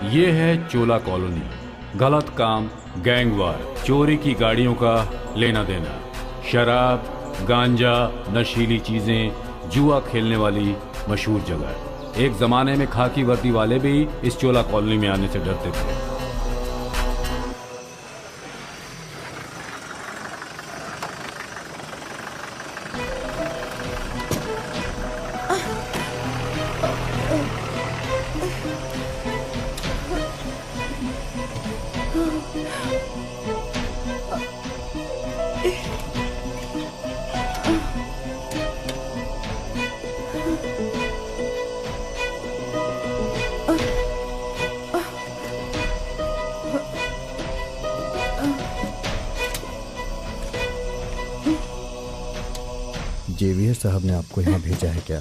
ये है चोला कॉलोनी। गलत काम, गैंगवार, चोरी की गाड़ियों का लेना देना, शराब, गांजा, नशीली चीजें, जुआ खेलने वाली मशहूर जगह। एक जमाने में खाकी वर्दी वाले भी इस चोला कॉलोनी में आने से डरते थे। जेवियर साहब ने आपको यहाँ भेजा है क्या?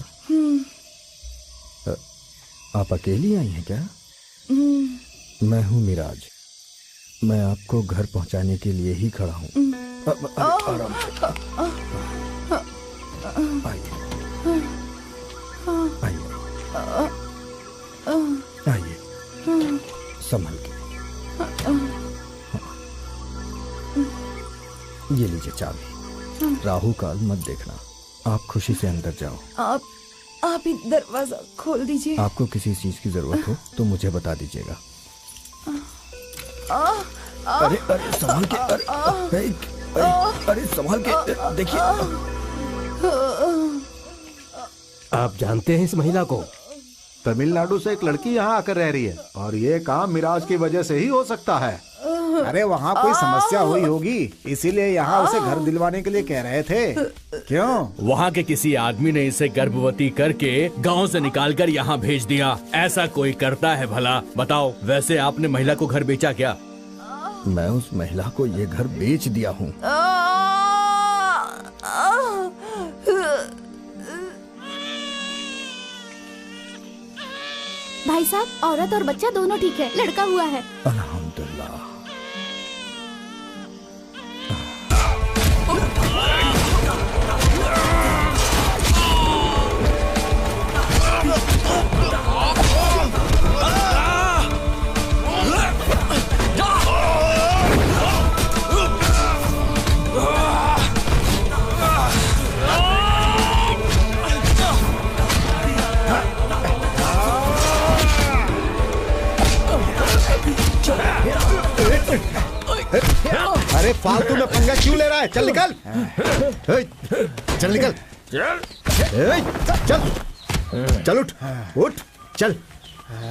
आप अकेली आई हैं क्या? मैं हूँ मिराज। मैं आपको घर पहुँचाने के लिए ही खड़ा हूँ। आराम से आइए आइए आइए, संभल के। ये लीजिए चाबी। राहु काल मत देखना। आप खुशी से अंदर जाओ। आप ही दरवाजा खोल दीजिए। आपको किसी चीज की जरूरत हो तो मुझे बता दीजिएगा। अरे अरे संभाल के, अरे संभाल के, देखिए। आप जानते हैं इस महिला को? तमिलनाडु से एक लड़की यहाँ आकर रह रही है और ये काम मिराज की वजह से ही हो सकता है। अरे वहाँ कोई समस्या हुई होगी, इसीलिए यहाँ उसे घर दिलवाने के लिए कह रहे थे। क्यों? वहाँ के किसी आदमी ने इसे गर्भवती करके गांव से निकालकर यहाँ भेज दिया। ऐसा कोई करता है भला? बताओ। वैसे आपने महिला को घर बेचा क्या? मैं उस महिला को ये घर बेच दिया हूँ। भाई साहब, औरत और बच्चा दोनों ठीक है, लड़का हुआ है। अल्हम्दुलिल्लाह। अरे फालतू में पंगा क्यों ले रहा है? चल निकल, चल निकल, चल चल, उठ उठ, चल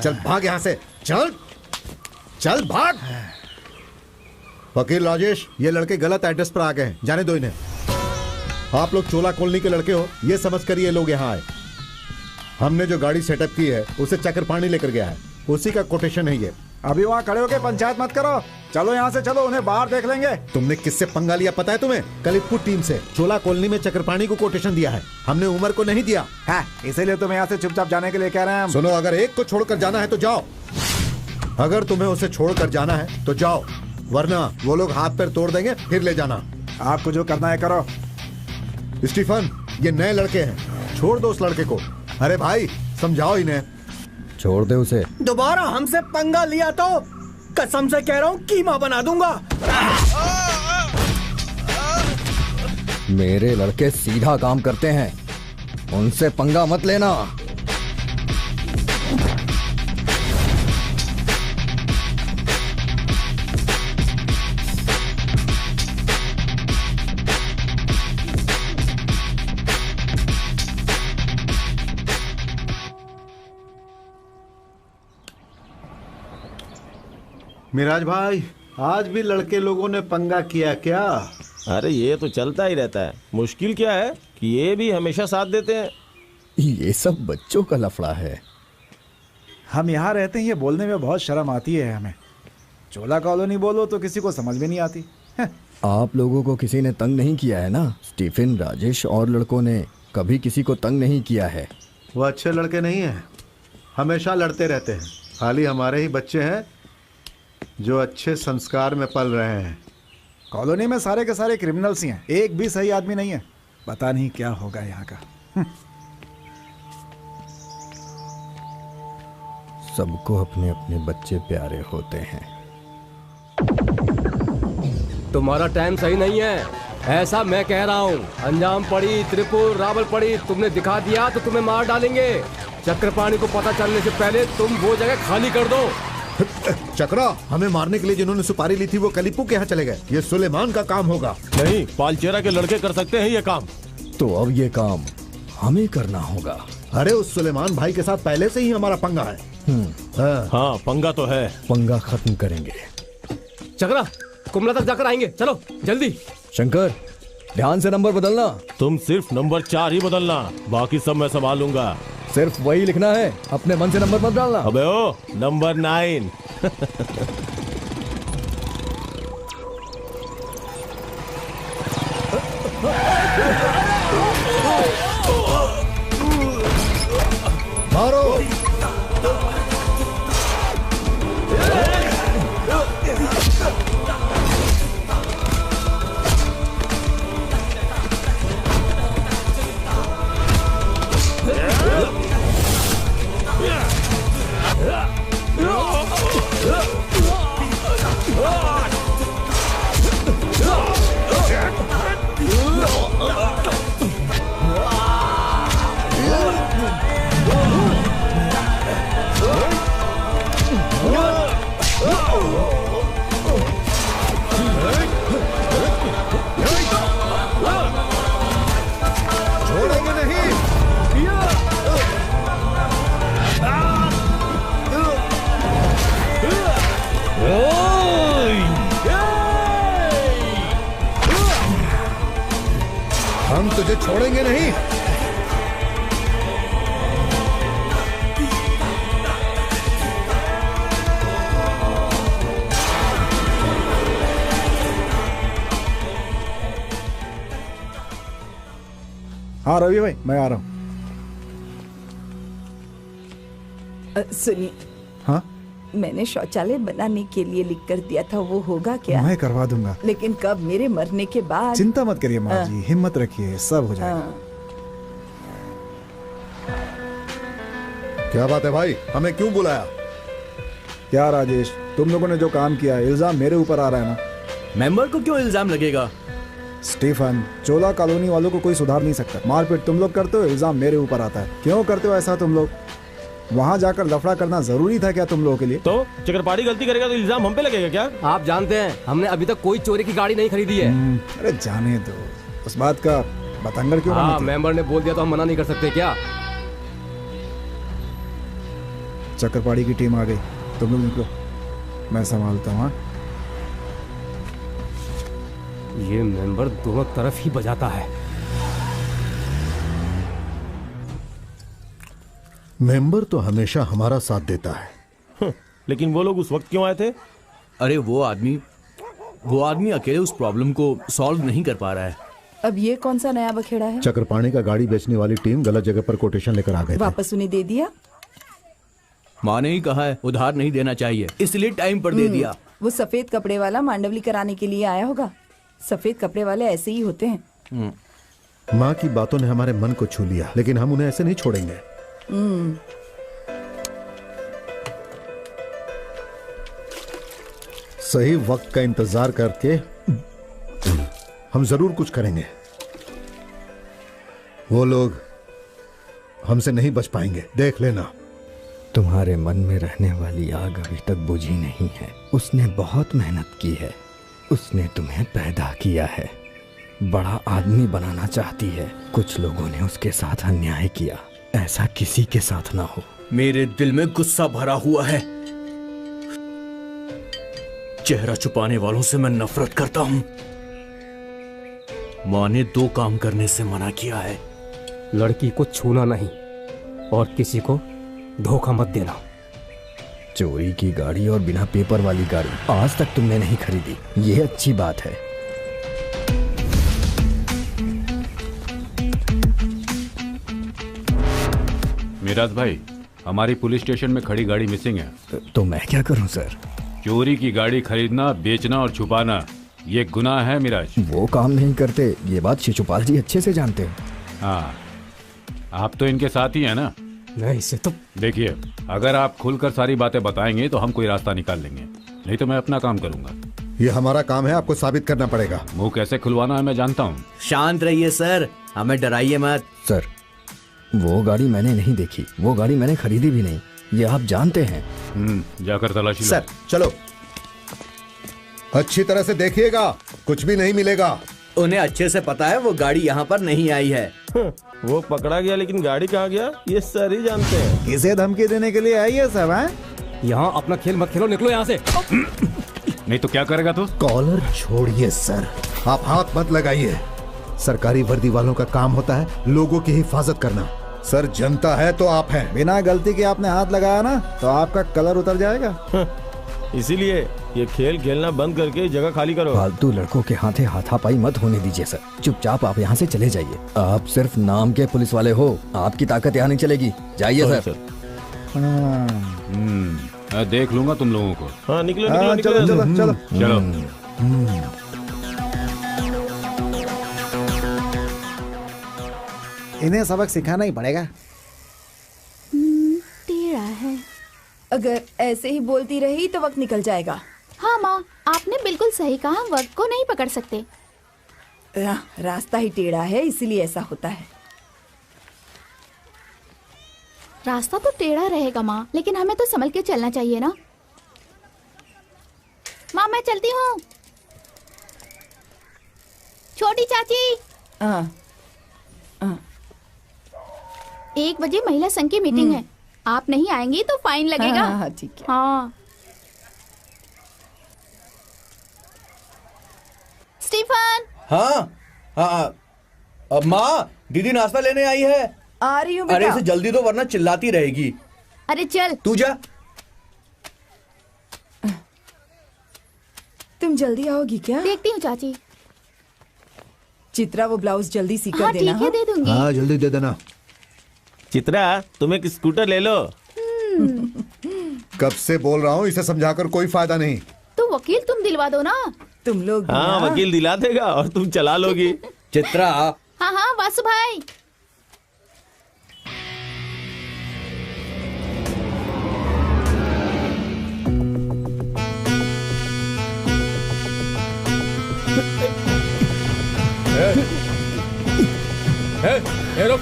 चल, भाग यहाँ से, चल चल भाग। वकील राजेश, ये लड़के गलत एड्रेस पर आ गए हैं, जाने दो इन्हें। आप लोग चोला कॉलोनी के लड़के हो ये समझ कर ये लोग यहाँ आए। हमने जो गाड़ी सेटअप की है उसे चक्रपाणी लेकर गया है, उसी का कोटेशन है ये। अभी वहाँ खड़े होके पंचायत मत करो, चलो यहाँ से चलो, उन्हें बाहर देख लेंगे। तुमने किससे पंगा लिया पता है तुम्हें? कलितपुर टीम से। चोला कॉलोनी में चक्रपाणी को कोटेशन दिया है, हमने उमर को नहीं दिया है, इसीलिए तुम यहाँ से चुपचाप जाने के लिए कह रहे हैं हम। सुनो, अगर एक को छोड़कर जाना है तो जाओ, अगर तुम्हें उसे छोड़कर जाना है तो जाओ, वरना वो लोग हाथ पैर तोड़ देंगे, फिर ले जाना। आपको जो करना है करो। स्टीफन, ये नए लड़के हैं, छोड़ दो उस लड़के को। अरे भाई समझाओ इन्हें। छोड़ दे उसे। दोबारा हमसे पंगा लिया तो कसम से कह रहा हूँ कीमा बना दूंगा। मेरे लड़के सीधा काम करते हैं, उनसे पंगा मत लेना। मिराज भाई, आज भी लड़के लोगों ने पंगा किया क्या? अरे ये तो चलता ही रहता है। मुश्किल क्या है कि ये भी हमेशा साथ देते हैं। ये सब बच्चों का लफड़ा है। हम यहाँ रहते हैं, ये बोलने में बहुत शर्म आती है हमें। चोला कॉलोनी बोलो तो किसी को समझ में नहीं आती। आप लोगों को किसी ने तंग नहीं किया है ना? स्टीफन, राजेश और लड़कों ने कभी किसी को तंग नहीं किया है। वो अच्छे लड़के नहीं हैं, हमेशा लड़ते रहते हैं। खाली हमारे ही बच्चे हैं जो अच्छे संस्कार में पल रहे हैं। कॉलोनी में सारे के सारे क्रिमिनल्स ही हैं, एक भी सही आदमी नहीं है। पता नहीं क्या होगा यहाँ का। सबको अपने अपने बच्चे प्यारे होते हैं। तुम्हारा टाइम सही नहीं है, ऐसा मैं कह रहा हूँ। अंजाम पड़ी, त्रिपुर, रावल पड़ी, तुमने दिखा दिया तो तुम्हें मार डालेंगे। चक्रपाणी को पता चलने से पहले तुम वो जगह खाली कर दो। चक्रा, हमें मारने के लिए जिन्होंने सुपारी ली थी वो कलीपू के यहाँ चले गए। ये सुलेमान का काम होगा। नहीं, पालचेरा के लड़के कर सकते हैं ये काम। तो अब ये काम हमें करना होगा। अरे उस सुलेमान भाई के साथ पहले से ही हमारा पंगा है। हाँ, पंगा तो है। पंगा खत्म करेंगे। चक्रा, कुमला तक जाकर आएंगे, चलो जल्दी। शंकर, ध्यान से नंबर बदलना। तुम सिर्फ नंबर 4 ही बदलना, बाकी सब मैं संभालूंगा। सिर्फ वही लिखना है, अपने मन से नंबर मत डालना। अबे ओ, नंबर 9। मारो। हम तुझे छोड़ेंगे नहीं। हाँ रवि भाई, मैं आ रहा हूँ। सुनिए, हाँ, मैंने शौचालय बनाने के लिए लिख कर दिया था, वो होगा क्या? मैं करवा दूंगा। लेकिन कब? मेरे मरने के बाद? चिंता मत करिए माँ जी, हिम्मत रखिए, सब हो जाएगा। क्या बात है भाई, हमें क्यों बुलाया? क्या राजेश, तुम लोगों ने जो काम किया है, इल्जाम मेरे ऊपर आ रहा है ना। मेंबर को क्यों इल्जाम लगेगा? स्टीफन, चोला कॉलोनी वालों को कोई सुधार नहीं सकता। मारपीट तुम लोग करते हो, इल्जाम मेरे ऊपर आता है। क्यों करते हो ऐसा तुम लोग? वहाँ जाकर लफड़ा करना जरूरी था क्या तुम लोगों के लिए? तो चक्रपाणी गलती करेगा तो इल्जाम हम पे लगेगा क्या? आप जानते हैं हमने अभी तक कोई चोरी की गाड़ी नहीं खरीदी है। अरे जाने दो, उस बात का बतंगड़ क्यों? हाँ, मेंबर ने बोल दिया तो हम मना नहीं कर सकते क्या? चक्रपाणी की टीम आ गई, तुम लोग निकलो, मैं संभालता हूँ। ये मेंबर दोनों तरफ ही बजाता है। मेंबर तो हमेशा हमारा साथ देता है। लेकिन वो लोग उस वक्त क्यों आए थे? अरे वो आदमी अकेले उस प्रॉब्लम को सॉल्व नहीं कर पा रहा है। अब ये कौन सा नया बखेड़ा है? चक्रपाणी का गाड़ी बेचने वाली टीम गलत जगह पर कोटेशन लेकर आ गए थे। वापस उन्हें दे दिया? माँ ने ही कहा है उधार नहीं देना चाहिए, इसलिए टाइम पर दे दिया। वो सफेद कपड़े वाला मांडवली कराने के लिए आया होगा। सफेद कपड़े वाले ऐसे ही होते हैं। माँ की बातों ने हमारे मन को छू लिया, लेकिन हम उन्हें ऐसे नहीं छोड़ेंगे। सही वक्त का इंतजार करके हम जरूर कुछ करेंगे। वो लोग हमसे नहीं बच पाएंगे, देख लेना। तुम्हारे मन में रहने वाली आग अभी तक बुझी नहीं है। उसने बहुत मेहनत की है। उसने तुम्हें पैदा किया है, बड़ा आदमी बनाना चाहती है। कुछ लोगों ने उसके साथ अन्याय किया, ऐसा किसी के साथ ना हो। मेरे दिल में गुस्सा भरा हुआ है। चेहरा छुपाने वालों से मैं नफरत करता हूं। माँ ने 2 काम करने से मना किया है। लड़की को छूना नहीं और किसी को धोखा मत देना। चोरी की गाड़ी और बिना पेपर वाली गाड़ी आज तक तुमने नहीं खरीदी, ये अच्छी बात है। मिराज भाई, हमारी पुलिस स्टेशन में खड़ी गाड़ी मिसिंग है। तो मैं क्या करूं सर? चोरी की गाड़ी खरीदना, बेचना और छुपाना ये गुनाह है मिराज। वो काम नहीं करते, ये बात शिशुपाल जी अच्छे से जानते हैं। हाँ, आप तो इनके साथ ही है ना। नहीं इसे तो देखिए, अगर आप खुलकर सारी बातें बताएंगे तो हम कोई रास्ता निकाल लेंगे, नहीं तो मैं अपना काम करूंगा। ये हमारा काम है, आपको साबित करना पड़ेगा। मुंह कैसे खुलवाना है मैं जानता हूँ। शांत रहिए सर, हमें डराइए मत। सर, वो गाड़ी मैंने नहीं देखी, वो गाड़ी मैंने खरीदी भी नहीं, ये आप जानते हैं। जाकर तलाशी लो। सर चलो, अच्छी तरह से देखिएगा, कुछ भी नहीं मिलेगा। उन्हें अच्छे से पता है वो गाड़ी यहाँ पर नहीं आई है। वो पकड़ा गया लेकिन गाड़ी कहाँ गया ये सर ही जानते हैं। किसे धमकी देने के लिए आई है सब? यहाँ अपना खेल मत खेलो, निकलो यहाँ से। नहीं तो क्या करेगा तू? कॉलर छोड़िए सर, आप हाथ मत लगाइए। सरकारी वर्दी वालों का काम होता है लोगों की हिफाजत करना। सर जनता है तो आप हैं। बिना गलती के आपने हाथ लगाया ना तो आपका कलर उतर जाएगा। इसीलिए ये खेल खेलना बंद करके जगह खाली करो। फालतू लड़कों के हाथे हाथापाई मत होने दीजिए सर, चुपचाप आप यहाँ से चले जाइए। आप सिर्फ नाम के पुलिस वाले हो, आपकी ताकत यहाँ नहीं चलेगी। जाइए सर। मैं देख लूंगा तुम लोगों को। हाँ निकलो चलो निकलो चलो चलो चलो। इन्हें सबक सिखाना ही पड़ेगा। टेढ़ा है। अगर ऐसे ही बोलती रही तो वक्त निकल जाएगा। हाँ माँ, आपने बिल्कुल सही कहा, वक्त को नहीं पकड़ सकते। रास्ता ही टेढ़ा है इसीलिए ऐसा होता है। रास्ता तो टेढ़ा रहेगा माँ, लेकिन हमें तो संभल के चलना चाहिए ना। माँ मैं चलती हूँ। छोटी चाची। 1 बजे महिला संघ की मीटिंग है, आप नहीं आएंगी तो फाइन लगेगा। हाँ ठीक है। हाँ स्टीफन। हाँ हाँ अब माँ, दीदी नाश्ता लेने आई है। आ रही हूँ अरे बेटा। इसे जल्दी दो वरना चिल्लाती रहेगी। अरे चल तू जा। तुम जल्दी आओगी क्या? देखती हूँ चाची। चित्रा वो ब्लाउज जल्दी सी कर हाँ देना। ठीक है, दे दूंगी। हाँ जल्दी दे देना। चित्रा तुम एक स्कूटर ले लो। कब से बोल रहा हूँ, इसे समझाकर कोई फायदा नहीं। तो वकील तुम दिलवा दो ना। तुम लोग भी हाँ ना। वकील दिला देगा और तुम चला लोगी। चित्रा। हाँ हाँ वासु भाई। रुक।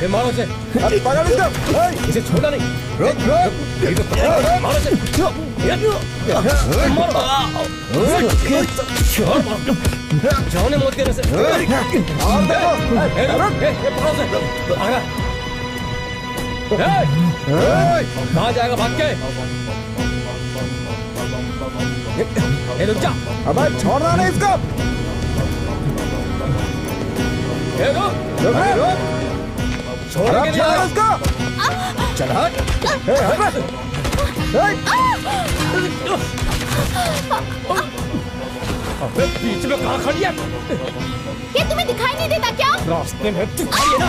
मारो इसे। पकड़ इसको। इसे छोड़ना नहीं। रुक रुक। मारो इसे। जाने मत देने से। कहाँ जाएगा भाग के? रुक जा। अबे छोड़ना नहीं इसको। छोड़ के नहीं इसको। चल हट। अबे बीच में कहाँ खड़ी है? ये तुम्हें दिखाई नहीं देता क्या? रास्ते में दिखाई ना।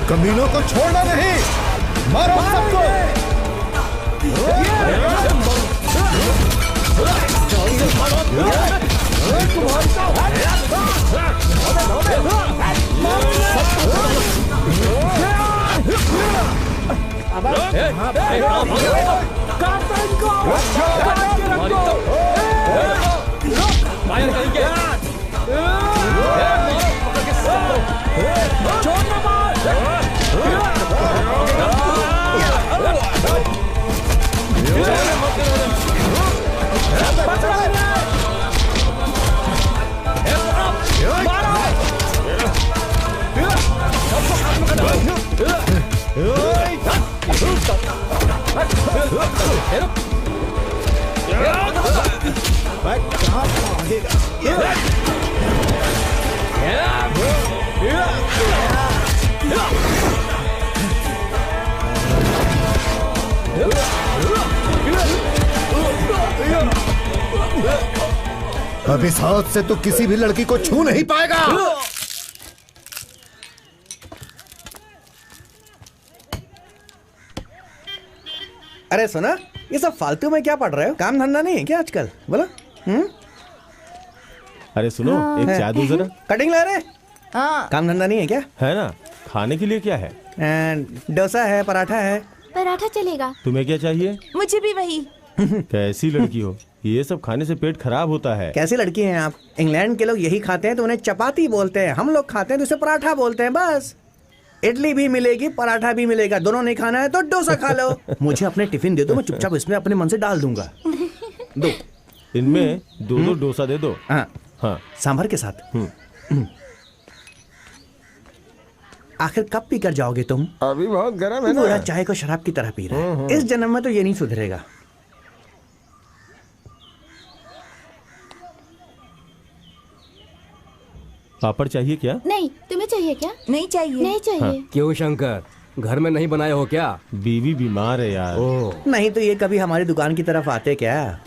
कमीनों को छोड़ना नहीं, मारो सबको। Yeah! अब इस हाथ से तो किसी भी लड़की को छू नहीं पाएगा। अरे सुना, ये सब फालतू में क्या पढ़ रहे हो? काम धंधा नहीं है क्या आजकल? बोलो। अरे सुनो, एक चाय दो जरा। कटिंग ला रहे? हाँ। काम धंधा नहीं है क्या? है ना। खाने के लिए क्या है? डोसा है, पराठा है। पराठा चलेगा। तुम्हें क्या चाहिए? मुझे भी वही। कैसी लड़की हो, ये सब खाने से पेट खराब होता है। कैसी लड़की हैं आप? इंग्लैंड के लोग यही खाते हैं तो उन्हें चपाती बोलते हैं, हम लोग खाते हैं तो उसे पराठा बोलते हैं। बस इडली भी मिलेगी, पराठा भी मिलेगा, दोनों नहीं खाना है तो डोसा खा लो। मुझे अपने टिफिन दे दो, मैं चुपचाप इसमें अपने मन से डाल दूंगा। दो इनमें दो डोसा दे दो। हाँ हाँ, सांभर के साथ। आखिर कब पी कर जाओगे तुम? अभी बहुत गर्म है ना। पूरा चाय को शराब की तरह पी रहे हैं। इस जन्म में तो ये नहीं सुधरेगा। पापड़ चाहिए क्या? नहीं, तुम्हें चाहिए क्या? नहीं चाहिए। नहीं चाहिए। हाँ। क्यों शंकर, घर में नहीं बनाए हो क्या? बीवी बीमार है यार। नहीं तो ये कभी हमारी दुकान की तरफ आते क्या?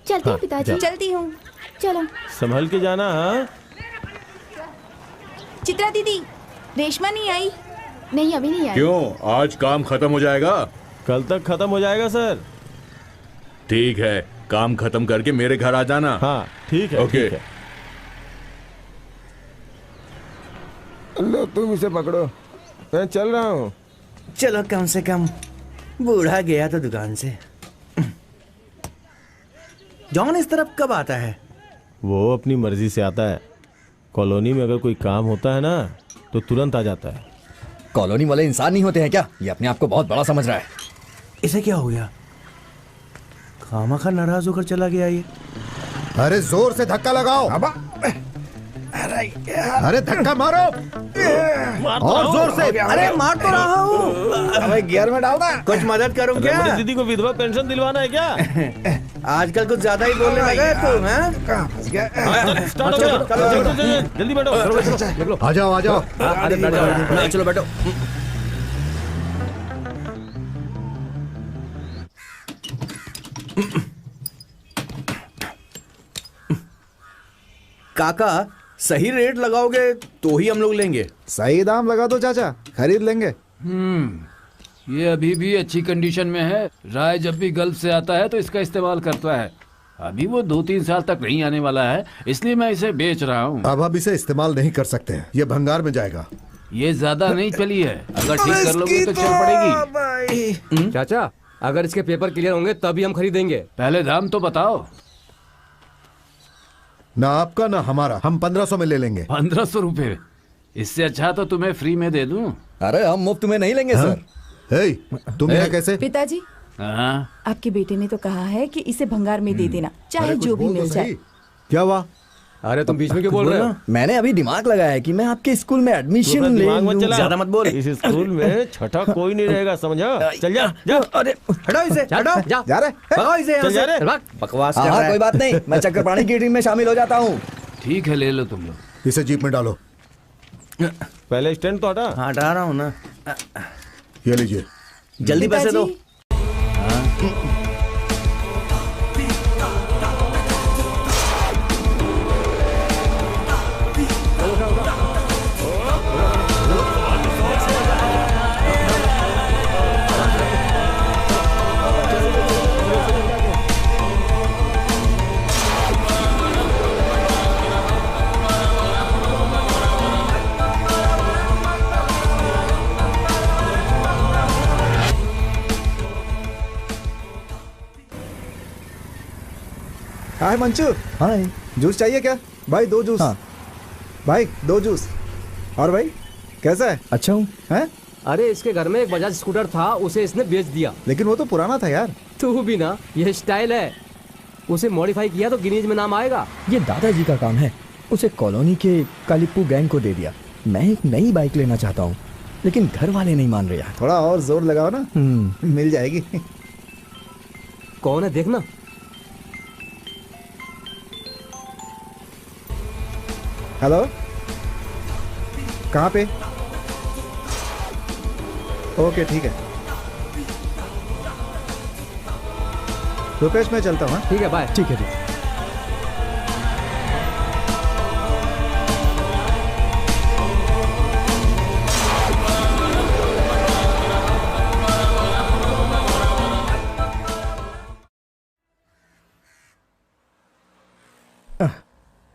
चलती हूँ पिताजी। चलती हूँ। चलो। संभल के जाना। हाँ, चित्रा दीदी, रेशमा नहीं आई? नहीं, अभी नहीं आई। क्यों, आज काम खत्म हो जाएगा? कल तक खत्म हो जाएगा सर। ठीक है, काम खत्म करके मेरे घर आ जाना। हाँ ठीक है। ओके। ठीक है। लो तुम इसे पकड़ो, मैं चल रहा हूँ। चलो, कम से कम बूढ़ा गया तो दुकान से। जॉन इस तरफ कब आता है? वो अपनी मर्जी से आता है। कॉलोनी में अगर कोई काम होता है ना तो तुरंत आ जाता है। कॉलोनी वाले इंसान नहीं होते हैं क्या? ये अपने आप को बहुत बड़ा समझ रहा है। इसे क्या हो गया? खामखा नाराज होकर चला गया ये। अरे जोर से धक्का लगाओ। अरे धक्का मारो और जोर से। अरे मार तो रहा हूँ। अबे गियर में डालना। कुछ मदद करूँ क्या? मेरी दीदी को विधवा पेंशन दिलवाना है क्या? आजकल कुछ ज्यादा ही बोलने लगे तुम। स्टार्ट हो गया। जल्दी बैठो। आ जाओ आ जाओ। चलो बैठो। काका, सही रेट लगाओगे तो ही हम लोग लेंगे। सही दाम लगा दो चाचा, खरीद लेंगे। ये अभी भी अच्छी कंडीशन में है। राय जब भी गल्फ से आता है तो इसका इस्तेमाल करता है। अभी वो 2-3 साल तक नहीं आने वाला है, इसलिए मैं इसे बेच रहा हूँ। अब हम इसे इस्तेमाल नहीं कर सकते हैं, ये भंगार में जाएगा। ये ज्यादा नहीं चली है, अगर ठीक कर लोगे तो चल पड़ेगी। चाचा, अगर इसके पेपर क्लियर होंगे तभी हम खरीदेंगे। पहले दाम तो बताओ। ना आपका ना हमारा, हम 1500 में ले लेंगे। 1500 रुपए? इससे अच्छा तो तुम्हें फ्री में दे दूं। अरे हम मुफ्त में नहीं लेंगे सर। हे, तुम यहाँ कैसे? पिताजी, आपके बेटे ने तो कहा है कि इसे भंगार में दे देना, चाहे जो भी मिल जाए। क्या हुआ? अरे तुम बीच में क्यों बोल रहे हो? मैंने अभी दिमाग लगाया है कि मैं आपके स्कूल में एडमिशन ले लूं। ज्यादा मत बोल। इस स्कूल में छठा कोई नहीं रहेगा, समझा? चल जा जा। अरे हटाओ इसे, हटाओ। जा रहे भगाओ इसे यहाँ चल जा से। रे। बकवास कर रहा हाँ, है। कोई बात नहीं, मैं चक्रपाणी की टीम में शामिल हो जाता हूँ। ठीक है, ले लो तुम लोग। इसे जीप में डालो। पहले स्टैंड तो हटा। हाँ, हटा रहा हूँ ना। ये लीजिए। जल्दी पैसे दो। हाय मंचू। हाय। जूस चाहिए क्या भाई? 2 जूस। हाँ। भाई 2 जूस। और भाई कैसा है? अच्छा हूँ। हैं? अरे इसके घर में एक बजाज स्कूटर था, उसे इसने बेच दिया। लेकिन वो तो पुराना था यार। तू भी ना, ये स्टाइल है। उसे मॉडिफाई किया तो गिनीज में नाम आएगा। ये दादाजी का काम है। उसे कॉलोनी के कालिप्पू गैंग को दे दिया। मैं एक नई बाइक लेना चाहता हूँ, लेकिन घर वाले नहीं मान रहे यार। थोड़ा और जोर लगाओ ना, मिल जाएगी। कौन है देखना। हेलो, कहाँ पे? ओके ठीक है। रुपेश मैं चलता हूँ। ठीक है, बाय। ठीक है ठीक।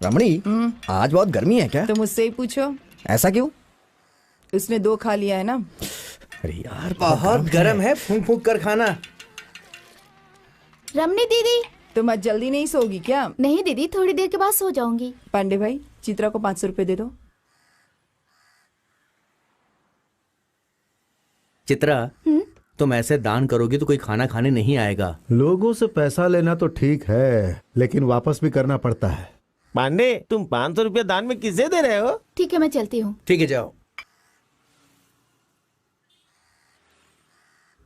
रमणी, आज बहुत गर्मी है क्या? तो मुझसे ही पूछो। ऐसा क्यों? उसने 2 खा लिया है ना। अरे यार बहुत गर्म है, फूंक फूंक कर खाना। रमनी दीदी। तुम आज जल्दी नहीं सोगी क्या? नहीं दीदी, थोड़ी देर के बाद सो जाऊंगी। पांडे भाई, चित्रा को 500 रुपए दे दो। चित्रा, तुम ऐसे दान करोगी तो कोई खाना खाने नहीं आएगा। लोगों से पैसा लेना तो ठीक है, लेकिन वापस भी करना पड़ता है। पांडे, तुम 500 रुपया दान में किसे दे रहे हो? ठीक है, मैं चलती हूँ। ठीक है, जाओ।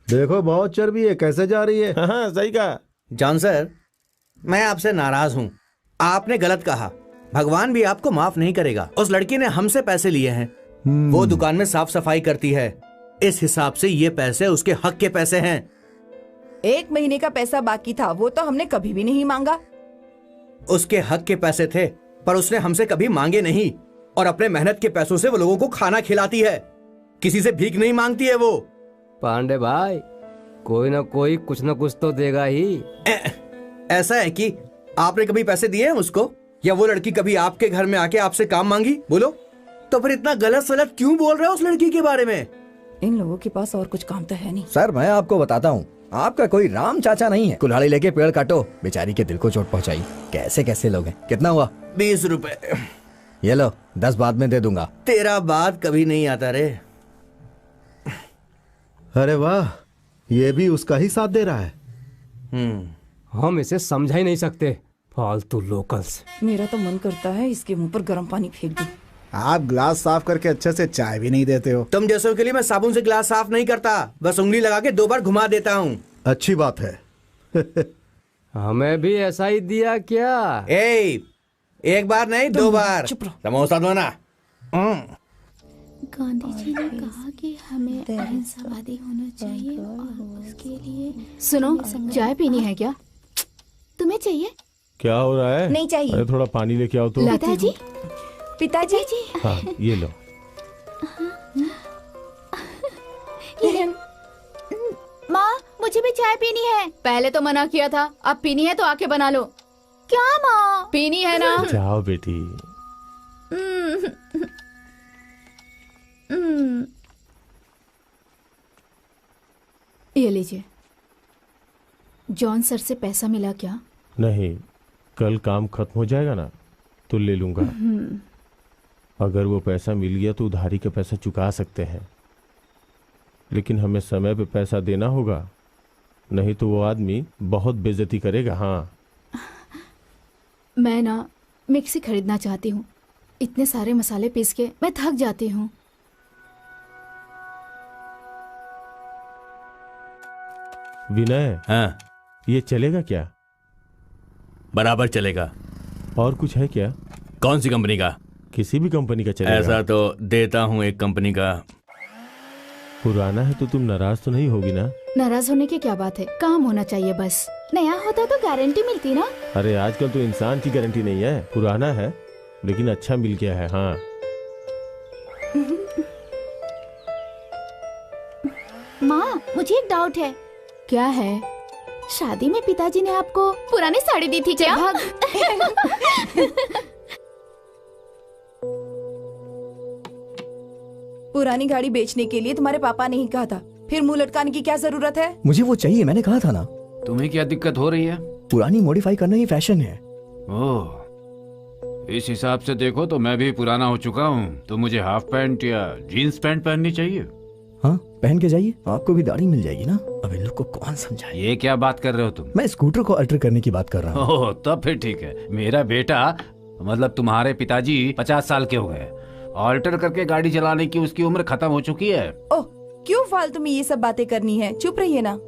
देखो बहुत चर्बी है, कैसे जा रही है? हाँ, सही कहा। जॉन सर, मैं आपसे नाराज हूँ। आपने गलत कहा। भगवान भी आपको माफ नहीं करेगा। उस लड़की ने हमसे पैसे लिए हैं। वो दुकान में साफ सफाई करती है। इस हिसाब से ये पैसे उसके हक के पैसे हैं। 1 महीने का पैसा बाकी था, वो तो हमने कभी भी नहीं मांगा। उसके हक के पैसे थे, पर उसने हमसे कभी मांगे नहीं। और अपने मेहनत के पैसों से वो लोगों को खाना खिलाती है। किसी से भीख नहीं मांगती है वो। पांडे भाई, कोई ना कोई कुछ ना कुछ तो देगा ही। ऐसा है कि आपने कभी पैसे दिए हैं उसको, या वो लड़की कभी आपके घर में आके आपसे काम मांगी? बोलो। तो फिर इतना गलत सलत क्यों बोल रहे हो उस लड़की के बारे में? इन लोगों के पास और कुछ काम तो है नहीं। सर, मैं आपको बताता हूँ, आपका कोई राम चाचा नहीं है। कुल्हाड़ी लेके पेड़ काटो। बेचारी के दिल को चोट पहुंचाई। कैसे कैसे लोग हैं। कितना हुआ? 20 रुपए। ये लो, 10 बाद में दे दूंगा। तेरा बात कभी नहीं आता रे। अरे वाह, ये भी उसका ही साथ दे रहा है। हम इसे समझा ही नहीं सकते। फालतू लोकल्स। मेरा तो मन करता है इसके मुंह पर गर्म पानी फेंक दूं। आप ग्लास साफ करके अच्छे से चाय भी नहीं देते हो। तुम जैसों के लिए मैं साबुन से ग्लास साफ नहीं करता, बस उंगली लगा के 2 बार घुमा देता हूँ। अच्छी बात है। हमें भी ऐसा ही दिया क्या? एक बार नहीं, 2 बार। समोसा दो ना। गांधी जी ने कहा कि हमें अहिंसावादी होना चाहिए और उसके लिए। सुनो, चाय पीनी है क्या? तुम्हें चाहिए? क्या हो रहा है? नहीं चाहिए। अरे थोड़ा पानी लेके आओ तो। पिताजी, पिताजी। हाँ, ये लो। माँ, मुझे भी चाय पीनी है। पहले तो मना किया था, अब पीनी है तो आके बना लो। क्या माँ? पीनी है ना? जाओ बेटी। ये लीजिए। जॉन सर से पैसा मिला क्या? नहीं, कल काम खत्म हो जाएगा ना तो ले लूंगा। अगर वो पैसा मिल गया तो उधारी का पैसा चुका सकते हैं, लेकिन हमें समय पे पैसा देना होगा, नहीं तो वो आदमी बहुत बेइज्जती करेगा। हाँ, मैं ना मिक्सी खरीदना चाहती हूँ। इतने सारे मसाले पीस के मैं थक जाती हूँ। विनय, हाँ, ये चलेगा क्या? बराबर चलेगा। और कुछ है क्या? कौन सी कंपनी का? किसी भी कंपनी का चलेगा। ऐसा तो देता हूँ एक कंपनी का। पुराना है तो तुम नाराज तो नहीं होगी ना? नाराज होने की क्या बात है, काम होना चाहिए बस। नया होता तो गारंटी मिलती ना। अरे आजकल तो इंसान की गारंटी नहीं है। पुराना है लेकिन अच्छा मिल गया है। हाँ, माँ, मुझे एक डाउट है। क्या है? शादी में पिताजी ने आपको पुरानी साड़ी दी थी क्या? पुरानी गाड़ी बेचने के लिए तुम्हारे पापा ने ही कहा था, फिर मुंह लटकाने की क्या जरूरत है? मुझे वो चाहिए, मैंने कहा था ना। तुम्हें क्या दिक्कत हो रही है? पुरानी मॉडिफाई करना ही फैशन है। ओह, इस हिसाब से देखो तो मैं भी पुराना हो चुका हूँ, तो मुझे हाफ पैंट या जीन्स पैंट पहननी चाहिए। हाँ, पहन के जाइए, आपको भी दाढ़ी मिल जाएगी ना। अब इन लोग को कौन समझाए? ये क्या बात कर रहे हो तुम? मैं स्कूटर को अल्टर करने की बात कर रहा हूँ। ओह, तब फिर ठीक है। मेरा बेटा, मतलब तुम्हारे पिताजी 50 साल के हो गए। ऑल्टर करके गाड़ी चलाने की उसकी उम्र खत्म हो चुकी है। ओह, क्यों फालतू में ये सब बातें करनी है? चुप रहिए ना।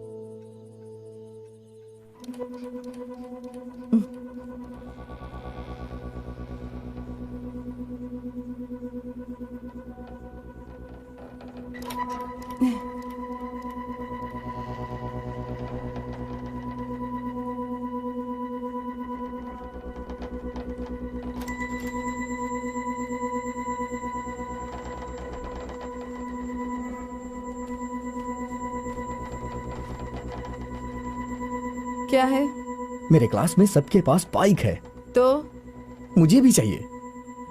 क्या है? मेरे क्लास में सबके पास बाइक है, तो मुझे भी चाहिए।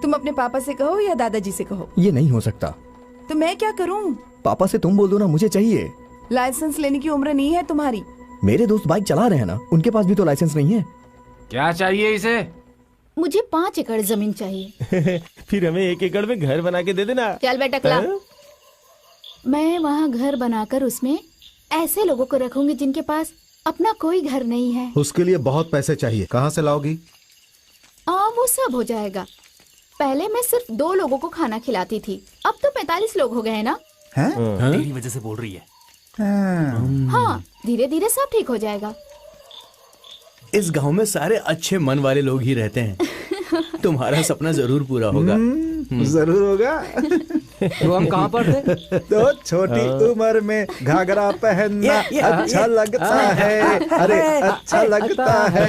तुम अपने पापा से कहो या दादाजी से कहो। ये नहीं हो सकता। तो मैं क्या करूं? पापा से तुम बोल दो ना, मुझे चाहिए। लाइसेंस लेने की उम्र नहीं है तुम्हारी। मेरे दोस्त बाइक चला रहे हैं ना, उनके पास भी तो लाइसेंस नहीं है। क्या चाहिए इसे? मुझे 5 एकड़ जमीन चाहिए। फिर हमें 1 एकड़ में घर बना के दे देना। चल बेटा टकला। मैं वहाँ घर बनाकर उसमें ऐसे लोगों को रखूंगी जिनके पास अपना कोई घर नहीं है। उसके लिए बहुत पैसे चाहिए, कहाँ से लाओगी? वो सब हो जाएगा। पहले मैं सिर्फ 2 लोगों को खाना खिलाती थी, अब तो 45 लोग हो गए हैं ना। तेरी वजह से बोल रही है। हाँ, धीरे धीरे सब ठीक हो जाएगा। इस गांव में सारे अच्छे मन वाले लोग ही रहते हैं। तुम्हारा सपना जरूर पूरा होगा। जरूर होगा। तो हम कहाँ पर थे? तो छोटी उम्र में घाघरा पहनना अच्छा लगता है। अरे अच्छा लगता है।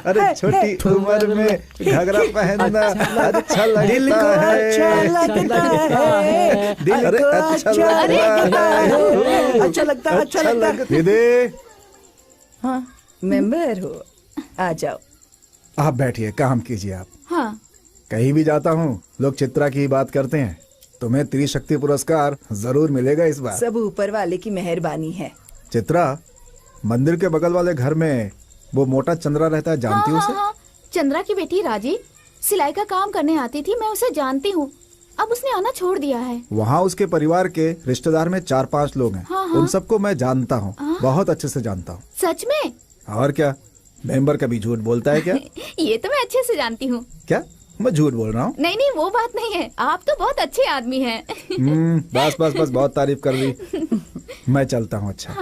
अरे छोटी उम्र में घाघरा पहनना अच्छा लगता है। दिल को अच्छा लगता है। दिल को अच्छा लगता है। अच्छा लगता है। दीदी, हाँ मेंबर हो, आ जाओ। आप बैठिए, काम कीजिए आप। हाँ। कहीं भी जाता हूँ लोग चित्रा की बात करते हैं। तुम्हें त्रिशक्ति पुरस्कार जरूर मिलेगा इस बार। सब ऊपर वाले की मेहरबानी है। चित्रा, मंदिर के बगल वाले घर में वो मोटा चंद्रा रहता है, जानती हो उसे? हाँ। चंद्रा की बेटी राजी सिलाई का काम करने आती थी, मैं उसे जानती हूँ। अब उसने आना छोड़ दिया है। वहाँ उसके परिवार के रिश्तेदार में 4-5 लोग हैं। हाँ। उन सबको मैं जानता हूँ, बहुत अच्छे से जानता हूँ। सच में? और क्या, मेंबर कभी झूठ बोलता है क्या? ये तो मैं अच्छे से जानती हूँ। क्या मैं झूठ बोल रहा हूँ? नहीं नहीं, वो बात नहीं है, आप तो बहुत अच्छे आदमी हैं। बस बस बस, बहुत तारीफ कर दी। मैं चलता हूँ। अच्छा,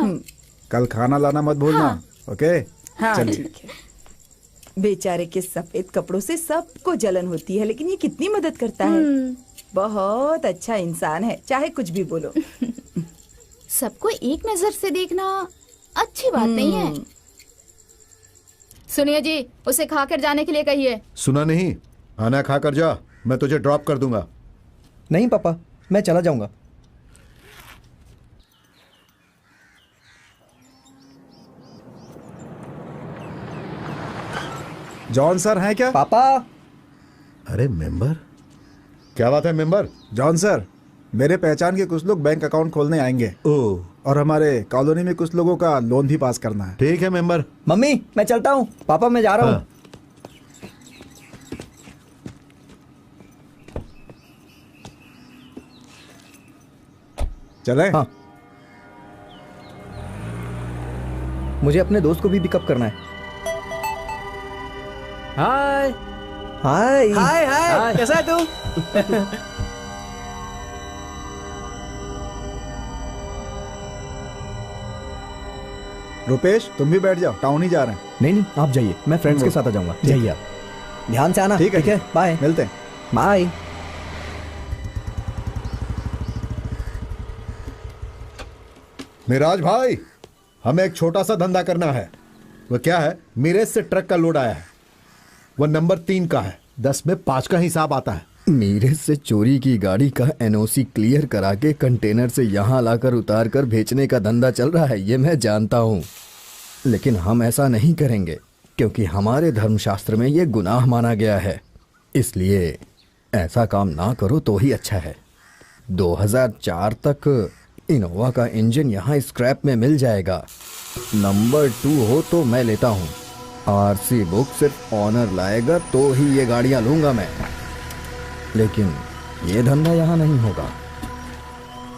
कल खाना लाना मत भूलना। ओके? हाँ चलिए। ठीक है। बेचारे के सफेद कपड़ों से सबको जलन होती है, लेकिन ये कितनी मदद करता है। बहुत अच्छा इंसान है, चाहे कुछ भी बोलो। सबको एक नजर से देखना अच्छी बात नहीं है। सुनिए जी, उसे खाकर जाने के लिए कहिए। सुना नहीं? आना खाकर जा, मैं तुझे ड्रॉप कर दूंगा। नहीं पापा, मैं चला जाऊंगा। जॉन सर हैं क्या? पापा। अरे मेंबर, क्या बात है मेंबर? जॉन सर, मेरे पहचान के कुछ लोग बैंक अकाउंट खोलने आएंगे। ओह, और हमारे कॉलोनी में कुछ लोगों का लोन भी पास करना है। ठीक है मेंबर। मम्मी मैं चलता हूँ। पापा मैं जा रहा हूँ। चले? हाँ। मुझे अपने दोस्त को भी पिकअप करना है। हाय हाय हाय हाय, कैसा है तू? रुपेश, तुम भी बैठ जाओ, टाउन ही जा रहे हैं। नहीं नहीं, आप जाइए, मैं फ्रेंड्स के साथ आ जाऊंगा। जाइए आप, ध्यान से आना। ठीक है, बाय। मिलते हैं। बाय। मिराज भाई, हमें एक छोटा सा धंधा करना है। वो क्या है? मीरेज से ट्रक का लोड आया है, वो नंबर 3 का है। 10 में 5 का हिसाब आता है। मीरेज से चोरी की गाड़ी का एनओसी क्लियर करा के कंटेनर से यहाँ लाकर उतार कर बेचने का धंधा चल रहा है, ये मैं जानता हूँ। लेकिन हम ऐसा नहीं करेंगे, क्योंकि हमारे धर्मशास्त्र में ये गुनाह माना गया है। इसलिए ऐसा काम ना करो तो ही अच्छा है। 2004 तक इनोवा का इंजन यहाँ स्क्रैप में मिल जाएगा। नंबर 2 हो तो मैं लेता हूँ। आरसी बुक सिर्फ ऑनर लाएगा तो ही ये गाड़ियाँ लूँगा मैं। लेकिन ये धंधा यहाँ नहीं होगा।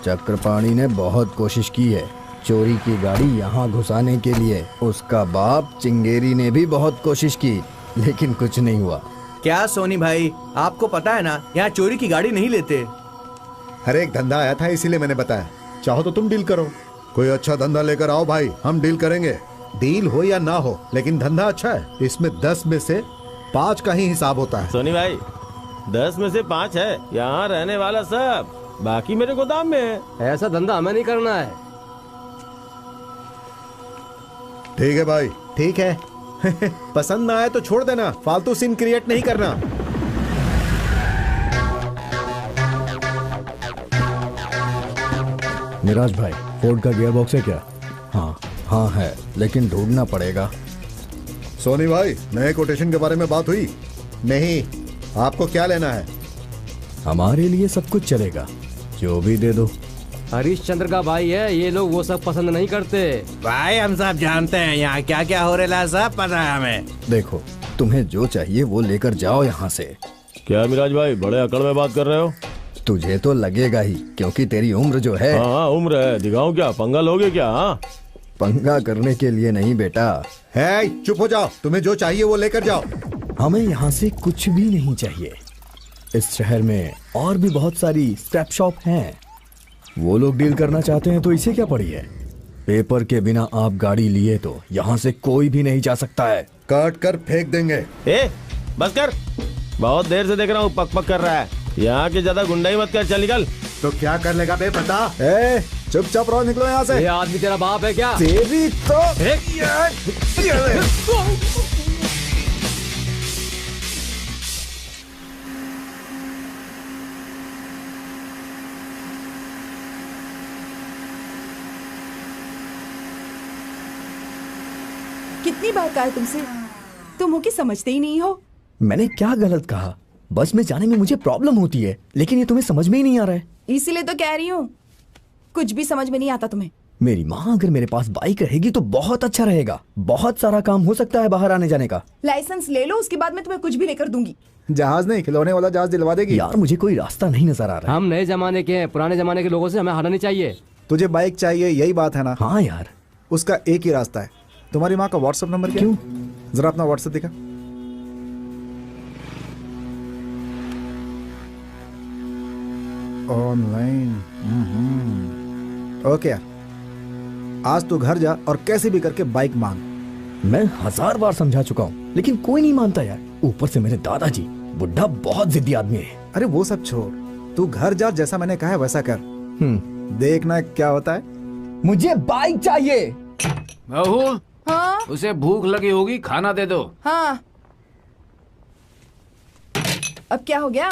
चक्रपाणी ने बहुत कोशिश की है चोरी की गाड़ी यहाँ घुसाने के लिए। उसका बाप चिंगेरी ने भी बहुत कोशिश की, लेकिन कुछ नहीं हुआ। क्या सोनी भाई, आपको पता है ना, यहाँ चोरी की गाड़ी नहीं लेते। हर एक धंधा आया था, इसीलिए मैंने बताया। चाहो तो तुम डील करो, कोई अच्छा धंधा लेकर आओ भाई, हम डील करेंगे। डील हो या ना हो, लेकिन धंधा अच्छा है। इसमें 10 में से 5 का ही हिसाब होता है। सोनी भाई, 10 में से 5 है। यहाँ रहने वाला सब, बाकी मेरे गोदाम में है। ऐसा धंधा हमें नहीं करना है। ठीक है भाई, ठीक है। पसंद ना आए तो छोड़ देना, फालतू सीन क्रिएट नहीं करना। मिराज भाई, फोर्ड का गियर बॉक्स है क्या? हाँ हाँ है, लेकिन ढूंढना पड़ेगा। सोनी भाई, नए कोटेशन के बारे में बात हुई? नहीं, आपको क्या लेना है? हमारे लिए सब कुछ चलेगा, जो भी दे दो। हरीश चंद्र का भाई है, ये लोग वो सब पसंद नहीं करते। भाई हम सब जानते हैं यहाँ क्या क्या हो रहा है, सब पता है हमें। देखो, तुम्हें जो चाहिए वो लेकर जाओ यहाँ से। क्या मिराज भाई, बड़े अकड़ में बात कर रहे हो? तुझे तो लगेगा ही, क्योंकि तेरी उम्र जो है। हाँ उम्र है, दिखाऊं क्या? पंगा लोगे क्या? हाँ, पंगा करने के लिए नहीं बेटा। है, चुप हो जाओ, तुम्हें जो चाहिए वो लेकर जाओ। हमें यहाँ से कुछ भी नहीं चाहिए। इस शहर में और भी बहुत सारी स्क्रैप शॉप हैं। वो लोग डील करना चाहते हैं तो इसे क्या पड़ी है। पेपर के बिना आप गाड़ी लिए तो यहाँ से कोई भी नहीं जा सकता है। काट कर फेंक देंगे। बस कर, बहुत देर से देख रहा हूँ पक पक कर रहा है। यहाँ की ज्यादा गुंडाई मत कर, चल निकल। तो क्या कर लेगा बे, बता। चुपचाप रहो, निकलो यहाँ से। ये आदमी तेरा बाप है क्या? तेरी तो कितनी बार कहा है तुमसे, तुम हो कि समझते ही नहीं हो। मैंने क्या गलत कहा? बस में जाने में मुझे प्रॉब्लम होती है, लेकिन ये तुम्हें समझ में ही नहीं आ रहा है। इसीलिए तो कह रही हूँ, कुछ भी समझ में नहीं आता तुम्हें। मेरी माँ अगर मेरे पास बाइक रहेगी तो बहुत अच्छा रहेगा। बहुत सारा काम हो सकता है बाहर आने जाने का। लाइसेंस ले लो, उसके बाद मैं तुम्हें कुछ भी लेकर दूंगी। जहाज नहीं, खिलौने वाला जहाज दिलवा देगी। यार मुझे कोई रास्ता नहीं नजर आ रहा। हम नए जमाने के हैं, पुराने जमाने के लोगों से हमें हारना नहीं चाहिए। तुझे बाइक चाहिए, यही बात है ना? हाँ यार, उसका एक ही रास्ता है। तुम्हारी माँ का व्हाट्सएप नंबर क्या? क्यों? जरा अपना व्हाट्सएप दिखा। ऑनलाइन। ओके यार, आज तू घर जा और कैसे भी करके बाइक मांग। मैं 1000 बार समझा चुका हूँ, लेकिन कोई नहीं मानता यार। ऊपर से मेरे दादाजी, बुढ़ा बहुत जिद्दी आदमी है। अरे वो सब छोड़, तू घर जा, जैसा मैंने कहा है वैसा कर। देखना क्या होता है। मुझे बाइक चाहिए। बहू, हाँ उसे भूख लगी होगी, खाना दे दो। हाँ, अब क्या हो गया?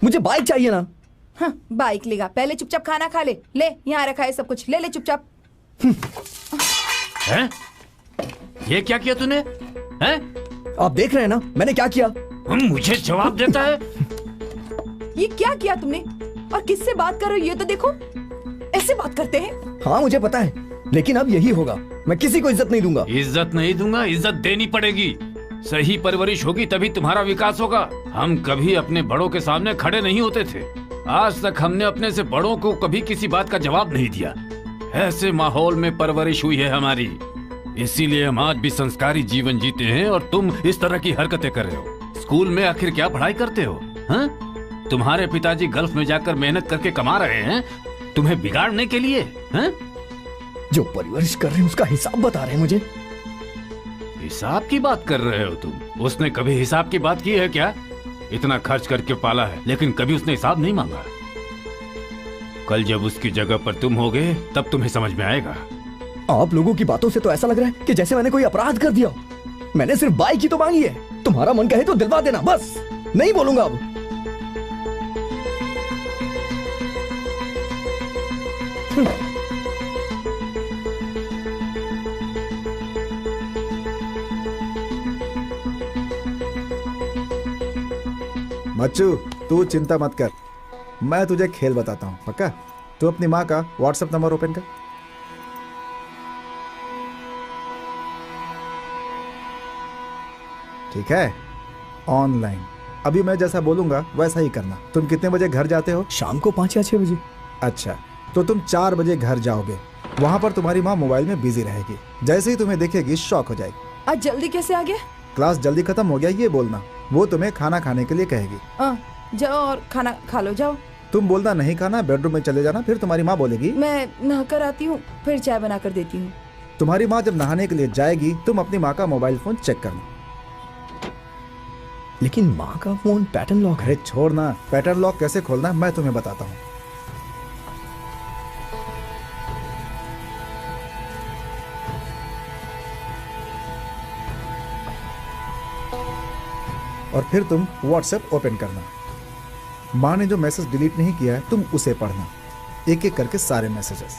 मुझे बाइक चाहिए ना। हाँ, बाइक लेगा, पहले चुपचाप खाना खा ले। ले, यहाँ रखा है सब कुछ, ले ले चुपचाप। हैं? ये क्या किया तूने? हैं? आप देख रहे हैं ना मैंने क्या किया। मुझे जवाब देता है। ये क्या किया तुमने और किससे बात कर रहे हो, ये तो देखो। ऐसे बात करते हैं? हाँ मुझे पता है, लेकिन अब यही होगा। मैं किसी को इज्जत नहीं दूंगा। इज्जत नहीं दूंगा, इज्जत देनी पड़ेगी। सही परवरिश होगी तभी तुम्हारा विकास होगा। हम कभी अपने बड़ों के सामने खड़े नहीं होते थे। आज तक हमने अपने से बड़ों को कभी किसी बात का जवाब नहीं दिया। ऐसे माहौल में परवरिश हुई है हमारी, इसीलिए हम आज भी संस्कारी जीवन जीते हैं और तुम इस तरह की हरकतें कर रहे हो। स्कूल में आखिर क्या पढ़ाई करते हो? हाँ? तुम्हारे पिताजी गल्फ में जाकर मेहनत करके कमा रहे हैं तुम्हें बिगाड़ने के लिए। हाँ? जो परवरिश कर रहे हैं उसका हिसाब बता रहे हैं मुझे। हिसाब की बात कर रहे हो तुम? उसने कभी हिसाब की बात की है क्या? इतना खर्च करके पाला है, लेकिन कभी उसने हिसाब नहीं मांगा। कल जब उसकी जगह पर तुम होगे तब तुम्हें समझ में आएगा। आप लोगों की बातों से तो ऐसा लग रहा है कि जैसे मैंने कोई अपराध कर दिया हो। मैंने सिर्फ बाइक ही तो मांगी है। तुम्हारा मन कहे तो दिलवा देना, बस। नहीं बोलूंगा अब। बच्चू, तू चिंता मत कर, मैं तुझे खेल बताता हूँ, पक्का? तू अपनी माँ का व्हाट्सएप नंबर ओपन कर। ठीक है, ऑनलाइन। अभी मैं जैसा बोलूंगा वैसा ही करना। तुम कितने बजे घर जाते हो? शाम को 5 या 6 बजे। अच्छा, तो तुम 4 बजे घर जाओगे। वहाँ पर तुम्हारी माँ मोबाइल में बिजी रहेगी। जैसे ही तुम्हें देखेगी शॉक हो जाएगी। आज जल्दी कैसे आ गया? क्लास जल्दी खत्म हो गया ये बोलना। वो तुम्हें खाना खाने के लिए कहेगी। जाओ और खाना खा लो, जाओ। तुम बोलना नहीं खाना, बेडरूम में चले जाना। फिर तुम्हारी माँ बोलेगी मैं नहाकर आती हूँ, फिर चाय बना कर देती हूँ। तुम्हारी माँ जब नहाने के लिए जाएगी तुम अपनी माँ का मोबाइल फोन चेक करना। लेकिन माँ का फोन पैटर्न लॉक है। छोड़ना, पैटर्न लॉक कैसे खोलना मैं तुम्हें बताता हूँ। और फिर तुम व्हाट्सएप ओपन करना। माँ ने जो मैसेज डिलीट नहीं किया है तुम उसे पढ़ना, एक एक करके सारे मैसेजेस।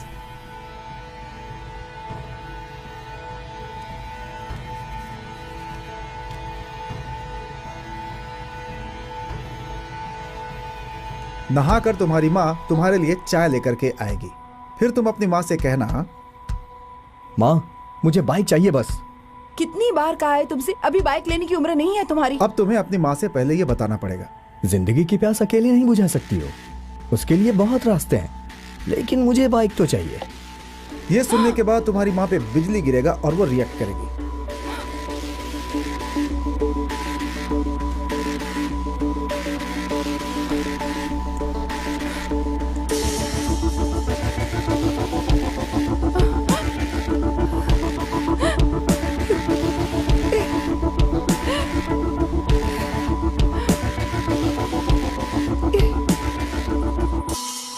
नहाकर तुम्हारी माँ तुम्हारे लिए चाय लेकर के आएगी। फिर तुम अपनी माँ से कहना, माँ मुझे बाइक चाहिए बस। कितनी बार कहा है तुमसे, अभी बाइक लेने की उम्र नहीं है तुम्हारी। अब तुम्हें अपनी माँ से पहले ये बताना पड़ेगा। जिंदगी की प्यास अकेले नहीं बुझा सकती हो, उसके लिए बहुत रास्ते हैं, लेकिन मुझे बाइक तो चाहिए। ये सुनने के बाद तुम्हारी माँ पे बिजली गिरेगा और वो रिएक्ट करेगी।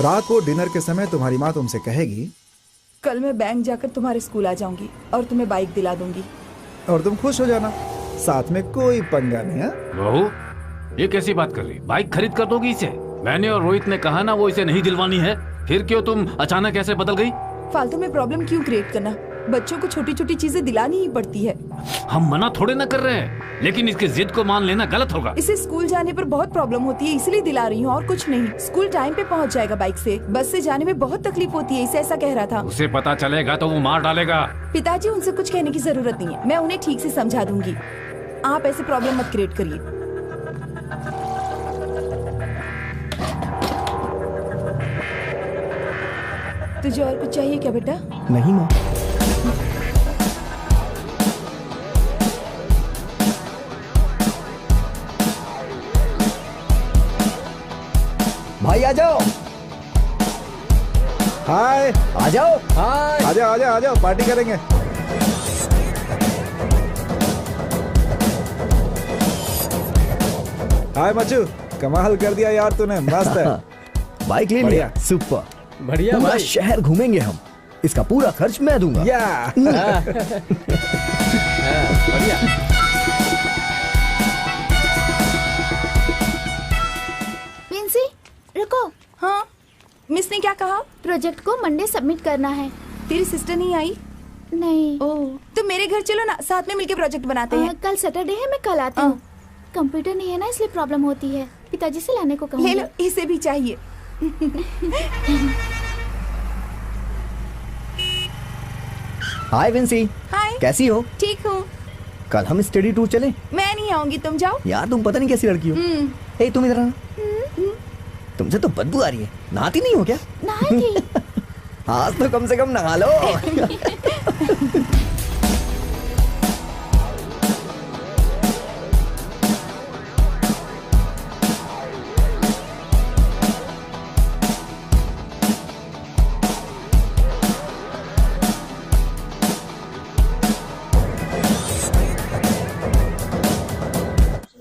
रात को डिनर के समय तुम्हारी माँ तुमसे कहेगी, कल मैं बैंक जाकर तुम्हारे स्कूल आ जाऊंगी और तुम्हें बाइक दिला दूंगी। और तुम खुश हो जाना, साथ में कोई पंगा नहीं है। बहू, ये कैसी बात कर रही? बाइक खरीद कर दोगी इसे? मैंने और रोहित ने कहा ना वो इसे नहीं दिलवानी है, फिर क्यों तुम अचानक ऐसे बदल गई? फालतू में प्रॉब्लम क्यों क्रिएट करना, बच्चों को छोटी छोटी चीजें दिलानी ही पड़ती है। हम मना थोड़े ना कर रहे हैं, लेकिन इसकी जिद को मान लेना गलत होगा। इसे स्कूल जाने पर बहुत प्रॉब्लम होती है, इसलिए दिला रही हूँ और कुछ नहीं। स्कूल टाइम पे पहुँच जाएगा बाइक से, बस से जाने में बहुत तकलीफ होती है, इसे ऐसा कह रहा था। उसे पता चलेगा तो वो मार डालेगा। पिताजी उनसे कुछ कहने की जरूरत नहीं है, मैं उन्हें ठीक से समझा दूंगी। आप ऐसे प्रॉब्लम मत क्रिएट करिए। तुझे और कुछ चाहिए क्या बेटा? नहीं माँ। भाई आ जाओ। हाय, आ जाओ। हाय, आ जाओ, आ जाओ, आ जाओ, पार्टी करेंगे। हाय मच्चू, कमाल कर दिया यार तूने, मस्त है। बाइक ले लिया, सुपर। बढ़िया पूरा भाई। शहर घूमेंगे हम, इसका पूरा खर्च मैं दूंगा। या बढ़िया। विंसी रुको। हाँ, मिस ने क्या कहा? प्रोजेक्ट को मंडे सबमिट करना है। तेरी सिस्टर नहीं आई? नहीं। ओह, तुम मेरे घर चलो ना, साथ में मिलके प्रोजेक्ट बनाते हैं। कल सैटरडे है, मैं कल आती हूँ। कंप्यूटर नहीं है ना, इसलिए प्रॉब्लम होती है। पिताजी से लाने को कहूँगी। ले लो, इसे भी चाहिए। हाय विंसी। हाय, कैसी हो? ठीक हूँ। कल हम स्टडी टूर चले? मैं नहीं आऊंगी, तुम जाओ। यार तुम पता नहीं कैसी लड़की हो। हे तुम इधर आना। तुमसे तो बदबू आ रही है, नहाती नहीं हो क्या? नहाई थी। आज तो कम से कम नहा लो।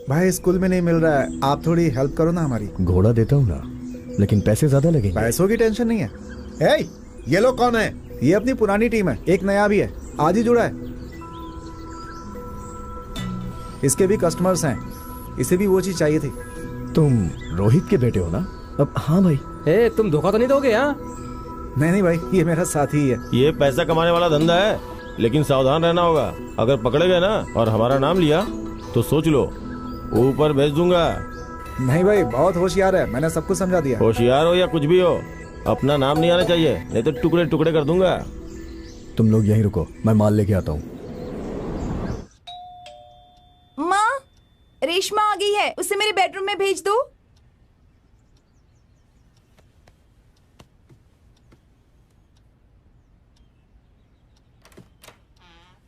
भाई स्कूल में नहीं मिल रहा है, आप थोड़ी हेल्प करो ना हमारी। घोड़ा देता हूँ ना, लेकिन पैसे ज्यादा लगेंगे। पैसों की टेंशन नहीं है। ए, ये लोग कौन है? ये अपनी पुरानी टीम है, एक नया भी है, आज ही जुड़ा है। इसके भी कस्टमर्स हैं, इसे भी वो चीज चाहिए थी। तुम रोहित के बेटे हो ना? अब हाँ भाई। ए, तुम धोखा तो नहीं दोगे? हाँ, नहीं भाई, ये मेरा साथी ही है। ये पैसा कमाने वाला धंधा है, लेकिन सावधान रहना होगा। अगर पकड़े गए ना और हमारा नाम लिया तो सोच लो, ऊपर भेज दूंगा। नहीं भाई, बहुत होशियार है, मैंने सब कुछ समझा दिया। होशियार हो या कुछ भी हो, अपना नाम नहीं आना चाहिए, नहीं तो टुकड़े टुकड़े कर दूंगा। तुम लोग यहीं रुको, मैं माल लेके आता हूँ। माँ, रेशमा आ गई है, उसे मेरे बेडरूम में भेज दो।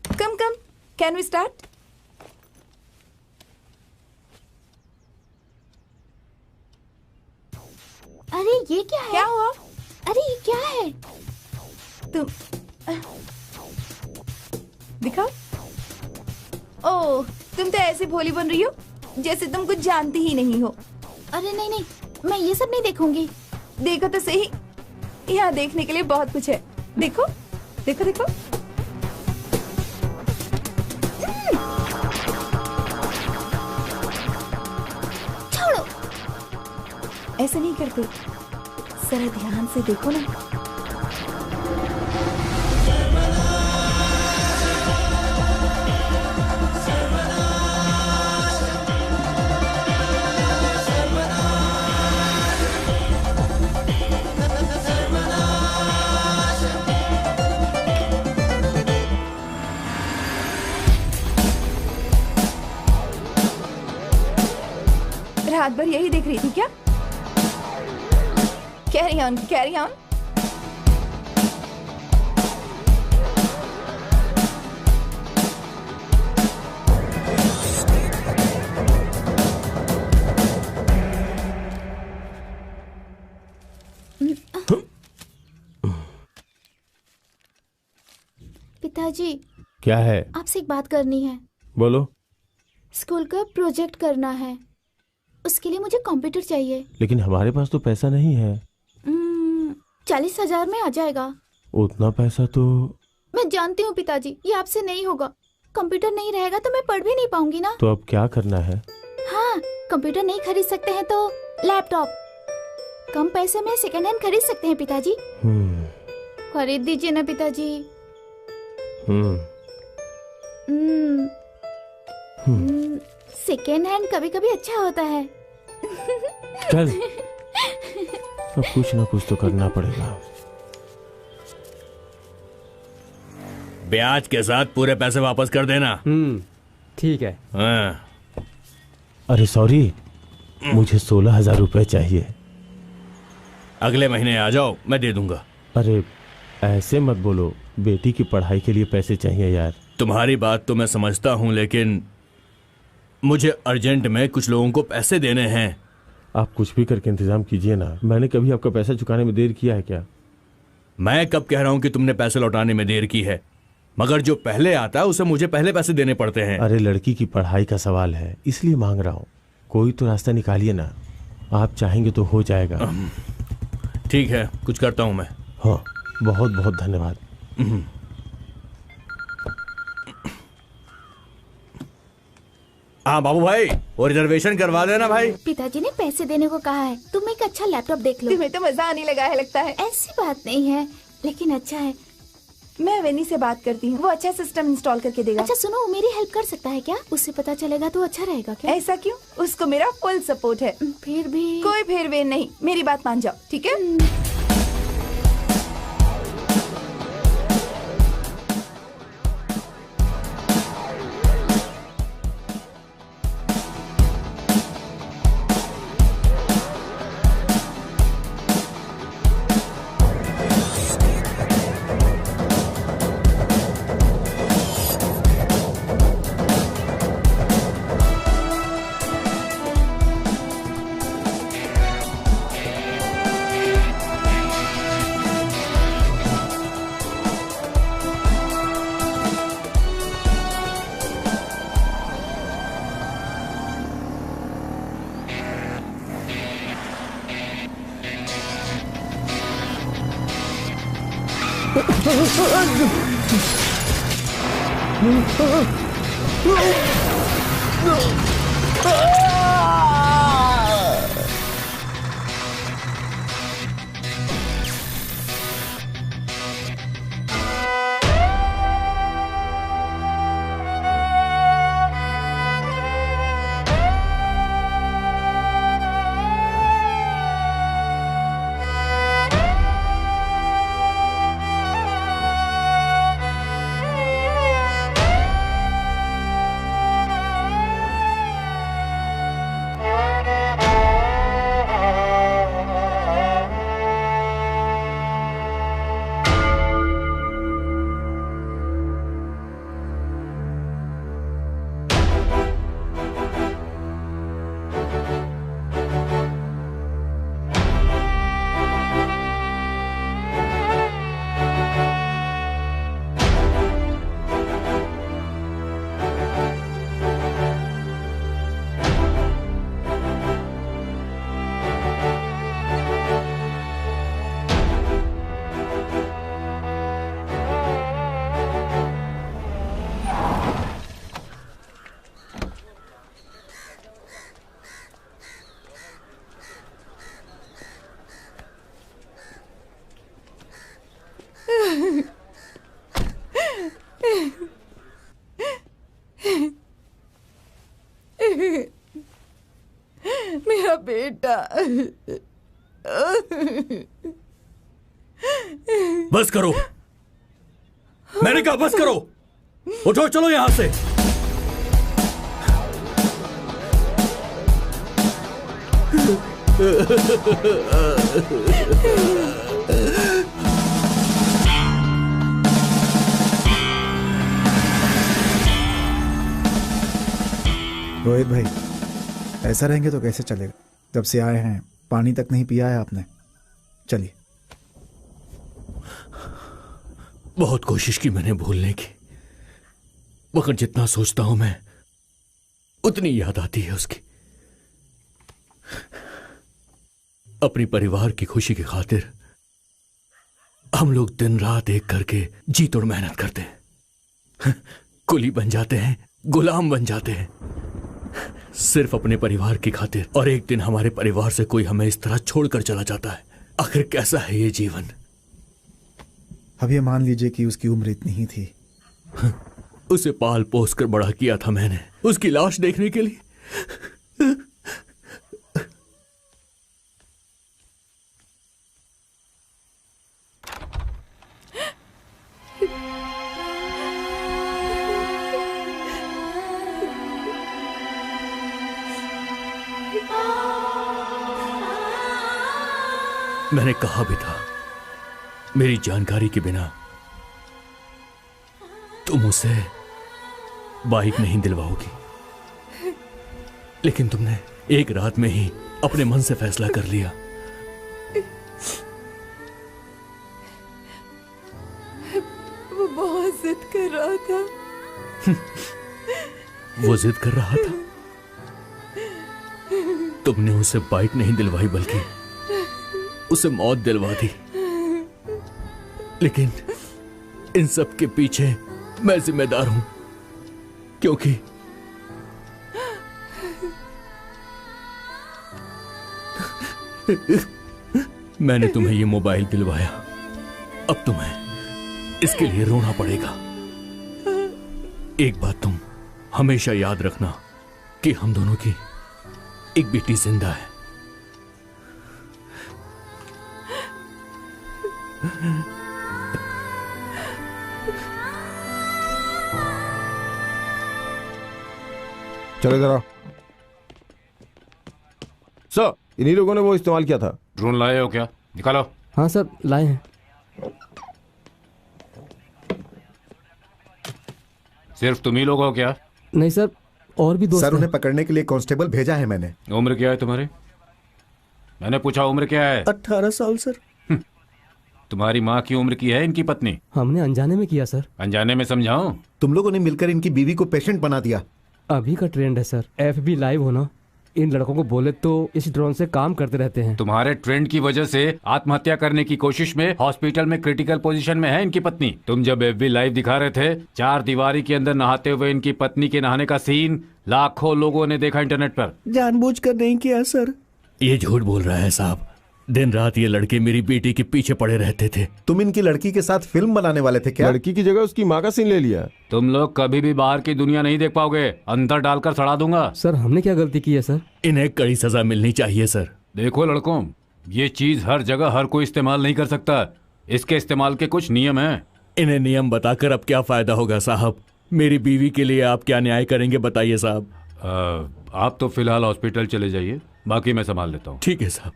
कम कम, कैन वी स्टार्ट? अरे ये क्या है? क्या हुआ? अरे ये क्या है? तुम दिखाओ। ओह, तुम तो ऐसे भोली बन रही हो जैसे तुम कुछ जानती ही नहीं हो। अरे नहीं नहीं, मैं ये सब नहीं देखूंगी। देखो तो सही, यहाँ देखने के लिए बहुत कुछ है। देखो देखो देखो। छोड़ो। ऐसे नहीं करते, जरा ध्यान से देखो ना। रात भर यही देख रही थी क्या? Carry on, carry on. पिताजी, क्या है? आपसे एक बात करनी है। बोलो। स्कूल का प्रोजेक्ट करना है, उसके लिए मुझे कंप्यूटर चाहिए। लेकिन हमारे पास तो पैसा नहीं है। 40,000 में आ जाएगा। उतना पैसा तो मैं जानती हूँ पिताजी, ये आपसे नहीं होगा। कंप्यूटर नहीं रहेगा तो मैं पढ़ भी नहीं पाऊंगी ना। तो अब क्या करना है? हाँ, कंप्यूटर नहीं खरीद सकते हैं तो लैपटॉप। कम पैसे में सेकंड हैंड खरीद सकते हैं पिताजी। खरीद दीजिए ना पिताजी। सेकेंड हैंड कभी कभी अच्छा होता है। चल, अब कुछ ना कुछ तो करना पड़ेगा। ब्याज के साथ पूरे पैसे वापस कर देना। ठीक है। हाँ। अरे सॉरी, मुझे 16,000 रुपए चाहिए। अगले महीने आ जाओ, मैं दे दूंगा। अरे ऐसे मत बोलो, बेटी की पढ़ाई के लिए पैसे चाहिए यार। तुम्हारी बात तो मैं समझता हूँ, लेकिन मुझे अर्जेंट में कुछ लोगों को पैसे देने हैं। आप कुछ भी करके इंतजाम कीजिए ना। मैंने कभी आपका पैसा चुकाने में देर किया है क्या? मैं कब कह रहा हूँ कि तुमने पैसे लौटाने में देर की है, मगर जो पहले आता है उसे मुझे पहले पैसे देने पड़ते हैं। अरे लड़की की पढ़ाई का सवाल है, इसलिए मांग रहा हूँ। कोई तो रास्ता निकालिए ना। आप चाहेंगे तो हो जाएगा। ठीक है, कुछ करता हूँ मैं। हाँ, बहुत बहुत धन्यवाद। हाँ बाबू भाई, वो रिजर्वेशन करवा देना भाई। पिताजी ने पैसे देने को कहा है। तुम एक अच्छा लैपटॉप देख लो। तुम्हें तो मजा आने लगा है लगता है। ऐसी बात नहीं है, लेकिन अच्छा है। मैं वेनी से बात करती हूँ, वो अच्छा सिस्टम इंस्टॉल करके देगा। अच्छा सुनो, मेरी हेल्प कर सकता है क्या? उससे पता चलेगा तो अच्छा रहेगा क्या? ऐसा क्यों? उसको मेरा फुल सपोर्ट है। फिर भी कोई फिर वे नहीं, मेरी बात मान जाओ, ठीक है? मेरा बेटा। बस करो, मैंने कहा बस करो। उठो, चलो यहां से। रोहित भाई, ऐसा रहेंगे तो कैसे चलेगा? जब से आए हैं पानी तक नहीं पिया है आपने। चलिए। बहुत कोशिश की मैंने भूलने की, मगर जितना सोचता हूं मैं उतनी याद आती है उसकी। अपनी परिवार की खुशी की खातिर हम लोग दिन रात एक करके जी तोड़ मेहनत करते हैं, कुली बन जाते हैं, गुलाम बन जाते हैं सिर्फ अपने परिवार की खातिर। और एक दिन हमारे परिवार से कोई हमें इस तरह छोड़कर चला जाता है। आखिर कैसा है ये जीवन? अब ये मान लीजिए कि उसकी उम्र इतनी ही थी। उसे पाल पोस कर बड़ा किया था मैंने, उसकी लाश देखने के लिए। मैंने कहा भी था मेरी जानकारी के बिना तुम उसे बाइक नहीं दिलवाओगी, लेकिन तुमने एक रात में ही अपने मन से फैसला कर लिया। वो बहुत जिद कर रहा था। वो जिद कर रहा था? तुमने उसे बाइक नहीं दिलवाई बल्कि उसे मौत दिलवा दी। लेकिन इन सब के पीछे मैं जिम्मेदार हूं, क्योंकि मैंने तुम्हें ये मोबाइल दिलवाया। अब तुम्हें इसके लिए रोना पड़ेगा। एक बात तुम हमेशा याद रखना कि हम दोनों की एक बेटी जिंदा है। चलो इधर आओ। सर, इन्हीं लोगों ने वो इस्तेमाल किया था। ड्रोन लाए हो क्या? निकालो। हाँ सर, लाए हैं। सिर्फ तुम ही लोग हो क्या? नहीं सर, और भी दोस्त सर, हैं। उन्हें पकड़ने के लिए कांस्टेबल भेजा है मैंने। उम्र क्या है तुम्हारी? मैंने पूछा उम्र क्या है? 18 साल सर। तुम्हारी माँ की उम्र की है इनकी पत्नी? हमने अनजाने में किया सर। अनजाने में समझाओ। तुम लोगों ने मिलकर इनकी बीवी को पेशेंट बना दिया। अभी का ट्रेंड है सर, FB लाइव होना। इन लड़कों को बोले तो इस ड्रोन से काम करते रहते हैं। तुम्हारे ट्रेंड की वजह से आत्महत्या करने की कोशिश में हॉस्पिटल में क्रिटिकल पोजीशन में है इनकी पत्नी। तुम जब FB लाइव दिखा रहे थे, 4 दीवारी के अंदर नहाते हुए इनकी पत्नी के नहाने का सीन लाखों लोगों ने देखा इंटरनेट पर। जानबूझकर नहीं किया सर। ये झूठ बोल रहा है साहब। दिन रात ये लड़के मेरी बेटी के पीछे पड़े रहते थे। तुम इनकी लड़की के साथ फिल्म बनाने वाले थे क्या? लड़की की जगह उसकी माँ का सीन ले लिया। तुम लोग कभी भी बाहर की दुनिया नहीं देख पाओगे, अंदर डालकर सड़ा दूंगा। सर, हमने क्या गलती की है सर? इन्हें कड़ी सजा मिलनी चाहिए सर। देखो लड़कों, ये चीज हर जगह हर कोई इस्तेमाल नहीं कर सकता। इसके इस्तेमाल के कुछ नियम हैं। इन्हें नियम बताकर अब क्या फायदा होगा साहब? मेरी बीवी के लिए आप क्या न्याय करेंगे बताइए साहब। आप तो फिलहाल हॉस्पिटल चले जाइए, बाकी मैं संभाल लेता हूँ। ठीक है साहब।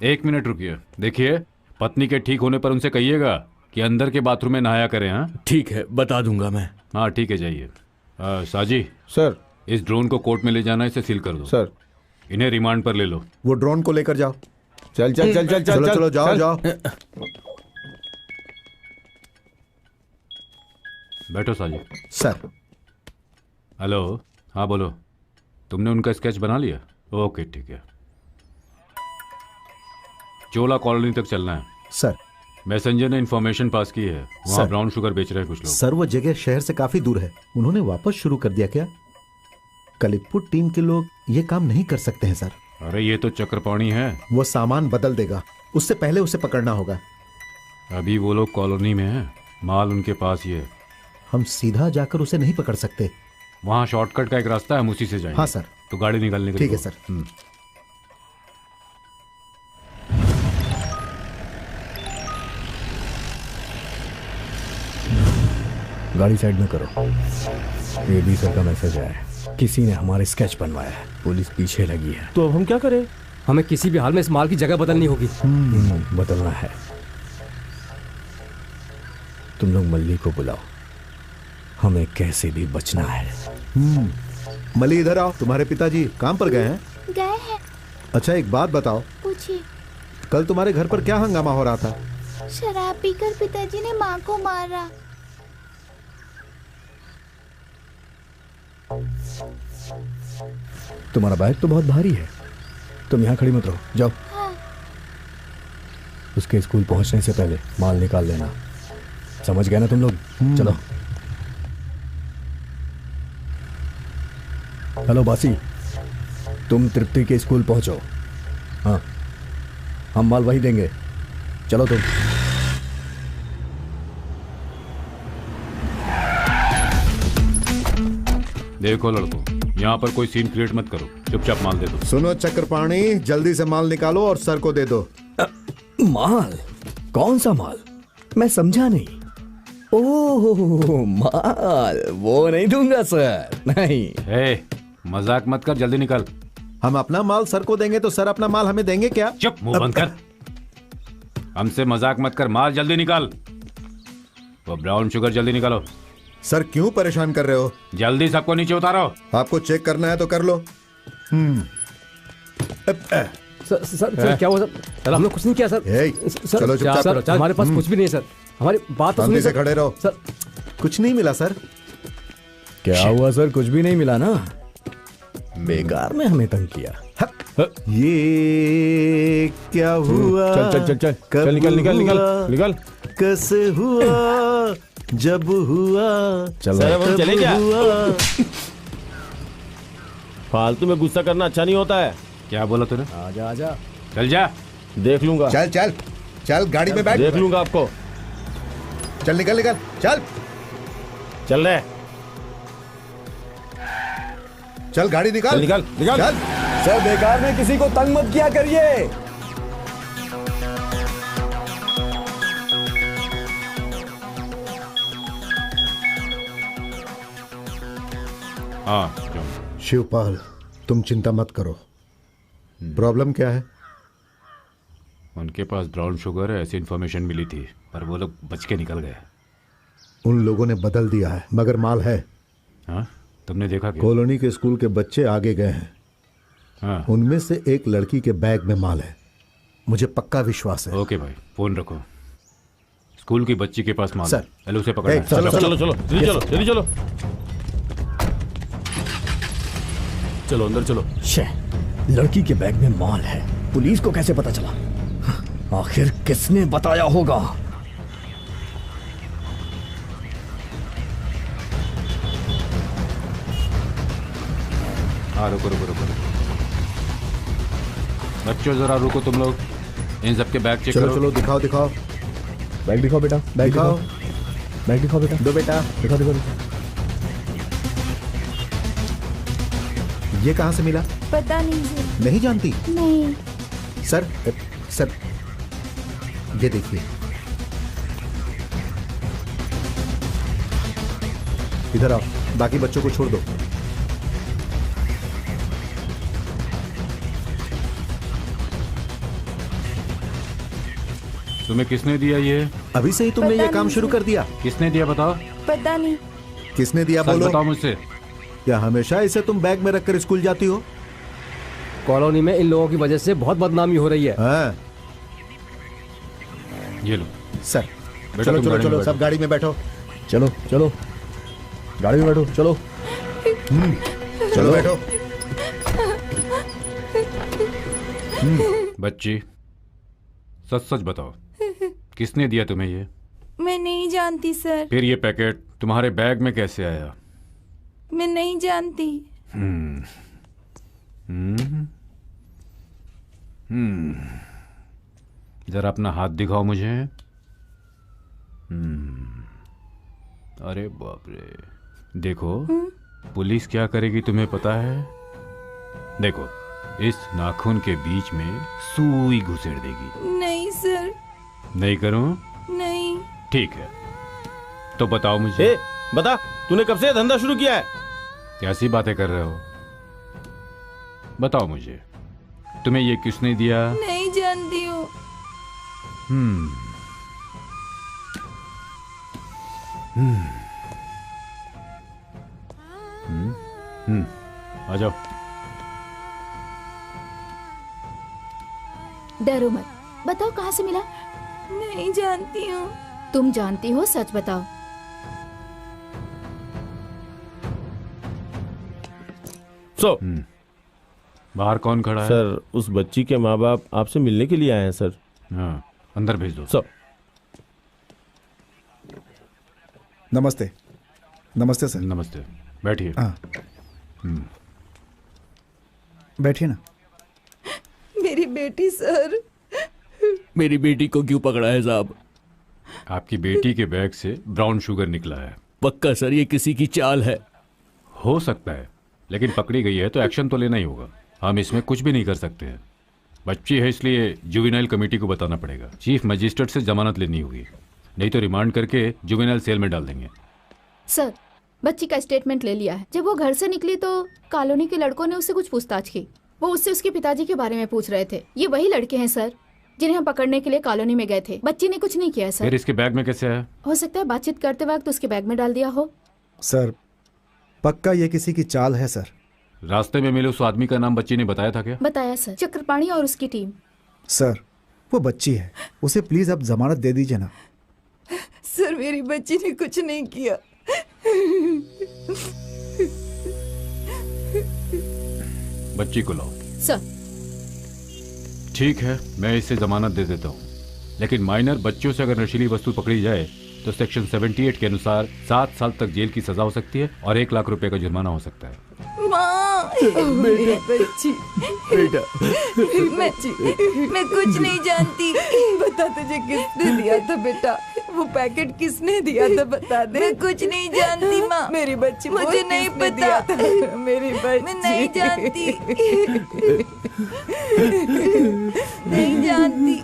1 मिनट रुकिए। देखिए, पत्नी के ठीक होने पर उनसे कहिएगा कि अंदर के बाथरूम में नहाया करें। हाँ ठीक है, बता दूंगा मैं। हाँ ठीक है, जाइए। साजी सर, इस ड्रोन को कोर्ट में ले जाना, इसे सील कर दो। सर, इन्हें रिमांड पर ले लो। वो ड्रोन को लेकर जाओ। चल चल चल चल चलो चल चलो, जाओ जाओ। बैठो साजी। सर। हेलो, हाँ बोलो। तुमने उनका स्केच बना लिया? ओके ठीक है। चोला कॉलोनी तक चलना है। सर, मैसेंजर ने इन्फॉर्मेशन पास की है, वहाँ ब्राउन शुगर बेच रहे हैं कुछ लोग। सर, वो जगह शहर से काफी दूर है। उन्होंने वापस शुरू कर दिया क्या? कलिपुट टीम के लोग ये काम नहीं कर सकते हैं सर। अरे ये तो चक्रपाणी है। वो सामान बदल देगा, उससे पहले उसे पकड़ना होगा। अभी वो लोग कॉलोनी में हैं, माल उनके पास ही है। हम सीधा जाकर उसे नहीं पकड़ सकते। वहाँ शॉर्टकट का एक रास्ता है, हम उसी से जाएंगे। हाँ सर। तो गाड़ी निकालने के लिए। ठीक है सर। गाड़ी साइड में करो। AB सर का मैसेज आया है। किसी ने हमारे स्केच बनवाया है, पुलिस पीछे लगी है। तो अब हम क्या करें? हमें किसी भी हाल में इस माल की जगह बदलनी होगी। बदलना है। तुम लोग मल्ली को बुलाओ, हमें कैसे भी बचना है। मल्ली इधर आओ, तुम्हारे पिताजी काम पर गए हैं? गए हैं। अच्छा एक बात बताओ, पूछिए। कल तुम्हारे घर पर क्या हंगामा हो रहा था? शराब पीकर पिताजी ने माँ को मारा। तुम्हारा बैग तो बहुत भारी है, तुम यहाँ खड़ी मत रहो, जाओ। हाँ। उसके स्कूल पहुंचने से पहले माल निकाल लेना, समझ गए ना तुम लोग? चलो। हेलो बासी, तुम तृप्ति के स्कूल पहुंचो। हाँ, हम माल वही देंगे, चलो तुम। देखो लड़कों, यहाँ पर कोई सीन क्रिएट मत करो, चुपचाप माल दे दो। सुनो चक्रपाणी, जल्दी से माल निकालो और सर को दे दो। माल? कौन सा माल? मैं समझा नहीं। ओह माल, वो नहीं दूंगा सर, नहीं। मजाक मत कर, जल्दी निकाल। हम अपना माल सर को देंगे तो सर अपना माल हमें देंगे क्या? चुप, मुंह बंद कर। हमसे मजाक मत कर, माल जल्दी निकाल। वो ब्राउन शुगर जल्दी निकालो। सर क्यों परेशान कर रहे हो? जल्दी सबको नीचे उतारो। आपको चेक करना है तो कर लो। सर क्या हुआ सर? सर हमने कुछ नहीं किया सर। चलो सर, हमारे पास कुछ भी नहीं है सर, हमारी बात तो सुनिए से खड़े रहो सर। कुछ नहीं मिला सर। क्या हुआ सर? कुछ भी नहीं मिला ना? बेकार में हमें तंग किया। ये क्या हुआ? चल चल चल चल चल, निकल निकल निकल निकल। कैसे हुआ? जब हुआ चलो चले क्या? फालतू में गुस्सा करना अच्छा नहीं होता है। क्या बोला तूने? आजा आजा, चल जा, देख लूंगा। चल चल चल, गाड़ी में बैठ, देख लूंगा आपको। चल निकल निकल, चल चल रहे, चल गाड़ी निकाल, चल निकल निकल। चल। सर बेकार में किसी को तंग मत किया करिए। हाँ। शिवपाल, तुम चिंता मत करो। प्रॉब्लम क्या है? उनके पास ब्राउन शुगर है, ऐसी इन्फॉर्मेशन मिली थी, पर वो लोग बच के निकल गए। उन लोगों ने बदल दिया है, मगर माल है। हाँ, तुमने देखा क्या? कॉलोनी के स्कूल के बच्चे आगे गए हैं। हाँ। उनमें से एक लड़की के बैग में माल है, मुझे पक्का विश्वास है। ओके भाई, फोन रखो। स्कूल की बच्ची के पास माल सर। है, चलो उसे पकड़ना है। चलो चलो चलो जल्दी चलो जल्दी चलो चलो अंदर चलो। लड़की के बैग में माल है, पुलिस को कैसे पता चला? आखिर किसने बताया होगा? हाँ रुको रुको रुको। बच्चों जरा रुको तुम लोग, इन सबके बैग चेक चलो करो। चलो दिखाओ दिखाओ, बैग दिखाओ बेटा, बैग दिखाओ, बैग दिखाओ बेटा। दो बेटा। दिखाओ दिखाओ दिखाओ। ये कहाँ से मिला? पता नहीं सर। नहीं जानती? नहीं। सर सर ये देखिए, इधर आओ, बाकी बच्चों को छोड़ दो। तुम्हें किसने दिया ये? अभी से ही तुमने ये काम शुरू कर दिया? किसने दिया बताओ? पता नहीं। किसने दिया सच बोलो। बताओ मुझसे। क्या हमेशा इसे तुम बैग में रखकर स्कूल जाती हो? कॉलोनी में इन लोगों की वजह से बहुत बदनामी हो रही है। हाँ। ये लो सर। बेटा, चलो तुम चलो गाड़ी में चलो, बैठो। सब गाड़ी में बैठो। चलो चलो, गाड़ी में बैठो, चलो। चलो बैठो। बच्ची, सच सच बताओ, किसने दिया तुम्हें ये? मैं नहीं जानती सर। फिर ये पैकेट तुम्हारे बैग में कैसे आया? मैं नहीं जानती। जरा अपना हाथ दिखाओ मुझे। अरे बाप रे, देखो पुलिस क्या करेगी तुम्हें पता है? देखो, इस नाखून के बीच में सुई घुसेड़ देगी। नहीं सर। नहीं करूं? नहीं। ठीक है, तो बताओ मुझे। ए, बता, तूने कब से धंधा शुरू किया है? कैसी बातें कर रहे हो? बताओ मुझे, तुम्हें ये किसने दिया? नहीं जानती हूँ। आ जाओ। डरो मत, बताओ कहाँ से मिला? नहीं जानती हूँ। तुम जानती हो, सच बताओ। बाहर कौन खड़ा है? सर, उस बच्ची के माँ बाप आपसे मिलने के लिए आए हैं सर। हाँ, अंदर भेज दो। सर। नमस्ते। नमस्ते सर। नमस्ते, बैठिए। हाँ, बैठिए ना। मेरी बेटी सर। मेरी बेटी को क्यों पकड़ा है साहब? आपकी बेटी के बैग से ब्राउन शुगर निकला है। पक्का सर, ये किसी की चाल है? हो सकता है, लेकिन पकड़ी गई है तो एक्शन तो लेना ही होगा। हम इसमें कुछ भी नहीं कर सकते हैं। बच्ची है, इसलिए जुवेनाइल कमेटी को बताना पड़ेगा। चीफ मजिस्ट्रेट से जमानत लेनी होगी, नहीं तो रिमांड करके जुवेनाइल सेल में डाल देंगे। सर, बच्ची का स्टेटमेंट ले लिया है। जब वो घर से निकली तो कॉलोनी के लड़कों ने उससे कुछ पूछताछ की। वो उससे उसके पिताजी के बारे में पूछ रहे थे। ये वही लड़के हैं सर जिन्हें हम पकड़ने के लिए कॉलोनी में गए थे। बच्ची ने कुछ नहीं किया है सर। फिर इसके बैग में कैसे आया? हो सकता है बातचीत करते वक्त उसके बैग में डाल दिया हो। सर, पक्का ये किसी की चाल है सर। रास्ते में मिले उस आदमी का नाम बच्ची ने बताया था क्या? बताया सर, चक्रपाणी और उसकी टीम। सर, वो बच्ची है, उसे प्लीज आप जमानत दे दीजिए ना। सर, मेरी बच्ची ने कुछ नहीं किया। बच्ची को लाओ। सर। ठीक है, मैं इसे जमानत दे देता हूँ, लेकिन माइनर बच्चों से अगर नशीली वस्तु पकड़ी जाए तो सेक्शन 78 के अनुसार 7 साल तक जेल की सजा हो सकती है और 1 लाख रुपए का जुर्माना हो सकता है। माँ, मेरी बच्ची। बेटा, मैं कुछ नहीं जानती। बता, तुझे किसने दिया था बेटा? वो पैकेट किसने दिया था, बता दे। मैं कुछ नहीं जानती माँ। मेरी बच्ची, मुझे नहीं पता। मेरी बच्ची, मैं नहीं जानती। नहीं जानती।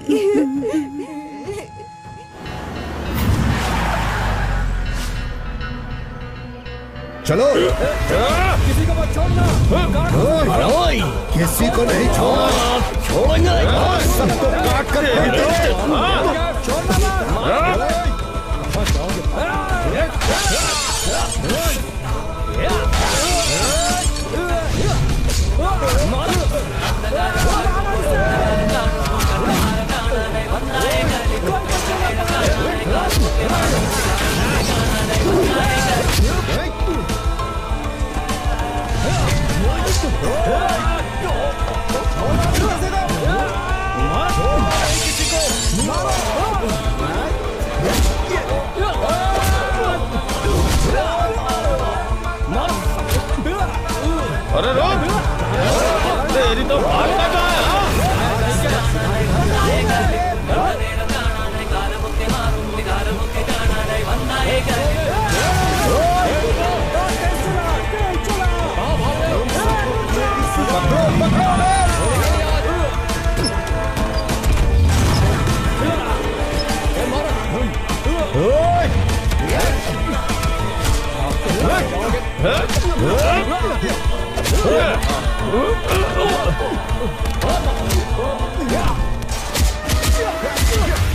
चलो, किसी को मत छोड़ना। किसी को नहीं छोड़ना। छोड़ेंगे सबको काट कर फेंक दो। अरे रोक, तेरी तो भागना कहाँ है?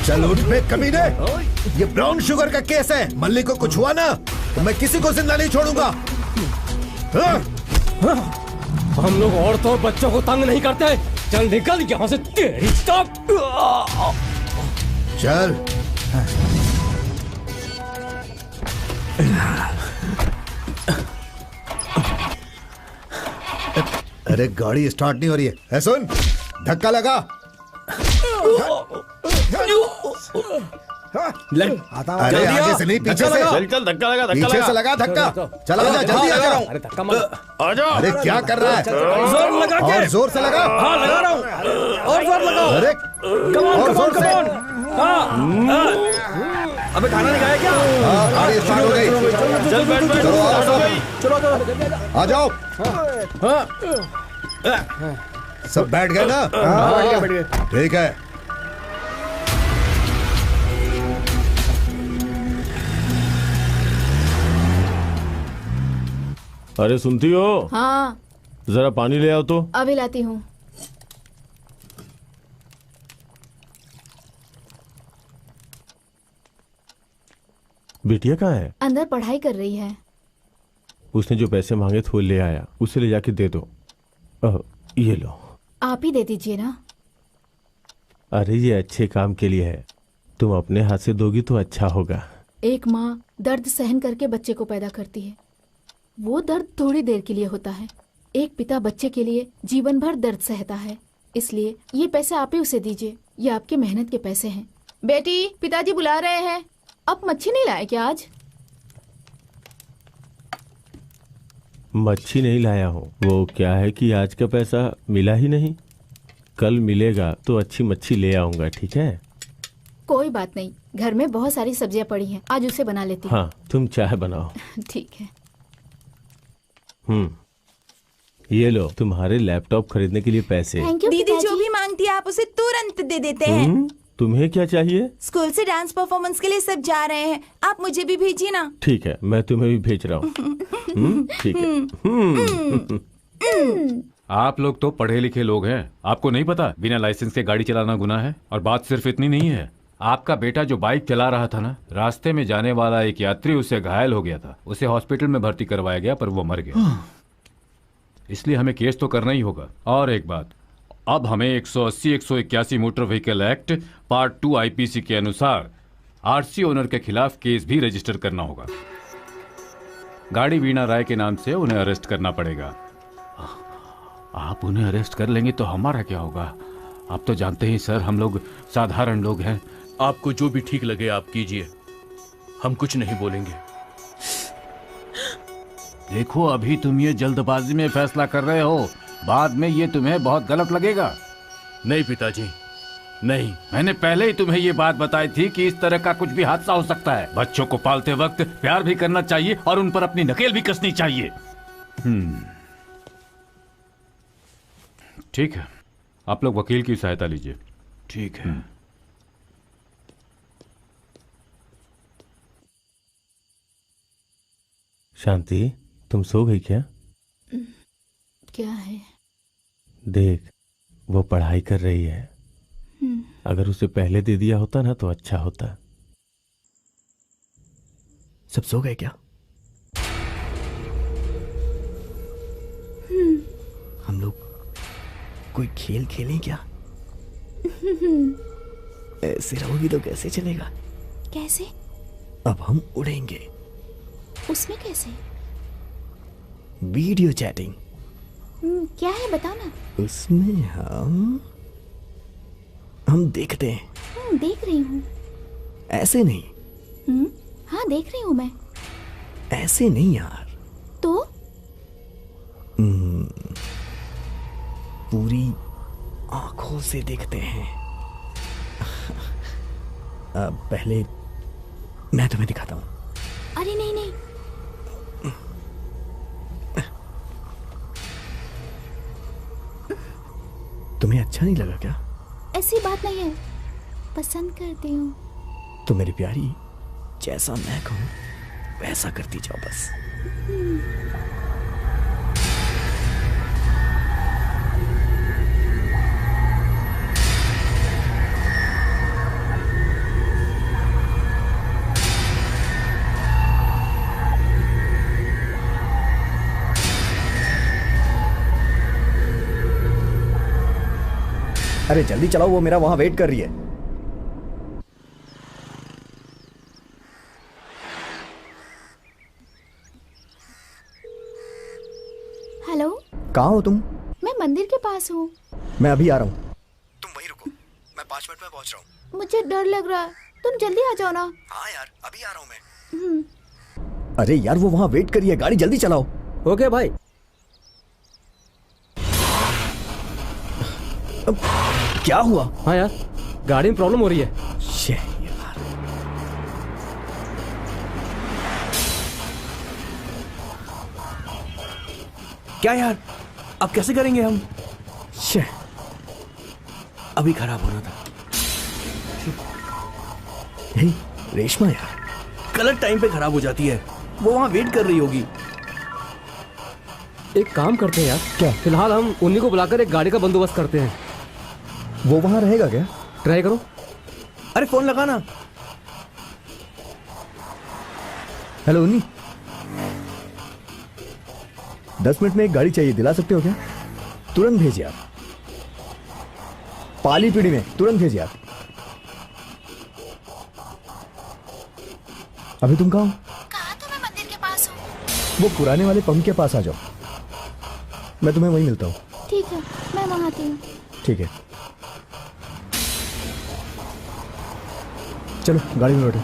चल उठ बे कमीने, ये ब्राउन शुगर का केस है। मल्ली को कुछ हुआ ना तो मैं किसी को जिंदा नहीं छोड़ूंगा। हम लोग औरतों और बच्चों को तंग नहीं करते। चल निकल यहाँ से, तेरी स्टॉप। चल। अरे गाड़ी स्टार्ट नहीं हो रही है। सुन, धक्का लगा। अरे आगे से नहीं, पीछे से। चल चल, धक्का लगा, धक्का पीछे लगा। से लगा धक्का। चला जा, जल्दी आ जा। अरे धक्का मत। आ जाओ। अरे क्या कर रहा है? जोर लगा के। और जोर से लगा। हाँ, लगा रहा हूँ। और जोर लगाओ। अरे और जोर से। हाँ। अबे खाना नहीं खाया क्या? हाँ, गाड़ी स्टार्ट हो गई। चल बैठ बैठ। चलो आओ सब। आ जाओ। सब बैठ गए ना? बैठ गए। ठीक है। अरे सुनती हो? हाँ जरा पानी ले आओ तो। अभी लाती हूँ। बिटिया कहाँ है? अंदर पढ़ाई कर रही है। उसने जो पैसे मांगे थे वो ले आया, उसे ले जाके दे दो। ये लो। आप ही दे दीजिए ना। अरे ये अच्छे काम के लिए है, तुम अपने हाथ से दोगी तो अच्छा होगा। एक माँ दर्द सहन करके बच्चे को पैदा करती है, वो दर्द थोड़ी देर के लिए होता है। एक पिता बच्चे के लिए जीवन भर दर्द सहता है, इसलिए ये पैसे आप ही उसे दीजिए, ये आपकी मेहनत के पैसे हैं। बेटी, पिताजी बुला रहे हैं। अब मच्छी नहीं लाए क्या आज? मच्छी नहीं लाया हूँ, वो क्या है कि आज का पैसा मिला ही नहीं, कल मिलेगा तो अच्छी मच्छी ले आऊंगा, ठीक है? कोई बात नहीं, घर में बहुत सारी सब्जियां पड़ी हैं, आज उसे बना लेती हूँ। हाँ तुम चाय बनाओ। ठीक है। ये लो तुम्हारे लैपटॉप खरीदने के लिए पैसे। Thank you. दीदी जो भी मांगती है आप उसे तुरंत दे देते हैं। तुम्हें क्या चाहिए? स्कूल से डांस परफॉर्मेंस के लिए सब जा रहे हैं, आप मुझे भी भेजिए ना। ठीक है, मैं तुम्हें भी भेज रहा हूँ। ठीक है। आप लोग तो पढ़े लिखे लोग हैं, आपको नहीं पता बिना लाइसेंस के गाड़ी चलाना गुनाह है। और बात सिर्फ इतनी नहीं है, आपका बेटा जो बाइक चला रहा था ना, रास्ते में जाने वाला एक यात्री उससे घायल हो गया था, उसे हॉस्पिटल में भर्ती करवाया गया पर वो मर गया। इसलिए हमें केस तो करना ही होगा। और एक बात, अब हमें 180-181 motor vehicle act part 2 IPC के अनुसार आरसी ओनर के खिलाफ केस भी रजिस्टर करना होगा। गाड़ी वीणा राय के नाम से उन्हें अरेस्ट करना पड़ेगा। आप उन्हें अरेस्ट कर लेंगे तो हमारा क्या होगा? आप तो जानते ही सर, हम लोग साधारण लोग हैं। आपको जो भी ठीक लगे आप कीजिए, हम कुछ नहीं बोलेंगे। देखो, अभी तुम ये जल्दबाजी में फैसला कर रहे हो, बाद में ये तुम्हें बहुत गलत लगेगा। नहीं पिताजी, नहीं। मैंने पहले ही तुम्हें ये बात बताई थी कि इस तरह का कुछ भी हादसा हो सकता है। बच्चों को पालते वक्त प्यार भी करना चाहिए और उन पर अपनी नकेल भी कसनी चाहिए। ठीक है, आप लोग वकील की सहायता लीजिए। ठीक है। शांति, तुम सो गई क्या? क्या है? देख, वो पढ़ाई कर रही है, अगर उसे पहले दे दिया होता ना तो अच्छा होता। सब सो गए क्या? हम लोग कोई खेल खेलें क्या? ऐसे रहोगी तो कैसे चलेगा? कैसे? अब हम उड़ेंगे। उसमें कैसे? Video chatting. क्या है बताओ ना। उसमें हम देखते हैं। देख रही हूँ। ऐसे नहीं। हाँ देख रही हूँ मैं। ऐसे नहीं यार। तो पूरी आंखों से देखते हैं। पहले मैं तुम्हें दिखाता हूँ। अरे नहीं नहीं। तुम्हें अच्छा नहीं लगा क्या? ऐसी बात नहीं है, पसंद करती हूँ। तो मेरी प्यारी, जैसा मैं कहूँ वैसा करती जाओ बस। अरे जल्दी चलाओ, वो मेरा वहां वेट कर रही है। हेलो, कहाँ हो तुम? मैं मंदिर के पास हूँ। मैं अभी आ रहा हूँ, तुम वहीं रुको, मैं 5 मिनट में पहुँच रहा हूँ। मुझे डर लग रहा है, तुम जल्दी आ जाओ ना। हाँ यार, अभी आ रहा हूँ मैं। अरे यार, वो वहां वेट कर रही है, गाड़ी जल्दी चलाओ। ओके भाई। क्या हुआ? हाँ यार, गाड़ी में प्रॉब्लम हो रही है। यार। क्या यार, अब कैसे करेंगे हम? अभी खराब हो रहा था। रेशमा यार, गलत टाइम पे खराब हो जाती है, वो वहां वेट कर रही होगी। एक काम करते हैं यार। क्या? फिलहाल हम उन्हीं को बुलाकर एक गाड़ी का बंदोबस्त करते हैं। वो वहां रहेगा क्या? ट्राई करो। अरे फोन लगाना। हेलो उन्नी, 10 मिनट में एक गाड़ी चाहिए, दिला सकते हो क्या? तुरंत भेजिए आप। पाली पीढ़ी में तुरंत भेजिए आप। अभी तुम कहाँ हो? कहा तो मैं मंदिर के पास हूँ। वो पुराने वाले पंप के पास आ जाओ, मैं तुम्हें वहीं मिलता हूँ। ठीक है, मैं वहां आती हूँ। ठीक है, चलो गाड़ी में बैठो।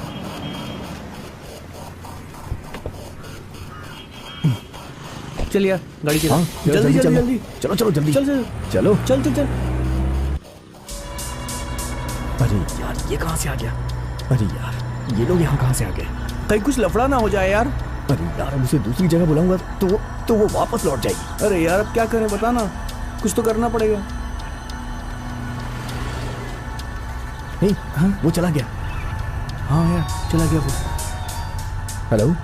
चलिए गाड़ी हाँ, जल्दी चलो, जल्दी चलो चलो जल्दी चल चल चलो। चल चल चल। अरे यार, ये कहाँ से आ गया? अरे यार, ये लोग यहाँ कहाँ से आ गए? कहीं कुछ लफड़ा ना हो जाए यार। अरे यार, अब उसे दूसरी जगह बुलाऊंगा तो वो वापस लौट जाएगी। अरे यार, अब क्या करें बता ना, कुछ तो करना पड़ेगा। नहीं, हाँ वो चला गया। हाँ यार, चला गया वो। हेलो,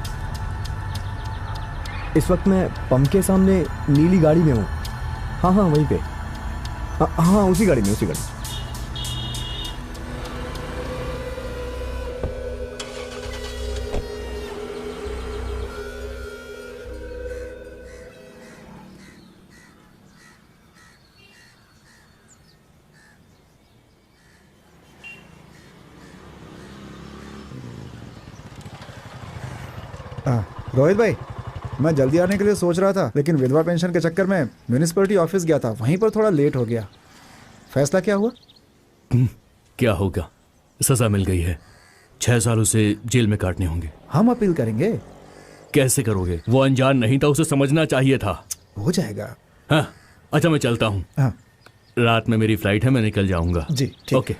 इस वक्त मैं पंप के सामने नीली गाड़ी में हूँ। हाँ हाँ वहीं पे। हाँ उसी गाड़ी में, उसी गाड़ी। रोहित भाई, मैं जल्दी आने के लिए सोच रहा था, लेकिन विधवा पेंशन के चक्कर में म्यूनिसिपैलिटी ऑफिस गया था, वहीं पर थोड़ा लेट हो गया। फैसला क्या हुआ? क्या होगा, सजा मिल गई है। 6 साल उसे जेल में काटने होंगे। हम अपील करेंगे। कैसे करोगे? वो अनजान नहीं था, उसे समझना चाहिए था। हो जाएगा। हाँ, अच्छा मैं चलता हूँ। हाँ, रात में मेरी फ्लाइट है, मैं निकल जाऊंगा। जी ठीक। ओके।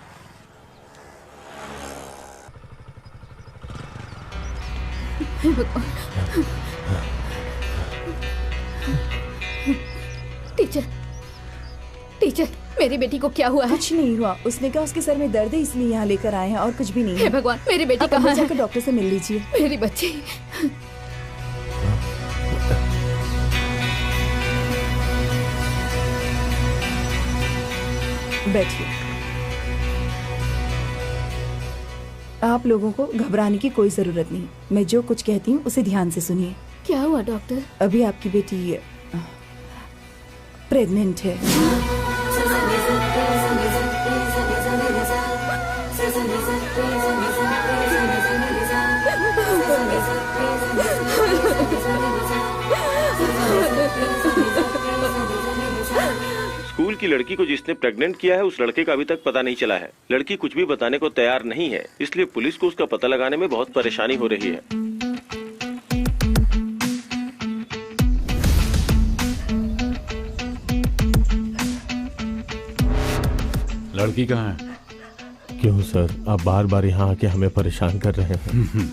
टीचर, मेरी बेटी को क्या हुआ है? कुछ नहीं हुआ, उसने कहा उसके सर में दर्द है इसलिए यहाँ लेकर आए हैं, और कुछ भी नहीं हे है। भगवान, मेरी बेटी आप कहाँ है? जाकर डॉक्टर से मिल लीजिए। मेरी बच्ची। बैठिए। आप लोगों को घबराने की कोई जरूरत नहीं, मैं जो कुछ कहती हूँ उसे ध्यान से सुनिए। क्या हुआ डॉक्टर? अभी आपकी बेटी प्रेग्नेंट है। स्कूल की लड़की को जिसने प्रेग्नेंट किया है, उस लड़के का अभी तक पता नहीं चला है। लड़की कुछ भी बताने को तैयार नहीं है, इसलिए पुलिस को उसका पता लगाने में बहुत परेशानी हो रही है। लड़की कहाँ है? क्यों सर, आप बार बार यहाँ आके हमें परेशान कर रहे हैं।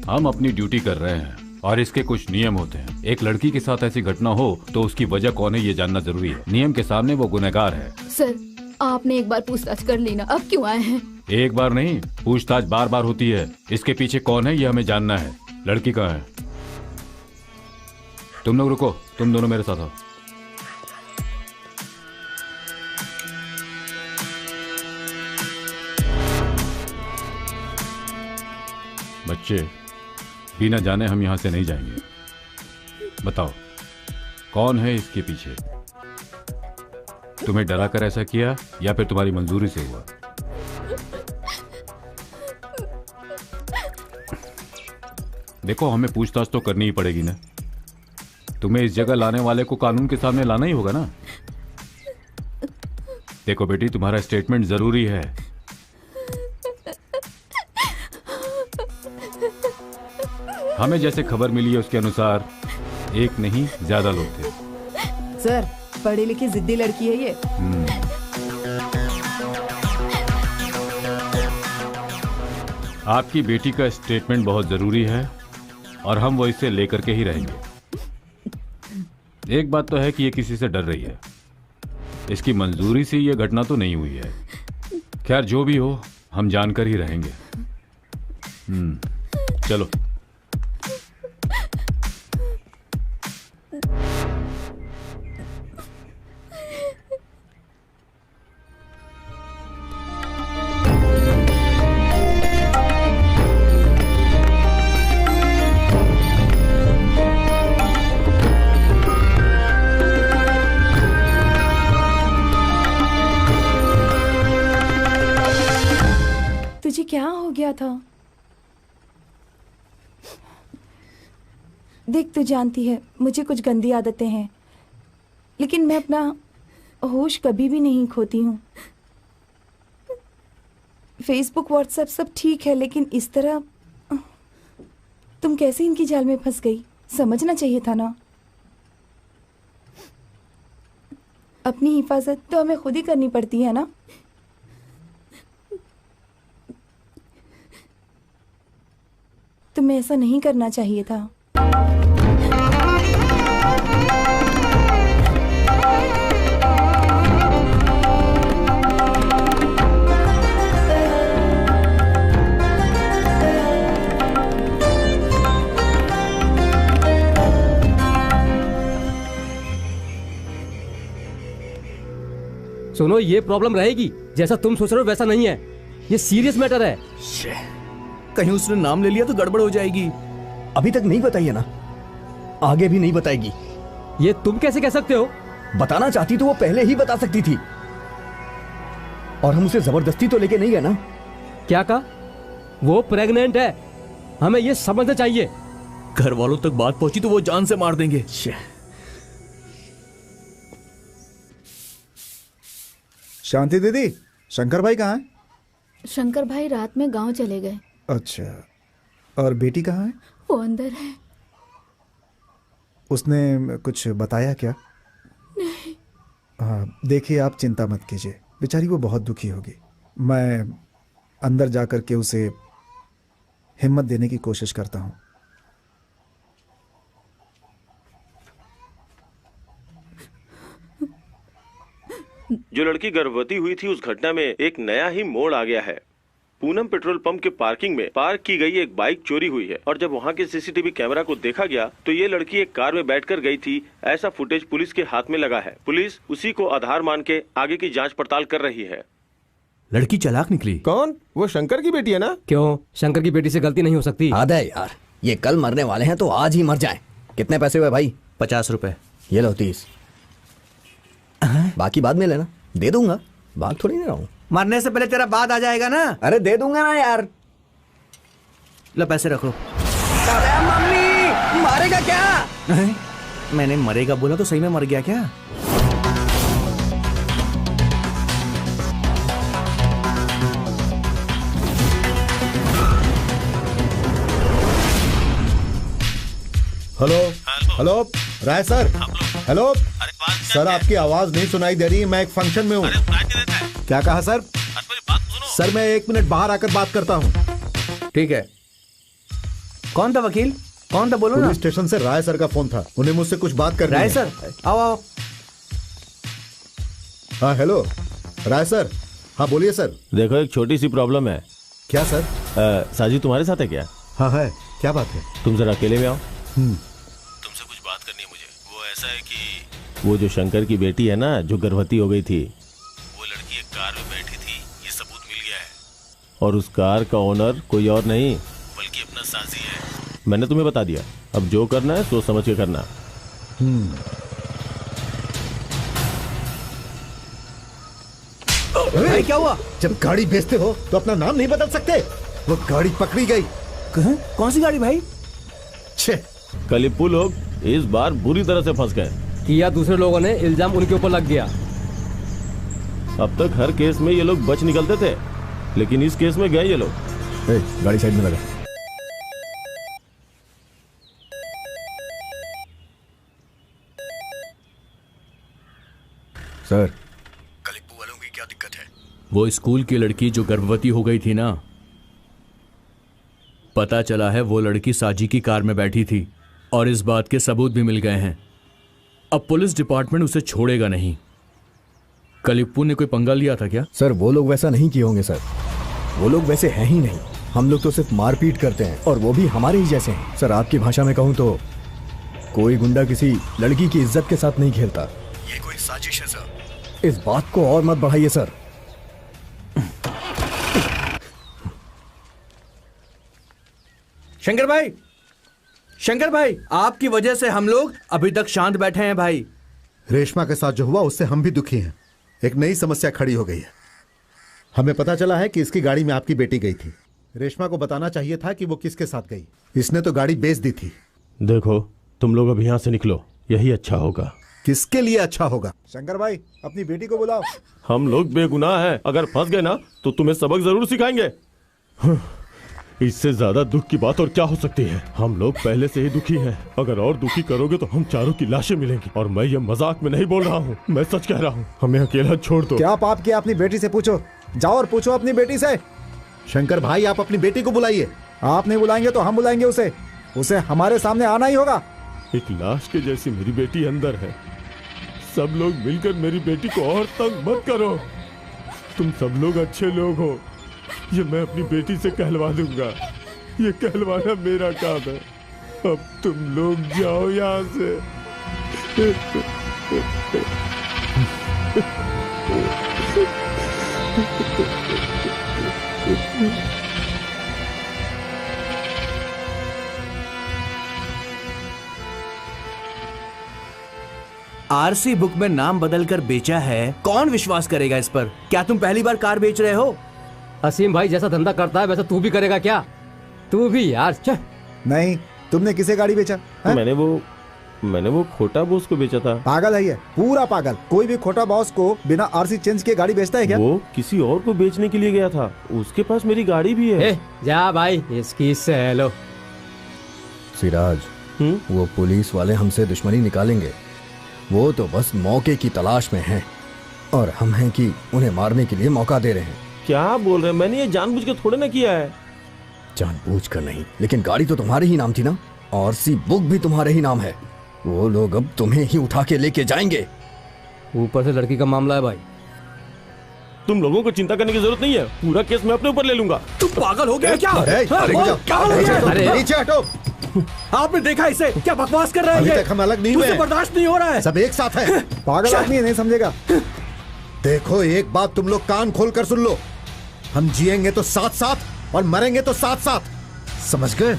हम अपनी ड्यूटी कर रहे हैं और इसके कुछ नियम होते हैं। एक लड़की के साथ ऐसी घटना हो तो उसकी वजह कौन है ये जानना जरूरी है। नियम के सामने वो गुनहगार है। सर, आपने एक बार पूछताछ कर ली ना, अब क्यों आए हैं? एक बार नहीं, पूछताछ बार बार होती है। इसके पीछे कौन है ये हमें जानना है। लड़की कहाँ है? तुम लोग रुको, तुम दोनों मेरे साथ आओ। बच्चे, बिना जाने हम यहां से नहीं जाएंगे। बताओ, कौन है इसके पीछे? तुम्हें डरा कर ऐसा किया या फिर तुम्हारी मंजूरी से हुआ? देखो, हमें पूछताछ तो करनी ही पड़ेगी ना। तुम्हें इस जगह लाने वाले को कानून के सामने लाना ही होगा ना। देखो बेटी, तुम्हारा स्टेटमेंट जरूरी है। हमें जैसे खबर मिली है उसके अनुसार एक नहीं ज्यादा लोग थे। सर, पढ़ी लिखी जिद्दी लड़की है ये। आपकी बेटी का स्टेटमेंट बहुत जरूरी है और हम वो इसे लेकर के ही रहेंगे। एक बात तो है कि ये किसी से डर रही है। इसकी मंजूरी से ये घटना तो नहीं हुई है। खैर, जो भी हो, हम जानकर ही रहेंगे। चलो। था। देख, तू जानती है मुझे कुछ गंदी आदतें हैं, लेकिन मैं अपना होश कभी भी नहीं खोती हूँ। फेसबुक, व्हाट्सएप सब ठीक है, लेकिन इस तरह तुम कैसे इनकी जाल में फंस गई? समझना चाहिए था ना। अपनी हिफाजत तो हमें खुद ही करनी पड़ती है ना। तुम्हें ऐसा नहीं करना चाहिए था। सुनो, ये प्रॉब्लम रहेगी। जैसा तुम सोच रहे हो वैसा नहीं है, ये सीरियस मैटर है। कहीं उसने नाम ले लिया तो गड़बड़ हो जाएगी। अभी तक नहीं बताई है ना, आगे भी नहीं बताएगी। ये तुम कैसे कह सकते हो? बताना चाहती तो वो पहले ही बता सकती थी, और हम उसे जबरदस्ती तो लेके नहीं गए ना। क्या कहा? वो प्रेग्नेंट है, हमें ये समझना चाहिए। घर वालों तक बात पहुंची तो वो जान से मार देंगे। शांति दीदी, शंकर भाई कहाँ है? शंकर भाई रात में गांव चले गए। अच्छा, और बेटी कहाँ है? वो अंदर है। उसने कुछ बताया क्या? नहीं। हाँ, देखिए आप चिंता मत कीजिए, बेचारी वो बहुत दुखी होगी। मैं अंदर जाकर के उसे हिम्मत देने की कोशिश करता हूँ। जो लड़की गर्भवती हुई थी, उस घटना में एक नया ही मोड़ आ गया है। पूनम पेट्रोल पंप के पार्किंग में पार्क की गई एक बाइक चोरी हुई है, और जब वहां के सीसीटीवी कैमरा को देखा गया तो ये लड़की एक कार में बैठकर गई थी। ऐसा फुटेज पुलिस के हाथ में लगा है। पुलिस उसी को आधार मान के आगे की जांच पड़ताल कर रही है। लड़की चालाक निकली। कौन? वो शंकर की बेटी है ना? क्यों? शंकर की बेटी से गलती नहीं हो सकती। आधा है यार, ये कल मरने वाले हैं तो आज ही मर जाएं। कितने पैसे हुए भाई? 50 रुपए। ये लो 30। बाकी बाद में लेना, दे दूंगा, बात थोड़ी नहीं रहा हूँ। मरने से पहले तेरा बाद आ जाएगा ना। अरे दे दूंगा ना यार। लो पैसे रखो। अरे मम्मी, मारेगा क्या? मैंने मरेगा बोला तो सही में मर गया क्या? हेलो हेलो राय सर। हेलो सर, आपकी आवाज नहीं सुनाई दे रही। मैं एक फंक्शन में हूँ। क्या कहा सर? सर मैं 1 मिनट बाहर आकर बात करता हूँ। ठीक है। कौन था वकील? कौन था बोलो ना। पुलिस स्टेशन से राय सर का फोन था, उन्हें मुझसे कुछ बात करनी है। राय सर आओ आओ। हाँ हेलो राय सर। हाँ बोलिए सर। देखो, एक छोटी सी प्रॉब्लम है। क्या सर? साजी तुम्हारे साथ है क्या? हाँ है। क्या बात है? तुम जरा अकेले में आओ। तुमसे कुछ बात करनी है मुझे। वो ऐसा है कि वो जो शंकर की बेटी है ना, जो गर्भवती हो गई थी, वो लड़की एक कार में बैठी थी, ये सबूत मिल गया है। और उस कार का ओनर कोई और नहीं बल्कि अपना साजी है। मैंने तुम्हें बता दिया, अब जो करना है सोच समझ के करना। भाई क्या हुआ? जब गाड़ी बेचते हो तो अपना नाम नहीं बदल सकते? वो गाड़ी पकड़ी गई। कौन सी गाड़ी भाई? कलिप्पू लोग इस बार बुरी तरह से फंस गए। किया दूसरे लोगों ने, इल्जाम उनके ऊपर लग गया। अब तक हर केस में ये लोग बच निकलते थे, लेकिन इस केस में गए ये लोग। गाड़ी साइड में लगा। सर, कलिप्पू वालों की क्या दिक्कत है? वो स्कूल की लड़की जो गर्भवती हो गई थी ना, पता चला है वो लड़की साजी की कार में बैठी थी, और इस बात के सबूत भी मिल गए हैं। अब पुलिस डिपार्टमेंट उसे छोड़ेगा नहीं। कलिप्पू ने कोई पंगा लिया था क्या? सर वो लोग वैसा नहीं किए होंगे सर, वो लोग वैसे हैं ही नहीं। हम लोग तो सिर्फ मारपीट करते हैं, और वो भी हमारे ही जैसे हैं। सर आपकी भाषा में कहूँ तो कोई गुंडा किसी लड़की की इज्जत के साथ नहीं खेलता। ये कोई साजिश है सर। इस बात को और मत बढ़ाइए सर। शंकर भाई, शंकर भाई, आपकी वजह से हम लोग अभी तक शांत बैठे हैं भाई। रेशमा के साथ जो हुआ उससे हम भी दुखी हैं। एक नई समस्या खड़ी हो गई है। हमें पता चला है कि इसकी गाड़ी में आपकी बेटी गई थी। रेशमा को बताना चाहिए था कि वो किसके साथ गई। इसने तो गाड़ी बेच दी थी। देखो तुम लोग अब यहाँ से निकलो, यही अच्छा होगा। किसके लिए अच्छा होगा? शंकर भाई अपनी बेटी को बुलाओ। हम लोग बेगुनाह हैं, अगर फंस गए ना तो तुम्हें सबक जरूर सिखाएंगे। इससे ज्यादा दुख की बात और क्या हो सकती है। हम लोग पहले से ही दुखी हैं, अगर और दुखी करोगे तो हम चारों की लाशें मिलेंगी। और मैं ये मजाक में नहीं बोल रहा हूँ, मैं सच कह रहा हूँ। हमें अकेला छोड़ दो। क्या पाप किया अपनी बेटी से पूछो, जाओ और पूछो अपनी बेटी से। शंकर भाई आप अपनी बेटी को बुलाइए। आप नहीं बुलाएंगे तो हम बुलाएंगे उसे। उसे हमारे सामने आना ही होगा। एक लाश के जैसी मेरी बेटी अंदर है। सब लोग मिलकर मेरी बेटी को और तंग मत करो। तुम सब लोग अच्छे लोग हो, ये मैं अपनी बेटी से कहलवा दूंगा। ये कहलवाना मेरा काम है। अब तुम लोग जाओ यहाँ से। आरसी बुक में नाम बदलकर बेचा है, कौन विश्वास करेगा इस पर? क्या तुम पहली बार कार बेच रहे हो? असीम भाई जैसा धंधा करता है वैसा तू भी करेगा क्या? तू भी यार। नहीं, तुमने किसे गाड़ी बेचा? मैंने वो खोटा बॉस को बेचा था। पागल है ये, पूरा पागल। कोई भी खोटा बॉस को बिना आरसी चेंज किए गाड़ी बेचता है क्या? वो किसी और को बेचने के लिए गया था, उसके पास मेरी गाड़ी भी है। जा भाई, इसकी से हेलो। सिराज, वो पुलिस वाले हमसे दुश्मनी निकालेंगे। वो तो बस मौके की तलाश में हैं और हम हैं कि उन्हें मारने के लिए मौका दे रहे हैं। क्या बोल रहे हैं? मैंने ये जानबूझ के थोड़े ना किया है। जानबूझ कर नहीं, लेकिन गाड़ी तो तुम्हारे ही नाम थी ना, और सी बुक भी तुम्हारे ही नाम है। वो लोग अब तुम्हें ही उठा के लेके जाएंगे। ऊपर से लड़की का मामला है भाई। तुम लोगों को चिंता करने की जरूरत नहीं है, पूरा केस मैं अपने ऊपर ले लूंगा। तुम पागल हो गया क्या? नीचे हटो। आपने देखा इसे क्या बकवास कर रहा है? अभी तक हम अलग नहीं हुए। बर्दाश्त नहीं हो रहा है। सब एक साथ है। पागल आदमी नहीं समझेगा। देखो एक बात तुम लोग कान खोल कर सुन लो, हम जिएंगे तो साथ साथ और मरेंगे तो साथ साथ, समझ गए?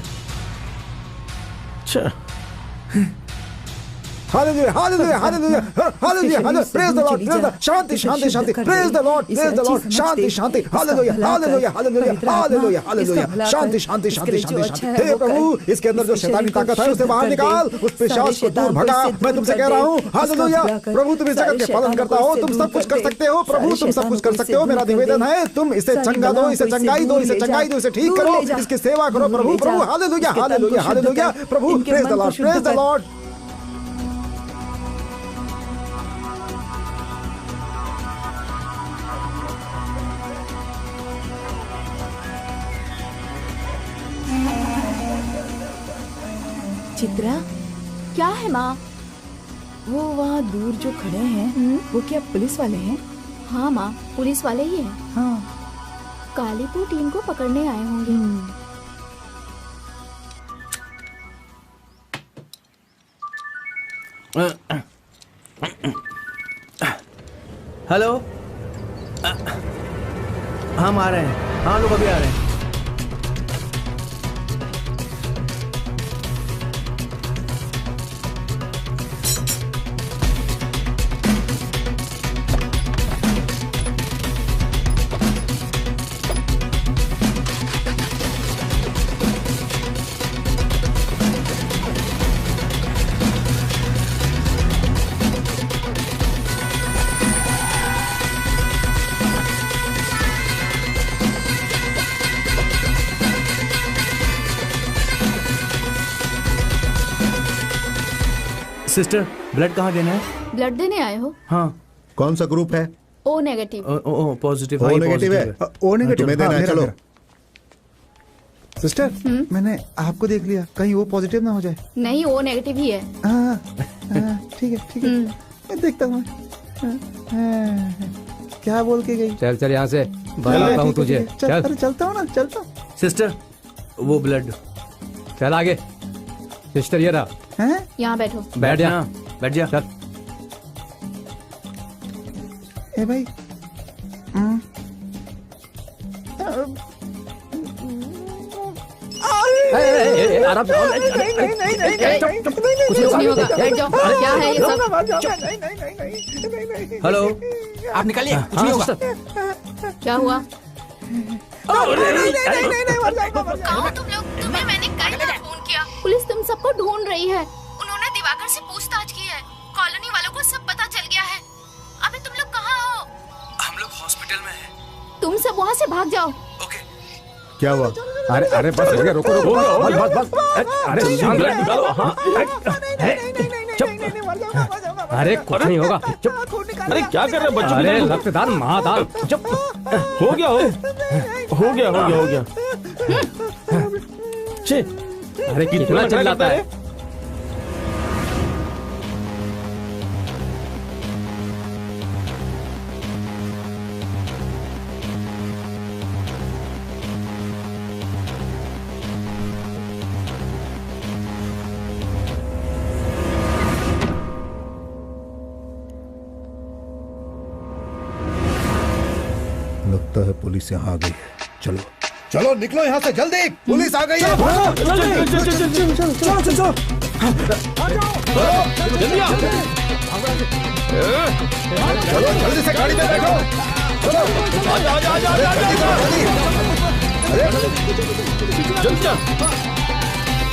Hallelujah, hallelujah, hallelujah, hallelujah, hallelujah, praise the lord, praise the शांति, शांति, शांति, praise the lord, praise the lord, शांति, शांति, hallelujah, hallelujah, hallelujah, hallelujah, hallelujah, शांति, शांति, शांति, शांति, शांति। हे प्रभु, इसके अंदर जो शैतानी ताकत है उसे बाहर निकाल, उस पिशाच को दूर भगा। मैं तुमसे कह रहा हूँ, हालेलुया, प्रभु तुम इस जगत के पालन करता हो, तुम सब कुछ कर सकते हो प्रभु, तुम सब कुछ कर सकते हो। मेरा निवेदन है, तुम इसे चंगा दो, इसे चंगाई दो, इसे चंगाई दो, इसे ठीक करो, इसकी सेवा करो प्रभु, प्रभु, हालेलुया, हालेलुया, हालेलुया, प्रभु, praise the lord, praise the lord. Chitra, क्या है माँ? वो वहाँ दूर जो खड़े हैं वो क्या पुलिस वाले हैं? हाँ माँ, पुलिस वाले ही हैं। हाँ। कालीपुर टीम को पकड़ने आए होंगे। हेलो, हम आ रहे हैं। हाँ लोग अभी आ रहे हैं। सिस्टर, ब्लड कहाँ देना है? ब्लड देने आए हो? हाँ। कौन सा ग्रुप है? O negative. O positive. O negative है। ओ नेगेटिव तुम्हें देना है, चलो। सिस्टर, मैंने आपको देख लिया, कहीं वो पॉजिटिव ना हो जाए। नहीं, ओ नेगेटिव ही है। ठीक है, ठीक है, मैं देखता हूँ। क्या बोल के गई? चल चल यहाँ से, बताता हूँ तुझे। चल। अरे चलता हूँ ना, चलता हूँ। सिस्टर, वो ब्लड। चल आगे। सिस्टर ये रहा। यहाँ बैठो। बैठ जा, बैठ जा। चल। ए भाई, आराम से। कुछ नहीं होगा, बैठ जाओ। क्या है ये सब? हेलो, आप निकालिए, कुछ नहीं होगा। क्या हुआ? कहाँ तुम लोग? तुम्हें मैंने कई बार फोन किया। पुलिस तुम सबको ढूंढ रही है। उन्होंने दिवाकर से पूछताछ की है। कॉलोनी वालों को सब पता चल गया है। अबे तुम लोग कहाँ हो? हम लोग हॉस्पिटल में हैं। तुम सब वहाँ से भाग जाओ। क्या हुआ? अरे अरे बस हो गया, रोको रोको बस। अरे शांत रहो, निकालो। हाँ चुप। अरे कुछ नहीं होगा, चुप। अरे क्या कर रहे हो बच्चों? अरे रक्तदान महादान, चुप। हो गया। छे, अरे कितना चिल्लाता है? लगता है पुलिस यहाँ आ गई है। चलो चलो निकलो यहाँ से जल्दी, पुलिस आ गई है। चलो जल्दी से गाड़ी में बैठो।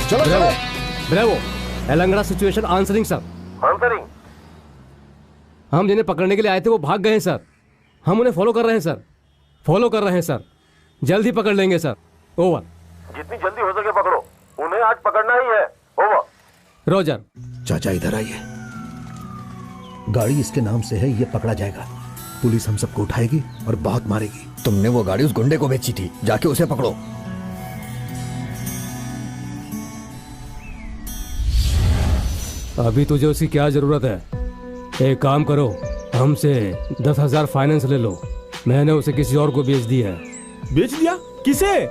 चलो ब्रेवो, एलंगड़ा सिचुएशन आंसरिंग सर। आंसरिंग। हम जिन्हें पकड़ने के लिए आए थे वो भाग गए हैं सर। हम उन्हें फॉलो कर रहे हैं सर। जल्दी पकड़ लेंगे सर। ओवर। जितनी जल्दी हो सके पकड़ो, उन्हें आज पकड़ना ही है। ओवर। रोजर। चाचा इधर आइए। गाड़ी इसके नाम से है, ये पकड़ा जाएगा। पुलिस हम सबको उठाएगी और बहुत मारेगी। तुमने वो गाड़ी उस गुंडे को बेची थी, जाके उसे पकड़ो। अभी तुझे उसकी क्या जरूरत है? एक काम करो, हमसे 10,000 फाइनेंस ले लो। मैंने उसे किसी और को बेच दिया है। बेच दिया? किसे?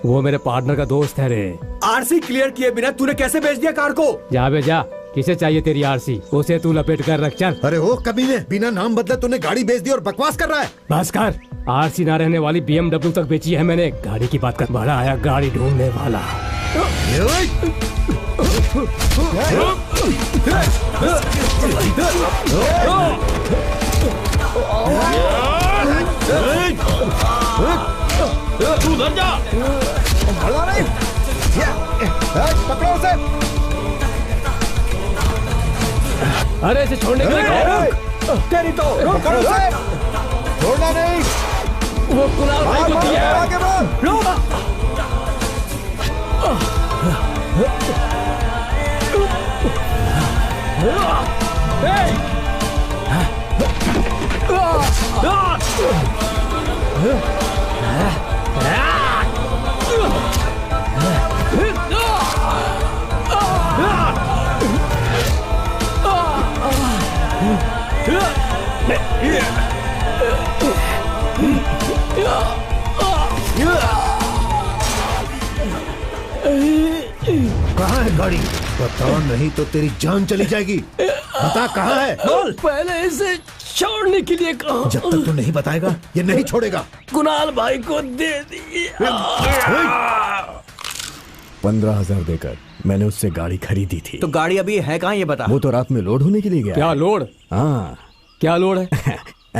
वो मेरे पार्टनर का दोस्त है रे। आरसी क्लियर किए बिना तूने कैसे बेच दिया कार को? जा बे जा, किसे चाहिए तेरी आरसी? उसे तू लपेट कर रख। चल। अरे ओ कमीने, बिना नाम बदले तूने गाड़ी बेच दी और बकवास कर रहा है। बस कर। आरसी ना रहने वाली BMW तक बेची है मैंने। गाड़ी की बात कर, बड़ा आया गाड़ी ढूंढने वाला। तू उधर जा। पकड़ो उसे। अरे इसे छोड़ने के लिए तेरी तो पकड़ो उसे। छोड़ना नहीं। वो कुणाल भाई को दिया। आगे बढ़। कहाँ है गाड़ी? बता, नहीं तो तेरी जान चली जाएगी। बता कहाँ है? बोल। पहले इसे छोड़ने के लिए कहा। जब तक तू नहीं बताएगा ये नहीं छोड़ेगा। कुणाल भाई को दे दिया। 15,000 देकर मैंने उससे गाड़ी खरीदी थी। तो गाड़ी अभी है कहाँ ये बता? वो तो रात में लोड होने के लिए गया। क्या लोड? हाँ, क्या लोड है?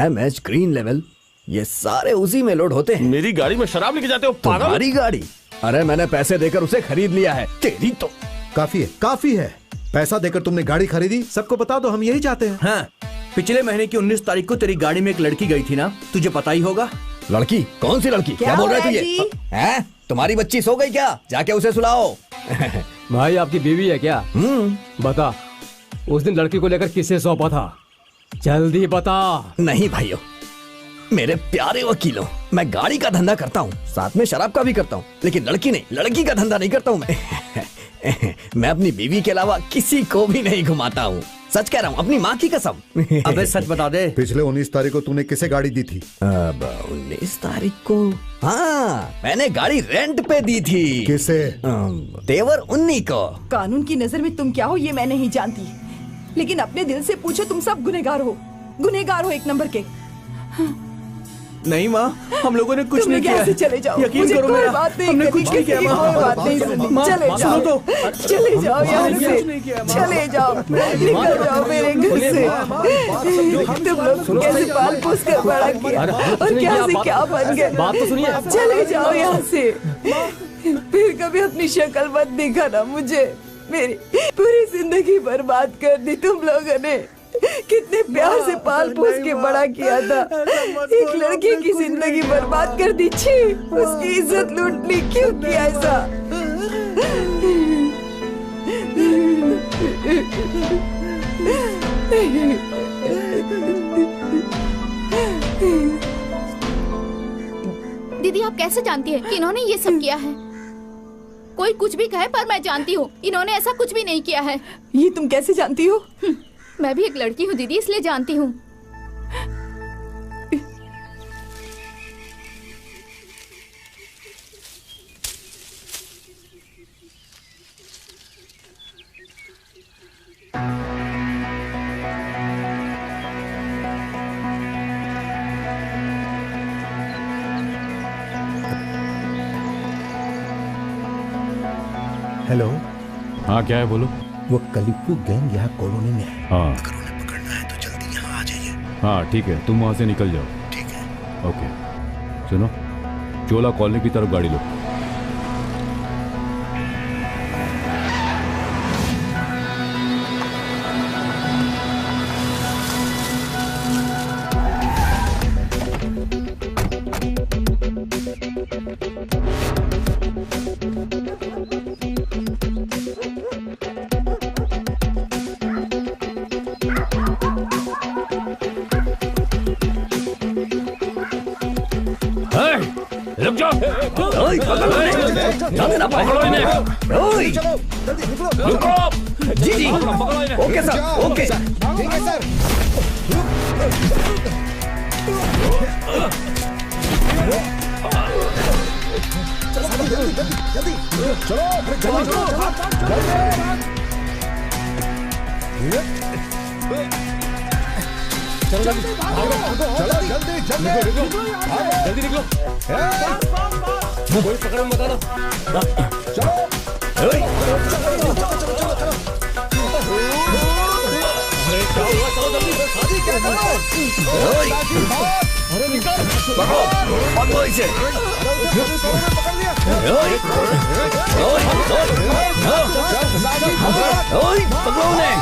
MH ग्रीन लेवल, ये सारे उसी में लोड होते हैं। मेरी गाड़ी में शराब लेके जाते हो पागल? तुम्हारी गाड़ी? अरे मैंने पैसे देकर उसे खरीद लिया है। तेरी तो काफी है। पैसा देकर तुमने गाड़ी खरीदी, सबको बता दो, हम यही चाहते हैं। हाँ, पिछले महीने की 19 तारीख को तेरी गाड़ी में एक लड़की गई थी ना, तुझे पता ही होगा। लड़की? कौन सी लड़की? क्या बोल रहे थे ये? हैं? तुम्हारी बच्ची सो गई क्या? जाके उसे सुलाओ। भाई आपकी बीवी है क्या? बता, उस दिन लड़की को लेकर किसे सौंपा था? जल्दी बता। नहीं भाइयों, मेरे प्यारे वकीलों, मैं गाड़ी का धंधा करता हूँ, साथ में शराब का भी करता हूँ, लेकिन लड़की का धंधा नहीं करता हूँ मैं। मैं अपनी बीवी के अलावा किसी को भी नहीं घुमाता हूँ। सच कह रहा हूँ, अपनी माँ की कसम। अबे सच बता दे। पिछले 19 तारीख को तूने किसे गाड़ी दी थी? अब 19 तारीख को? हाँ, मैंने गाड़ी रेंट पे दी थी। किसे? तेवर उन्नी को। कानून की नजर में तुम क्या हो ये मैं नहीं जानती, लेकिन अपने दिल से पूछो, तुम सब गुनहगार हो एक नंबर के। नहीं माँ, हम लोगों ने कुछ नहीं किया। कैसे चले जाओ? यकीन करो कोई मेरा, बात नहीं, हमने कुछ नहीं किया माँ। कोई बात नहीं सुनी। चले जाओ, चले जाओ यहाँ से, चले जाओ, निकल जाओ मेरे घर से। तुम लोग कैसे पाल पोस कर बड़ा किया और क्या से क्या बन गए। बात तो सुनिए। चले जाओ यहाँ से, फिर कभी अपनी शक्ल मत दिखाना मुझे। मेरी पूरी जिंदगी बर्बाद कर दी तुम लोगों ने। कितने प्यार से पाल पोस के बड़ा किया था, एक लड़के की जिंदगी बर्बाद कर दी। छी, उसकी इज्जत लूट ली। क्यों किया ऐसा? दीदी आप कैसे जानती है कि इन्होंने ये सब किया है? कोई कुछ भी कहे पर मैं जानती हूँ इन्होंने ऐसा कुछ भी नहीं किया है। ये तुम कैसे जानती हो? मैं भी एक लड़की हूँ दीदी, इसलिए जानती हूँ। हेलो। हाँ क्या है बोलो। वो कलिप्पू गैंग यहाँ कॉलोनी में है। हाँ अगर उन्हें पकड़ना है तो जल्दी यहाँ आ जाइए। हाँ ठीक है, तुम वहाँ से निकल जाओ। ठीक है। ओके सुनो, चोला कॉलोनी की तरफ गाड़ी लो। रुक जाओ। पकड़ो इन्हें। रुको। जी जी, ओके सर, ओके ठीक है सर। जल्दी चलो, चलो जल्दी जल्दी निकलो। कोई पकड़ मत आना। पकड़ो इसे। पकड़ो उन्हें।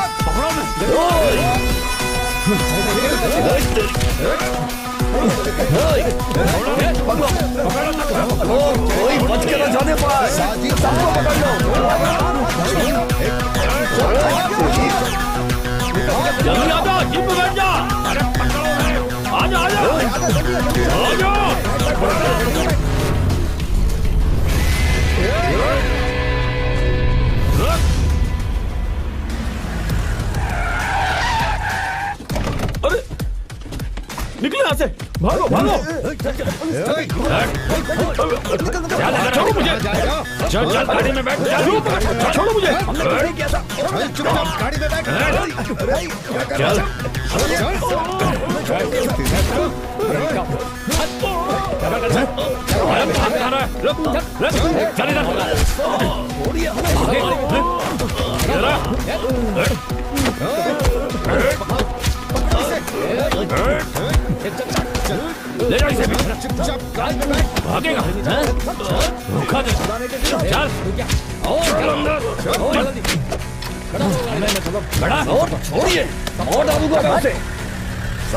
कोई बच के न जाने पाए, सबको पकड़ लो। जल्दी आ जाओ, जीप में बैठ जा। अरे पकड़ो, आ जाओ आ जाओ। अरे निकले यहाँ से, भागो भागो। छोड़ो मुझे। चल चल गाड़ी में बैठ। छोड़ो मुझे। चुपचाप गाड़ी में बैठ। चल ले जाओ इसे। भागेगा, रुका दे। चल बड़ा छोड़िए, और डालूंगा मैं उसे।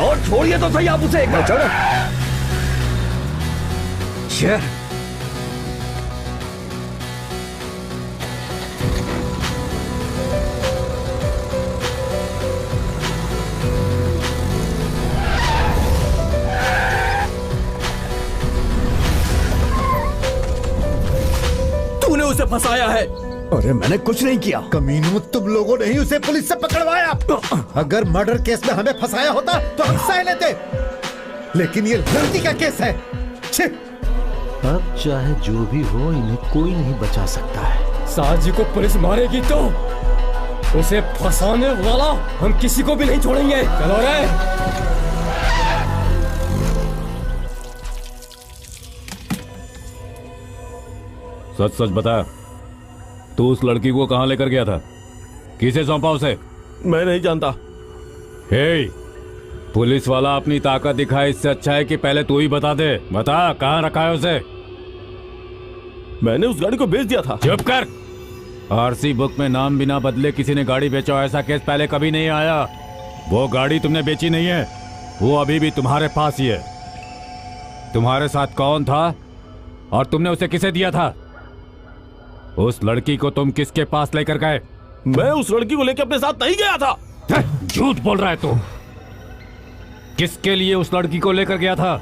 और छोड़िए तो सही आप उसे। चलो तूने उसे फंसाया है। अरे मैंने कुछ नहीं किया। कमीनों, तुम लोगों ने ही उसे पुलिस से पकड़वाया। अगर मर्डर केस में हमें फंसाया होता तो हम सह लेते, लेकिन ये लड़की का केस है। अब चाहे जो भी हो, इन्हें कोई नहीं बचा सकता है। साजी को पुलिस मारेगी तो उसे फंसाने वाला हम किसी को भी नहीं छोड़ेंगे। चलो रे। सच सच बता, तू उस लड़की को कहाँ लेकर गया था? किसे सौंपा उसे? मैं नहीं जानता। हे, पुलिस वाला अपनी ताकत दिखाए इससे अच्छा है कि पहले तू ही बता दे। बता कहाँ रखा है उसे? मैंने उस गाड़ी को बेच दिया था। चुप कर। आरसी बुक में नाम बिना बदले किसी ने गाड़ी बेचा, ऐसा केस पहले कभी नहीं आया। वो गाड़ी तुमने बेची नहीं है, वो अभी भी तुम्हारे पास ही है। तुम्हारे साथ कौन था और तुमने उसे किसे दिया था? उस लड़की को तुम किसके पास लेकर गए? मैं उस लड़की को लेकर अपने साथ नहीं गया था। झूठ बोल रहा है तू। किसके लिए उस लड़की को लेकर गया था?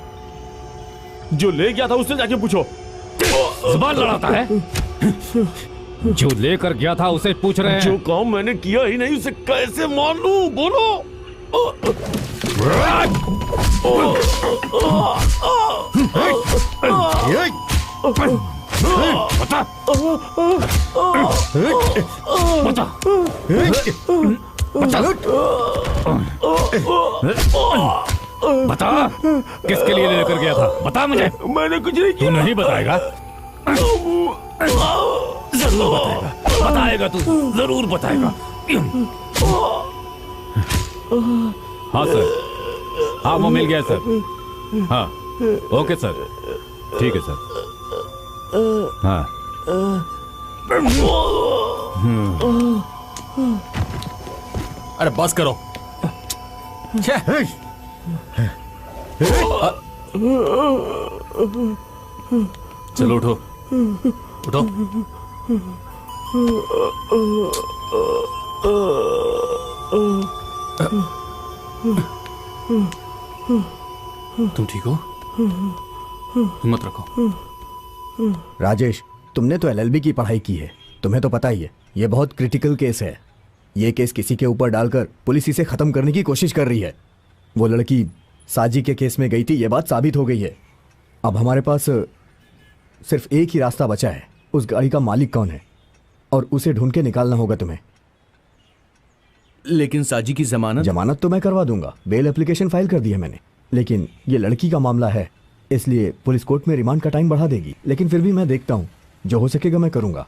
जो ले गया था उससे जाके पूछो। जुबान लड़ाता है। जो लेकर गया था उसे पूछ रहे हैं। जो काम मैंने किया ही नहीं उसे कैसे मान लूं? बोलो। बता। बता। बता किसके लिए लेकर गया था? बता मुझे। मैंने कुछ नहीं किया। तू नहीं बताएगा? जरूर बताएगा। बताएगा तू, जरूर बताएगा। हाँ सर, हाँ वो मिल गया सर। हाँ ओके सर, ठीक है सर। हाँ अरे बस करो। चलो उठो उठो। तुम ठीक हो? हिम्मत रखो। राजेश, तुमने तो एलएलबी की पढ़ाई की है, तुम्हें तो पता ही है ये बहुत क्रिटिकल केस है। ये केस किसी के ऊपर डालकर पुलिस इसे खत्म करने की कोशिश कर रही है। वो लड़की साजी के केस में गई थी, ये बात साबित हो गई है। अब हमारे पास सिर्फ एक ही रास्ता बचा है। उस गाड़ी का मालिक कौन है और उसे ढूंढ के निकालना होगा तुम्हें। लेकिन साजी की जमानत तो मैं करवा दूंगा, बेल एप्लीकेशन फाइल कर दी है मैंने। लेकिन ये लड़की का मामला है, इसलिए पुलिस कोर्ट में रिमांड का टाइम बढ़ा देगी। लेकिन फिर भी मैं देखता हूँ, जो हो सकेगा मैं करूंगा।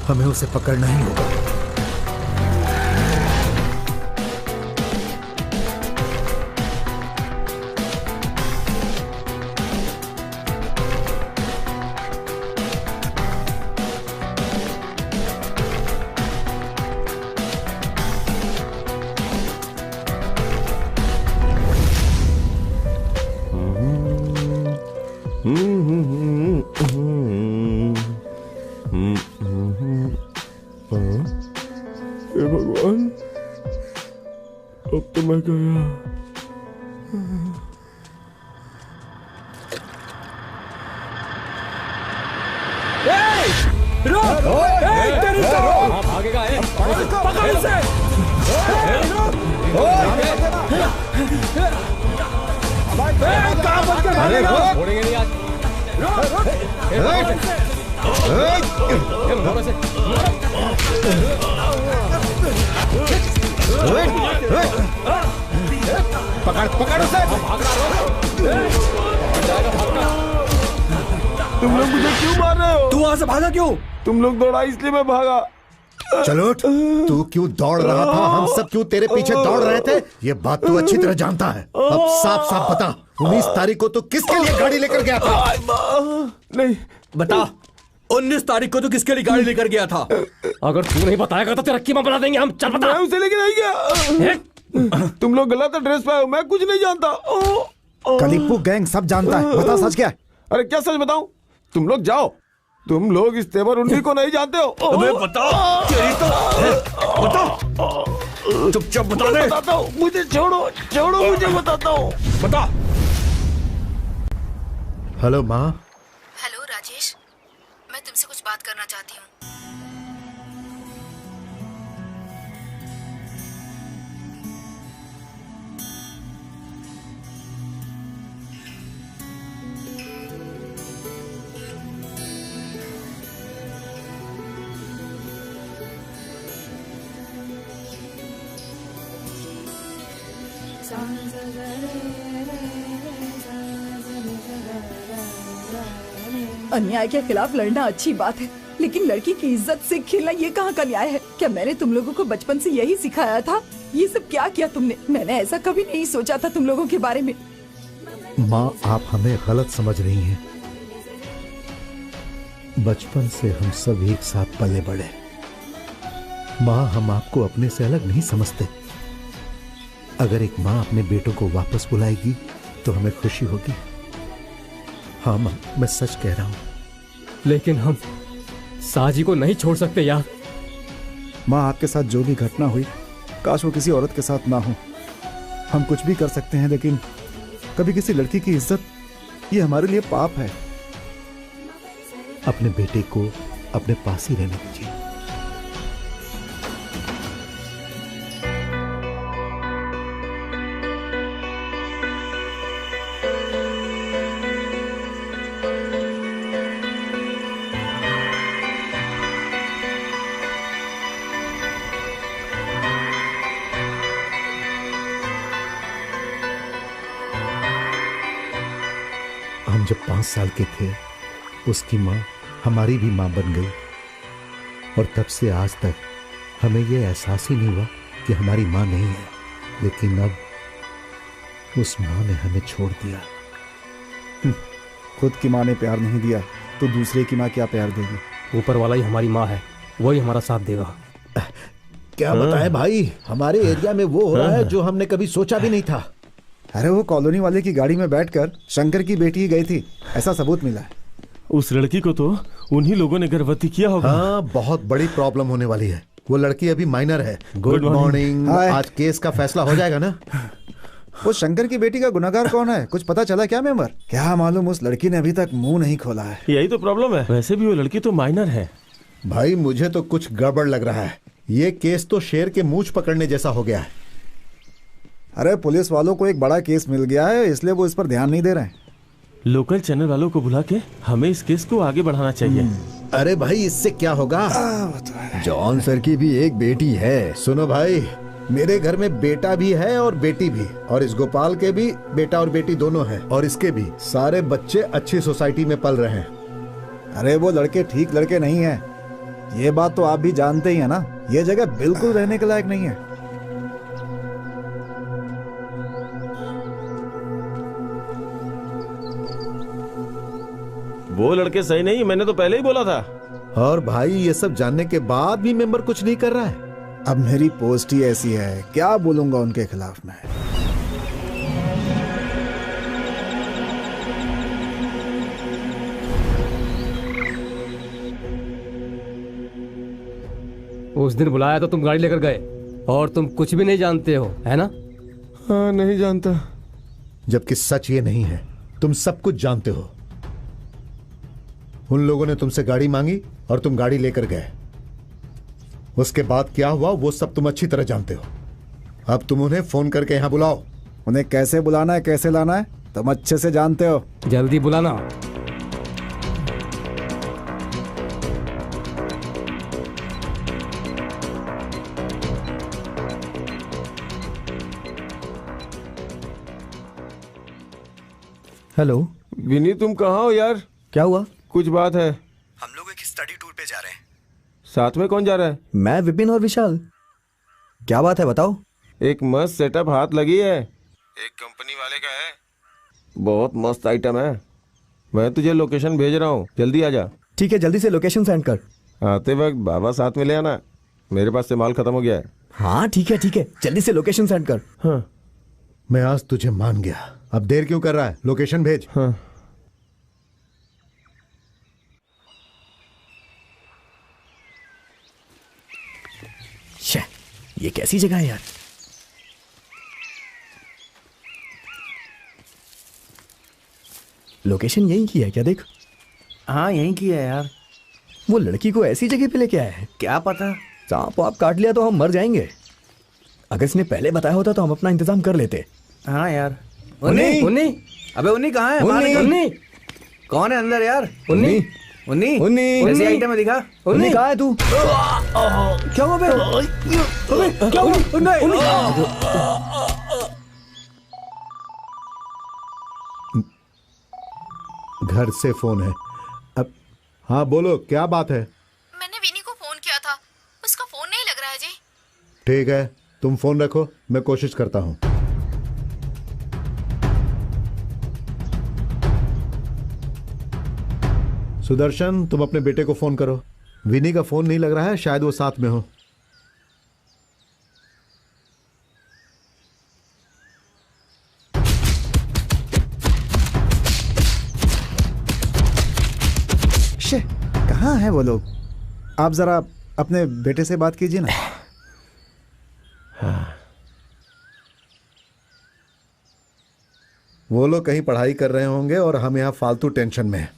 हमें उसे पकड़ना ही होगा। हे भगवान, अब तो मैं गया। भागेगा है? पकड़ इसे। कहाँ बच के भागेगा? छोड़ेंगे नहीं आज। पकड़ पकड़ उसे। तुम लोग मुझे क्यों मार रहे हो? तू वहां से भागा क्यों? तुम लोग दौड़ा इसलिए मैं भागा। चलो तू क्यों दौड़ रहा था? हम सब क्यों तेरे पीछे दौड़ रहे थे? ये बात तू अच्छी तरह जानता है। अब साफ साफ बता, 19 तारीख को तू किसके लिए गाड़ी लेकर गया था? नहीं बता, 19 तारीख को तू किसके लिए गाड़ी लेकर गया था? अगर तू नहीं बताएगा तो तेरा कीमा बना देंगे हम। चल बता। मैं उसे लेके नहीं गया। तुम लोग गलत एड्रेस पे हो, मैं कुछ नहीं जानता। कलिप्पू गैंग सब जानता है, बता सच क्या है? अरे क्या सच बताऊं? तुम लोग जाओ, तुम लोग इस तेवर उन्नी को नहीं जानते हो। अबे बता, तेरी तो बता, चुपचाप बता दे। बताता हूँ, मुझे छोड़ो छोड़ो, मुझे बताता हूँ। बता। हेलो माँ। हेलो राजेश, मैं तुमसे कुछ बात करना चाहती हूँ। अन्याय के खिलाफ लड़ना अच्छी बात है, लेकिन लड़की की इज्जत से खेलना ये कहाँ का न्याय है? क्या मैंने तुम लोगों को बचपन से यही सिखाया था? ये सब क्या किया तुमने? मैंने ऐसा कभी नहीं सोचा था तुम लोगों के बारे में। माँ, आप हमें गलत समझ रही हैं। बचपन से हम सब एक साथ पले बड़े। माँ, हम आपको अपने से अलग नहीं समझते। अगर एक माँ अपने बेटों को वापस बुलाएगी तो हमें खुशी होगी। हाँ माँ, मैं सच कह रहा हूँ। लेकिन हम साजी को नहीं छोड़ सकते यार। माँ, आपके साथ जो भी घटना हुई, काश वो किसी औरत के साथ ना हो। हम कुछ भी कर सकते हैं, लेकिन कभी किसी लड़की की इज्जत, ये हमारे लिए पाप है। अपने बेटे को अपने पास ही रहने दीजिए। हम जब 5 साल के थे, उसकी माँ हमारी भी माँ बन गई, और तब से आज तक हमें यह एहसास ही नहीं हुआ कि हमारी माँ नहीं है। लेकिन अब उस माँ ने हमें छोड़ दिया। खुद की माँ ने प्यार नहीं दिया तो दूसरे की माँ क्या प्यार देगी? ऊपर वाला ही हमारी माँ है, वही हमारा साथ देगा। क्या बताएं भाई, हमारे एरिया में वो हो रहा है जो हमने कभी सोचा भी नहीं था। अरे वो कॉलोनी वाले की गाड़ी में बैठकर शंकर की बेटी ही गई थी, ऐसा सबूत मिला है। उस लड़की को तो उन्हीं लोगों ने गर्भवती किया होगा। हाँ, बहुत बड़ी प्रॉब्लम होने वाली है। वो लड़की अभी माइनर है। Good morning. आज केस का फैसला हो जाएगा ना? वो शंकर की बेटी का गुनहगार कौन है, कुछ पता चला क्या मेंबर? क्या मालूम, उस लड़की ने अभी तक मुंह नहीं खोला है। यही तो प्रॉब्लम है। वैसे भी वो लड़की तो माइनर है। भाई, मुझे तो कुछ गड़बड़ लग रहा है। ये केस तो शेर के मूंछ पकड़ने जैसा हो गया है। अरे पुलिस वालों को एक बड़ा केस मिल गया है, इसलिए वो इस पर ध्यान नहीं दे रहे हैं। लोकल चैनल वालों को बुला के हमें इस केस को आगे बढ़ाना चाहिए। अरे भाई, इससे क्या होगा? जॉन सर की भी एक बेटी है। सुनो भाई, मेरे घर में बेटा भी है और बेटी भी, और इस गोपाल के भी बेटा और बेटी दोनों हैं, और इसके भी। सारे बच्चे अच्छी सोसाइटी में पल रहे हैं। अरे वो लड़के ठीक लड़के नहीं हैं, ये बात तो आप भी जानते ही है ना। ये जगह बिल्कुल रहने के लायक नहीं है। वो लड़के सही नहीं, मैंने तो पहले ही बोला था। और भाई, ये सब जानने के बाद भी मेंबर कुछ नहीं कर रहा है। अब मेरी पोस्ट ही ऐसी है, क्या बोलूंगा उनके खिलाफ में। उस दिन बुलाया तो तुम गाड़ी लेकर गए, और तुम कुछ भी नहीं जानते हो, है ना? हाँ, नहीं जानता। जबकि सच ये नहीं है, तुम सब कुछ जानते हो। उन लोगों ने तुमसे गाड़ी मांगी और तुम गाड़ी लेकर गए। उसके बाद क्या हुआ वो सब तुम अच्छी तरह जानते हो। अब तुम उन्हें फोन करके यहां बुलाओ। उन्हें कैसे बुलाना है, कैसे लाना है, तुम अच्छे से जानते हो। जल्दी बुलाना। हेलो विनी, तुम कहाँ हो यार? क्या हुआ? कुछ बात है। हम लोग एक स्टडी टूर पे जा रहे हैं। साथ में कौन जा रहा है? मैं, विपिन और विशाल। क्या बात है, बताओ। एक मस्त सेटअप हाथ लगी है, एक कंपनी वाले का है, बहुत मस्त आइटम है। मैं तुझे लोकेशन भेज रहा हूँ, जल्दी आ जा। ठीक है, जल्दी से लोकेशन सेंड कर। आते वक्त बाबा साथ में ले आना, मेरे पास से माल खत्म हो गया है। हाँ ठीक है, जल्दी से लोकेशन सेंड कर। हाँ, मैं आज तुझे मान गया। अब देर क्यों कर रहा है, लोकेशन भेज। हाँ। ये कैसी जगह है यार? लोकेशन यहीं की है क्या? देख। हाँ, यहीं की है यार। वो लड़की को ऐसी जगह पे लेके आया है। क्या पता, सांप आप काट लिया तो हम मर जाएंगे। अगर इसने पहले बताया होता तो हम अपना इंतजाम कर लेते। हाँ यार। उन्नी, उन्नी, अबे उन्नी कहाँ है? उन्नी, कौन है अंदर यार? उन्नी, उन्नी, उन्नी, ऐसी आइटम में दिखा। उन्नी कहाँ है तू? क्या हुआ बे? क्या हुआ? घर से फोन है। अब हाँ बोलो, क्या बात है? मैंने विनी को फोन किया था, उसका फोन नहीं लग रहा है जी। ठीक है, तुम फोन रखो, मैं कोशिश करता हूँ। सुदर्शन, तुम अपने बेटे को फोन करो। विनी का फोन नहीं लग रहा है, शायद वो साथ में हो। कहाँ है वो लोग? आप जरा अपने बेटे से बात कीजिए ना। हाँ। वो लोग कहीं पढ़ाई कर रहे होंगे और हम यहाँ फालतू टेंशन में हैं।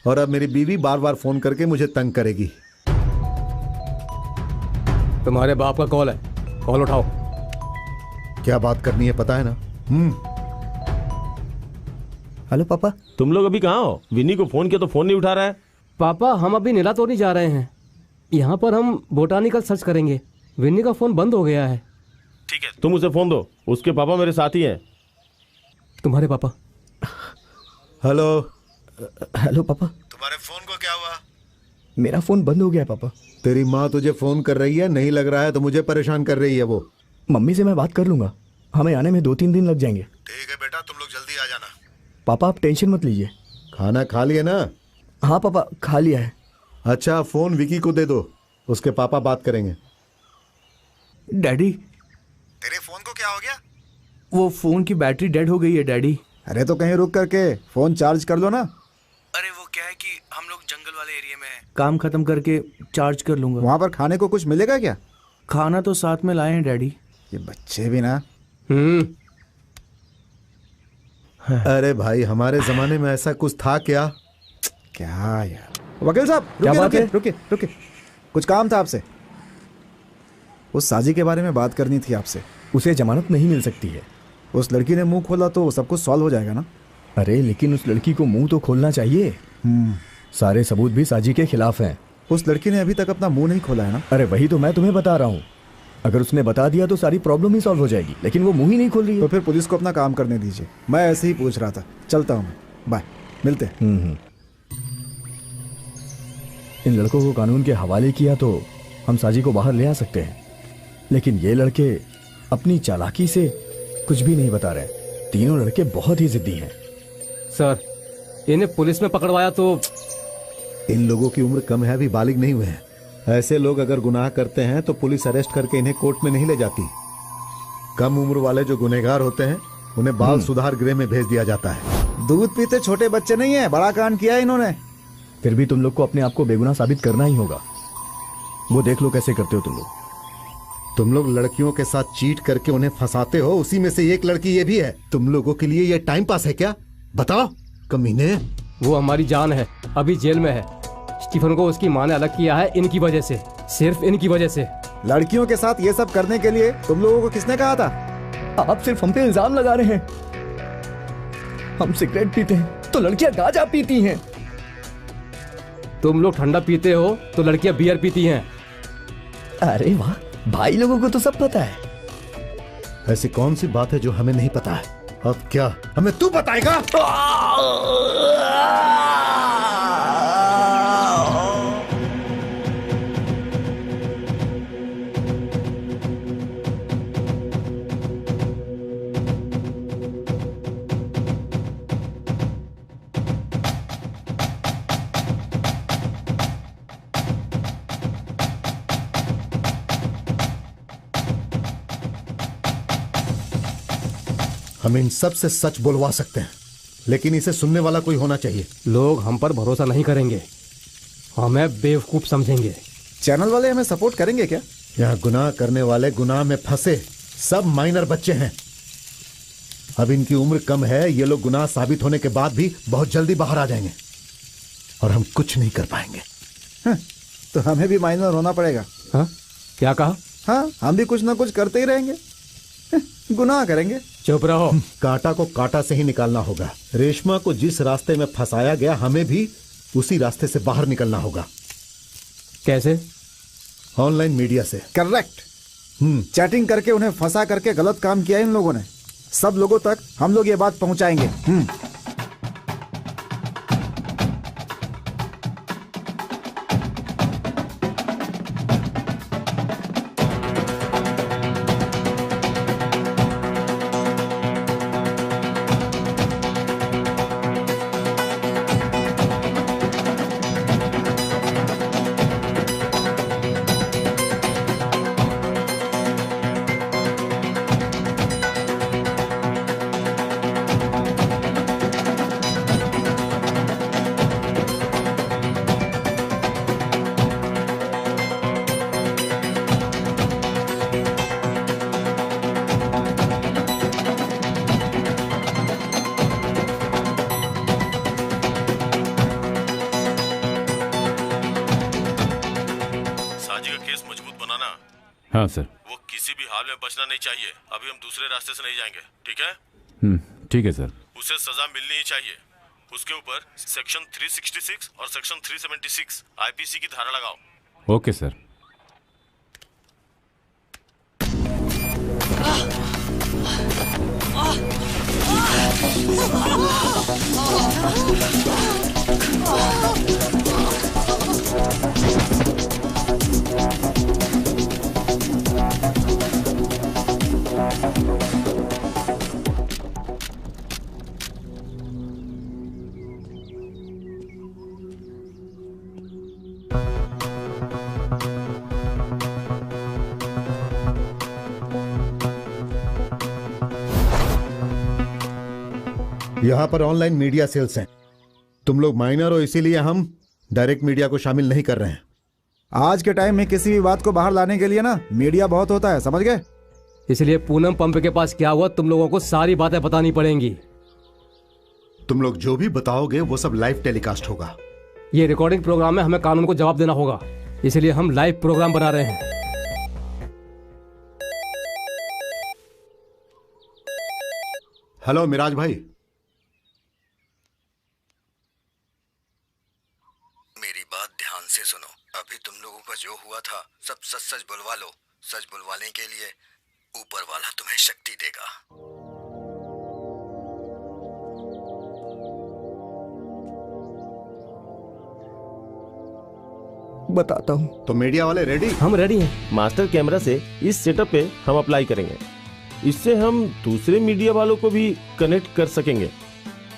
और अब मेरी बीवी बार बार फोन करके मुझे तंग करेगी। तुम्हारे बाप का कॉल है, कॉल उठाओ। क्या बात करनी है पता है ना? हेलो पापा। तुम लोग अभी कहाँ हो? विनी को फोन किया तो फोन नहीं उठा रहा है। पापा हम अभी नीलातोनी जा रहे हैं, यहाँ पर हम बोटानिकल सर्च करेंगे। विनी का फोन बंद हो गया है। ठीक है, तुम उसे फोन दो, उसके पापा मेरे साथ ही हैं। तुम्हारे पापा? हेलो। हेलो पापा। तुम्हारे फोन को क्या हुआ? मेरा फोन बंद हो गया पापा। तेरी माँ तुझे फोन कर रही है, नहीं लग रहा है तो मुझे परेशान कर रही है वो। मम्मी से मैं बात कर लूंगा, हमें आने में 2-3 दिन लग जाएंगे। ठीक है बेटा, तुम लोग जल्दी आ जाना। पापा आप टेंशन मत लीजिए। खाना खा लिया ना? हाँ पापा खा लिया है। अच्छा, फोन विकी को दे दो, उसके पापा बात करेंगे। डैडी, तेरे फोन को क्या हो गया? वो फोन की बैटरी डेड हो गई है डैडी। अरे तो कहीं रुक करके फोन चार्ज कर लो ना। अरे वो क्या है कि हम लोग जंगल वाले एरिया में हैं, काम खत्म करके चार्ज कर लूंगा। वहाँ पर खाने को कुछ मिलेगा क्या? खाना तो साथ में लाए हैं डैडी। ये बच्चे भी ना। अरे भाई, हमारे जमाने में ऐसा कुछ था क्या? क्या यार। वकील साहब रुकिए रुकिए रुकिए, कुछ काम था आपसे। उस साजी के बारे में बात करनी थी आपसे। उसे जमानत नहीं मिल सकती है। उस लड़की ने मुंह खोला तो सब कुछ सॉल्व हो जाएगा ना? अरे लेकिन उस लड़की को मुंह तो खोलना चाहिए। सारे सबूत भी साजी के खिलाफ हैं। उस लड़की ने अभी तक अपना मुंह नहीं खोला है ना? अरे वही तो मैं तुम्हें बता रहा हूँ, अगर उसने बता दिया तो सारी प्रॉब्लम ही सॉल्व हो जाएगी, लेकिन वो मुंह ही नहीं खोल रही है। तो फिर पुलिस को अपना काम करने दीजिए, मैं ऐसे ही पूछ रहा था। चलता हूँ मैं, बाय, मिलते हैं। इन लड़कों को कानून के हवाले किया तो हम साजी को बाहर ले आ सकते हैं, लेकिन ये लड़के अपनी चालाकी से कुछ भी नहीं बता रहे। तीनों लड़के बहुत ही जिद्दी हैं। सर, इन्हें पुलिस में पकड़वाया तो? इन लोगों की उम्र कम है, अभी बालिग नहीं हुए हैं। ऐसे लोग अगर गुनाह करते हैं तो पुलिस अरेस्ट करके इन्हें कोर्ट में नहीं ले जाती। कम उम्र वाले जो गुनहगार होते हैं उन्हें बाल सुधार गृह में भेज दिया जाता है। दूध पीते छोटे बच्चे नहीं है, बड़ा कांड किया है इन्होंने। फिर भी तुम लोग को अपने आप को बेगुनाह साबित करना ही होगा। वो देख लो कैसे करते हो तुम लोग। तुम लोग लड़कियों के साथ चीट करके उन्हें फंसाते हो, उसी में से एक लड़की ये भी है। तुम लोगों के लिए ये टाइम पास है क्या? बताओ कमीने। वो हमारी जान है, अभी जेल में है। स्टीफन को उसकी माँ ने अलग किया है इनकी वजह से, सिर्फ इनकी वजह से। लड़कियों के साथ ये सब करने के लिए तुम लोगों को किसने कहा था? आप सिर्फ हम पे इल्जाम लगा रहे हैं। हम सिगरेट पीते हैं तो लड़कियां गांजा पीती हैं। तुम लोग ठंडा पीते हो तो लड़कियां बियर पीती हैं। अरे वाह, भाई लोगों को तो सब पता है। ऐसी कौन सी बात है जो हमें नहीं पता है? अब क्या हमें तू बताएगा? हम इन सब से सच बोलवा सकते हैं, लेकिन इसे सुनने वाला कोई होना चाहिए। लोग हम पर भरोसा नहीं करेंगे, हमें बेवकूफ समझेंगे। चैनल वाले हमें सपोर्ट करेंगे क्या? यहाँ गुनाह करने वाले गुनाह में फंसे सब माइनर बच्चे हैं। अब इनकी उम्र कम है, ये लोग गुनाह साबित होने के बाद भी बहुत जल्दी बाहर आ जाएंगे और हम कुछ नहीं कर पाएंगे। तो हमें भी माइनर होना पड़ेगा। हाँ? क्या कहा? हाँ, हम भी कुछ ना कुछ करते ही रहेंगे, गुनाह करेंगे। चुप रहो। कांटा को कांटा से ही निकालना होगा। रेशमा को जिस रास्ते में फंसाया गया, हमें भी उसी रास्ते से बाहर निकलना होगा। कैसे? ऑनलाइन मीडिया से। करेक्ट। चैटिंग करके उन्हें फंसा करके गलत काम किया इन लोगों ने। सब लोगों तक हम लोग ये बात पहुंचाएंगे। हाँ सर। वो किसी भी हाल में बचना नहीं चाहिए। अभी हम दूसरे रास्ते से नहीं जाएंगे, ठीक है? ठीक है सर। उसे सजा मिलनी ही चाहिए। उसके ऊपर सेक्शन 366 और सेक्शन 376 आईपीसी की धारा लगाओ। Okay sir. यहाँ पर ऑनलाइन मीडिया सेल्स हैं। तुम लोग माइनर हो, इसीलिए हम डायरेक्ट मीडिया को शामिल नहीं कर रहे हैं। आज के टाइम में किसी भी बात को बाहर लाने के लिए ना मीडिया बहुत होता है, समझ गए? इसलिए पूनम पंप के पास क्या हुआ तुम लोगों को सारी बातें बतानी पड़ेंगी। तुम लोग जो भी बताओगे वो सब लाइव टेलीकास्ट होगा। ये रिकॉर्डिंग प्रोग्राम में हमें कानून को जवाब देना होगा, इसलिए हम लाइव प्रोग्राम बना रहे हैं। हेलो मिराज भाई। मेरी बात ध्यान से सुनो। अभी तुम लोगों का जो हुआ था सब सच सच बुलवा लो। सच बुलवाने के लिए ऊपर वाला तुम्हें शक्ति देगा। बताता हूँ। तो मीडिया वाले रेडी? हम रेडी हैं। मास्टर कैमरा से इस सेटअप पे हम अप्लाई करेंगे। इससे हम दूसरे मीडिया वालों को भी कनेक्ट कर सकेंगे।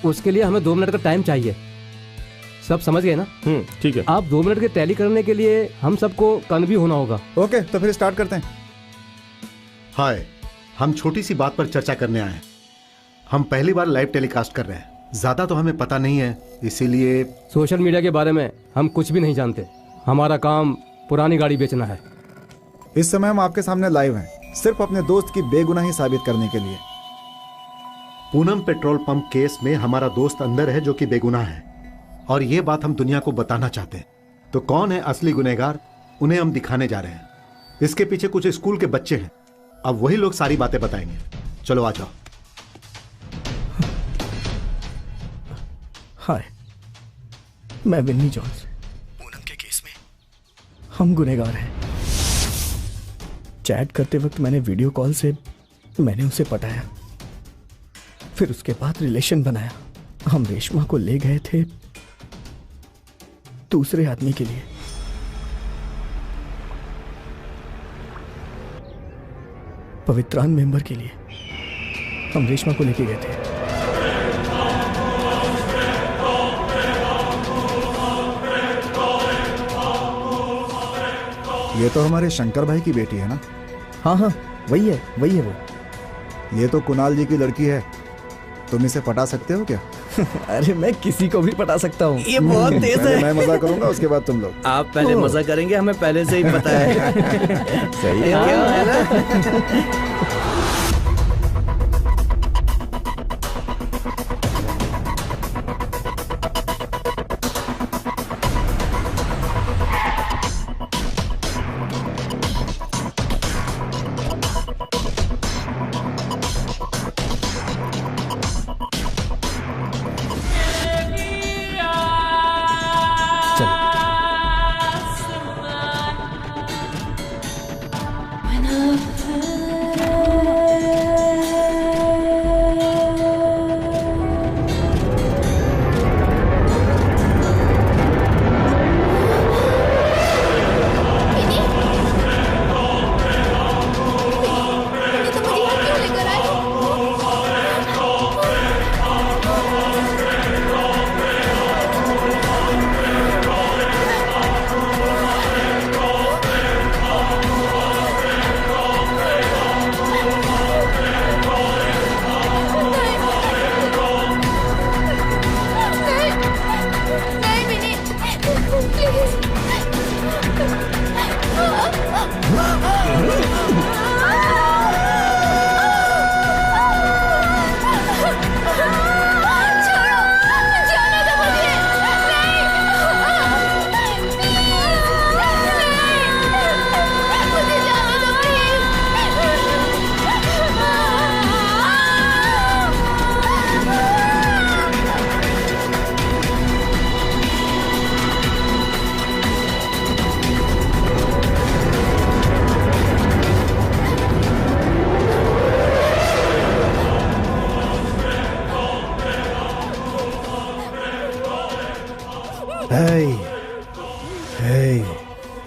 उसके लिए हमें 2 मिनट का टाइम चाहिए। सब समझ गए ना? ठीक है। आप 2 मिनट के टैली करने के लिए हम सबको कन्वी होना होगा। ओके, तो फिर स्टार्ट करते हैं। हाय, हम छोटी सी बात पर चर्चा करने आए हैं। हम पहली बार लाइव टेलीकास्ट कर रहे हैं। ज्यादा तो हमें पता नहीं है, इसीलिए सोशल मीडिया के बारे में हम कुछ भी नहीं जानते। हमारा काम पुरानी गाड़ी बेचना है। इस समय हम आपके सामने लाइव हैं, सिर्फ अपने दोस्त की बेगुनाही साबित करने के लिए। पूनम पेट्रोल पंप केस में हमारा दोस्त अंदर है जो कि बेगुनाह है, और ये बात हम दुनिया को बताना चाहते हैं। तो कौन है असली गुनहगार, उन्हें हम दिखाने जा रहे हैं। इसके पीछे कुछ स्कूल के बच्चे हैं, अब वही लोग सारी बातें बताएंगे। चलो आ जाओ। हाय, मैं विन्नी जॉन्स। पूनम के केस में हम गुनहगार हैं। चैट करते वक्त मैंने वीडियो कॉल से मैंने उसे पटाया, फिर उसके बाद रिलेशन बनाया। हम रेशमा को ले गए थे दूसरे आदमी के लिए। पवित्रान मेंबर के लिए हम रेशमा को लेके गए थे। ये तो हमारे शंकर भाई की बेटी है ना? हाँ हाँ, वही है वो। ये तो कुणाल जी की लड़की है। तुम इसे पटा सकते हो क्या? अरे मैं किसी को भी पटा सकता हूँ। ये बहुत तेज है। मैं मजा करूंगा, उसके बाद तुम लोग। आप पहले मजा करेंगे, हमें पहले से ही पता है। सही है ना?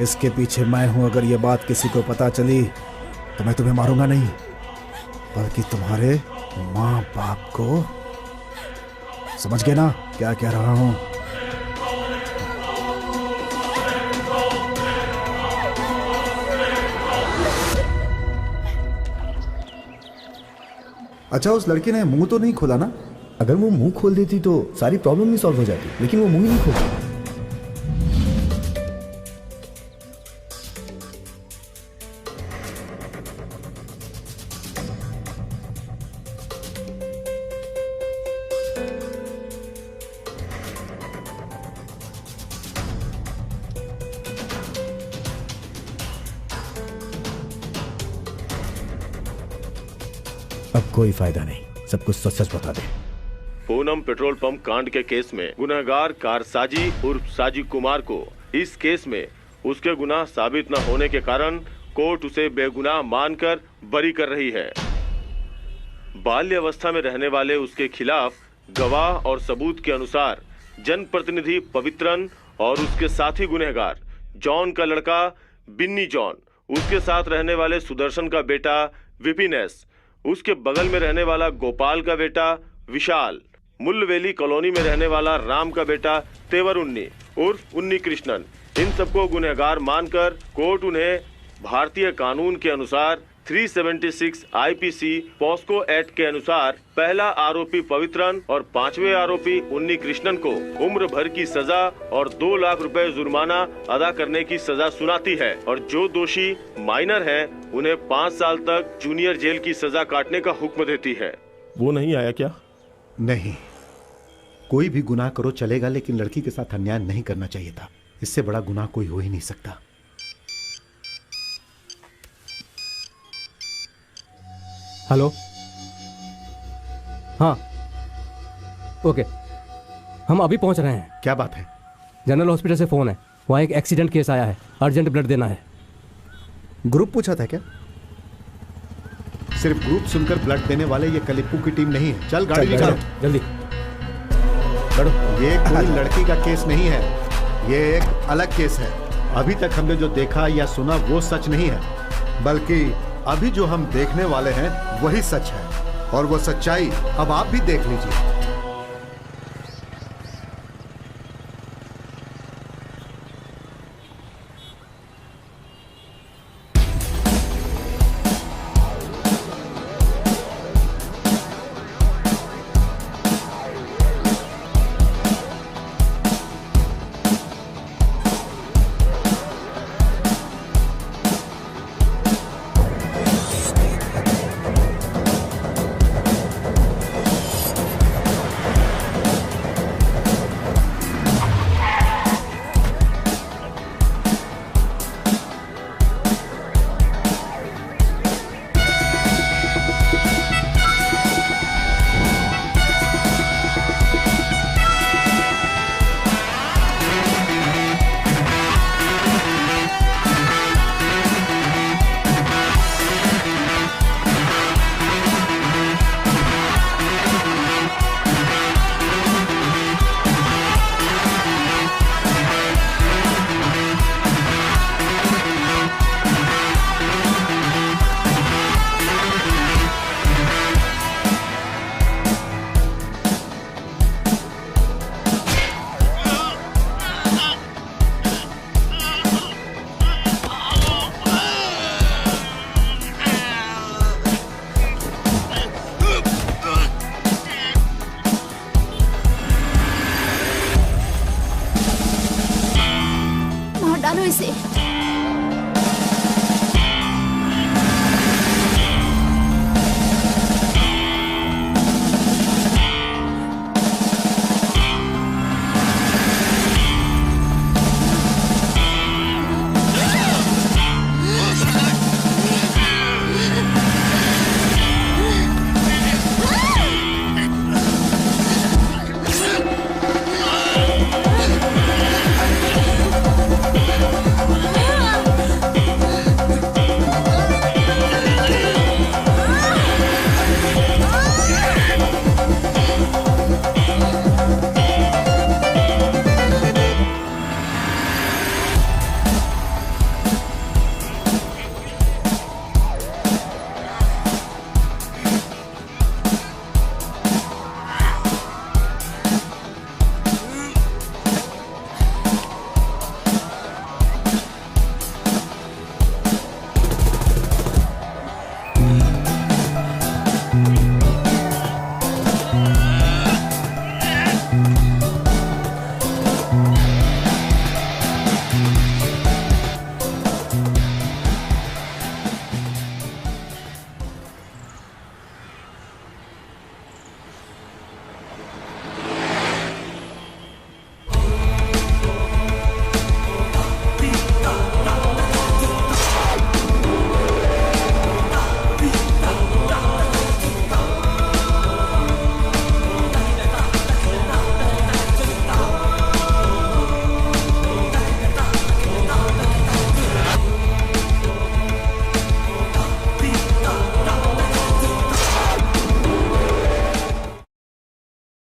इसके पीछे मैं हूं। अगर ये बात किसी को पता चली तो मैं तुम्हें मारूंगा नहीं, बल्कि तुम्हारे माँ बाप को। समझ गए ना क्या कह रहा हूं? अच्छा, उस लड़की ने मुंह तो नहीं खोला ना? अगर वो मुंह खोल देती तो सारी प्रॉब्लम ही सॉल्व हो जाती, लेकिन वो मुंह ही नहीं खोलती। अब कोई फायदा नहीं, सब कुछ सच सच बता दे। पूनम पेट्रोल पंप कांड के केस में गुनहगार कारसाजी उर्फ साजी कुमार को इस केस में उसके गुनाह साबित न होने के कारण कोर्ट उसे बेगुनाह मानकर बरी कर रही है। बाल्यावस्था में रहने वाले उसके खिलाफ गवाह और सबूत के अनुसार जनप्रतिनिधि पवित्रन और उसके साथी गुनहगार जॉन का लड़का बिन्नी जॉन, उसके साथ रहने वाले सुदर्शन का बेटा विपिन एस, उसके बगल में रहने वाला गोपाल का बेटा विशाल, मुल्लवेली कॉलोनी में रहने वाला राम का बेटा तेवर उन्नी उर्फ उन्नी कृष्णन, इन सबको गुनहगार मानकर कोर्ट उन्हें भारतीय कानून के अनुसार 376 आईपीसी पॉस्को एक्ट के अनुसार पहला आरोपी पवित्रन और पांचवें आरोपी उन्नी कृष्णन को उम्र भर की सजा और 2 लाख रुपए जुर्माना अदा करने की सजा सुनाती है, और जो दोषी माइनर हैं उन्हें 5 साल तक जूनियर जेल की सजा काटने का हुक्म देती है। वो नहीं आया क्या? नहीं, कोई भी गुनाह करो चलेगा, लेकिन लड़की के साथ अन्याय नहीं करना चाहिए था। इससे बड़ा गुनाह कोई हो ही नहीं सकता। हेलो, हाँ ओके, हम अभी पहुंच रहे हैं। क्या बात है? जनरल हॉस्पिटल से फोन है, वहाँ एक एक्सीडेंट केस आया है, अर्जेंट ब्लड देना है। ग्रुप पूछा था क्या? सिर्फ ग्रुप सुनकर ब्लड देने वाले ये कलिप्पू की टीम नहीं है। चल गाड़ी निकालो जल्दी। ये कोई लड़की का केस नहीं है, ये एक अलग केस है। अभी तक हमने जो देखा या सुना वो सच नहीं है, बल्कि अभी जो हम देखने वाले हैं वही सच है, और वो सच्चाई अब आप भी देख लीजिए।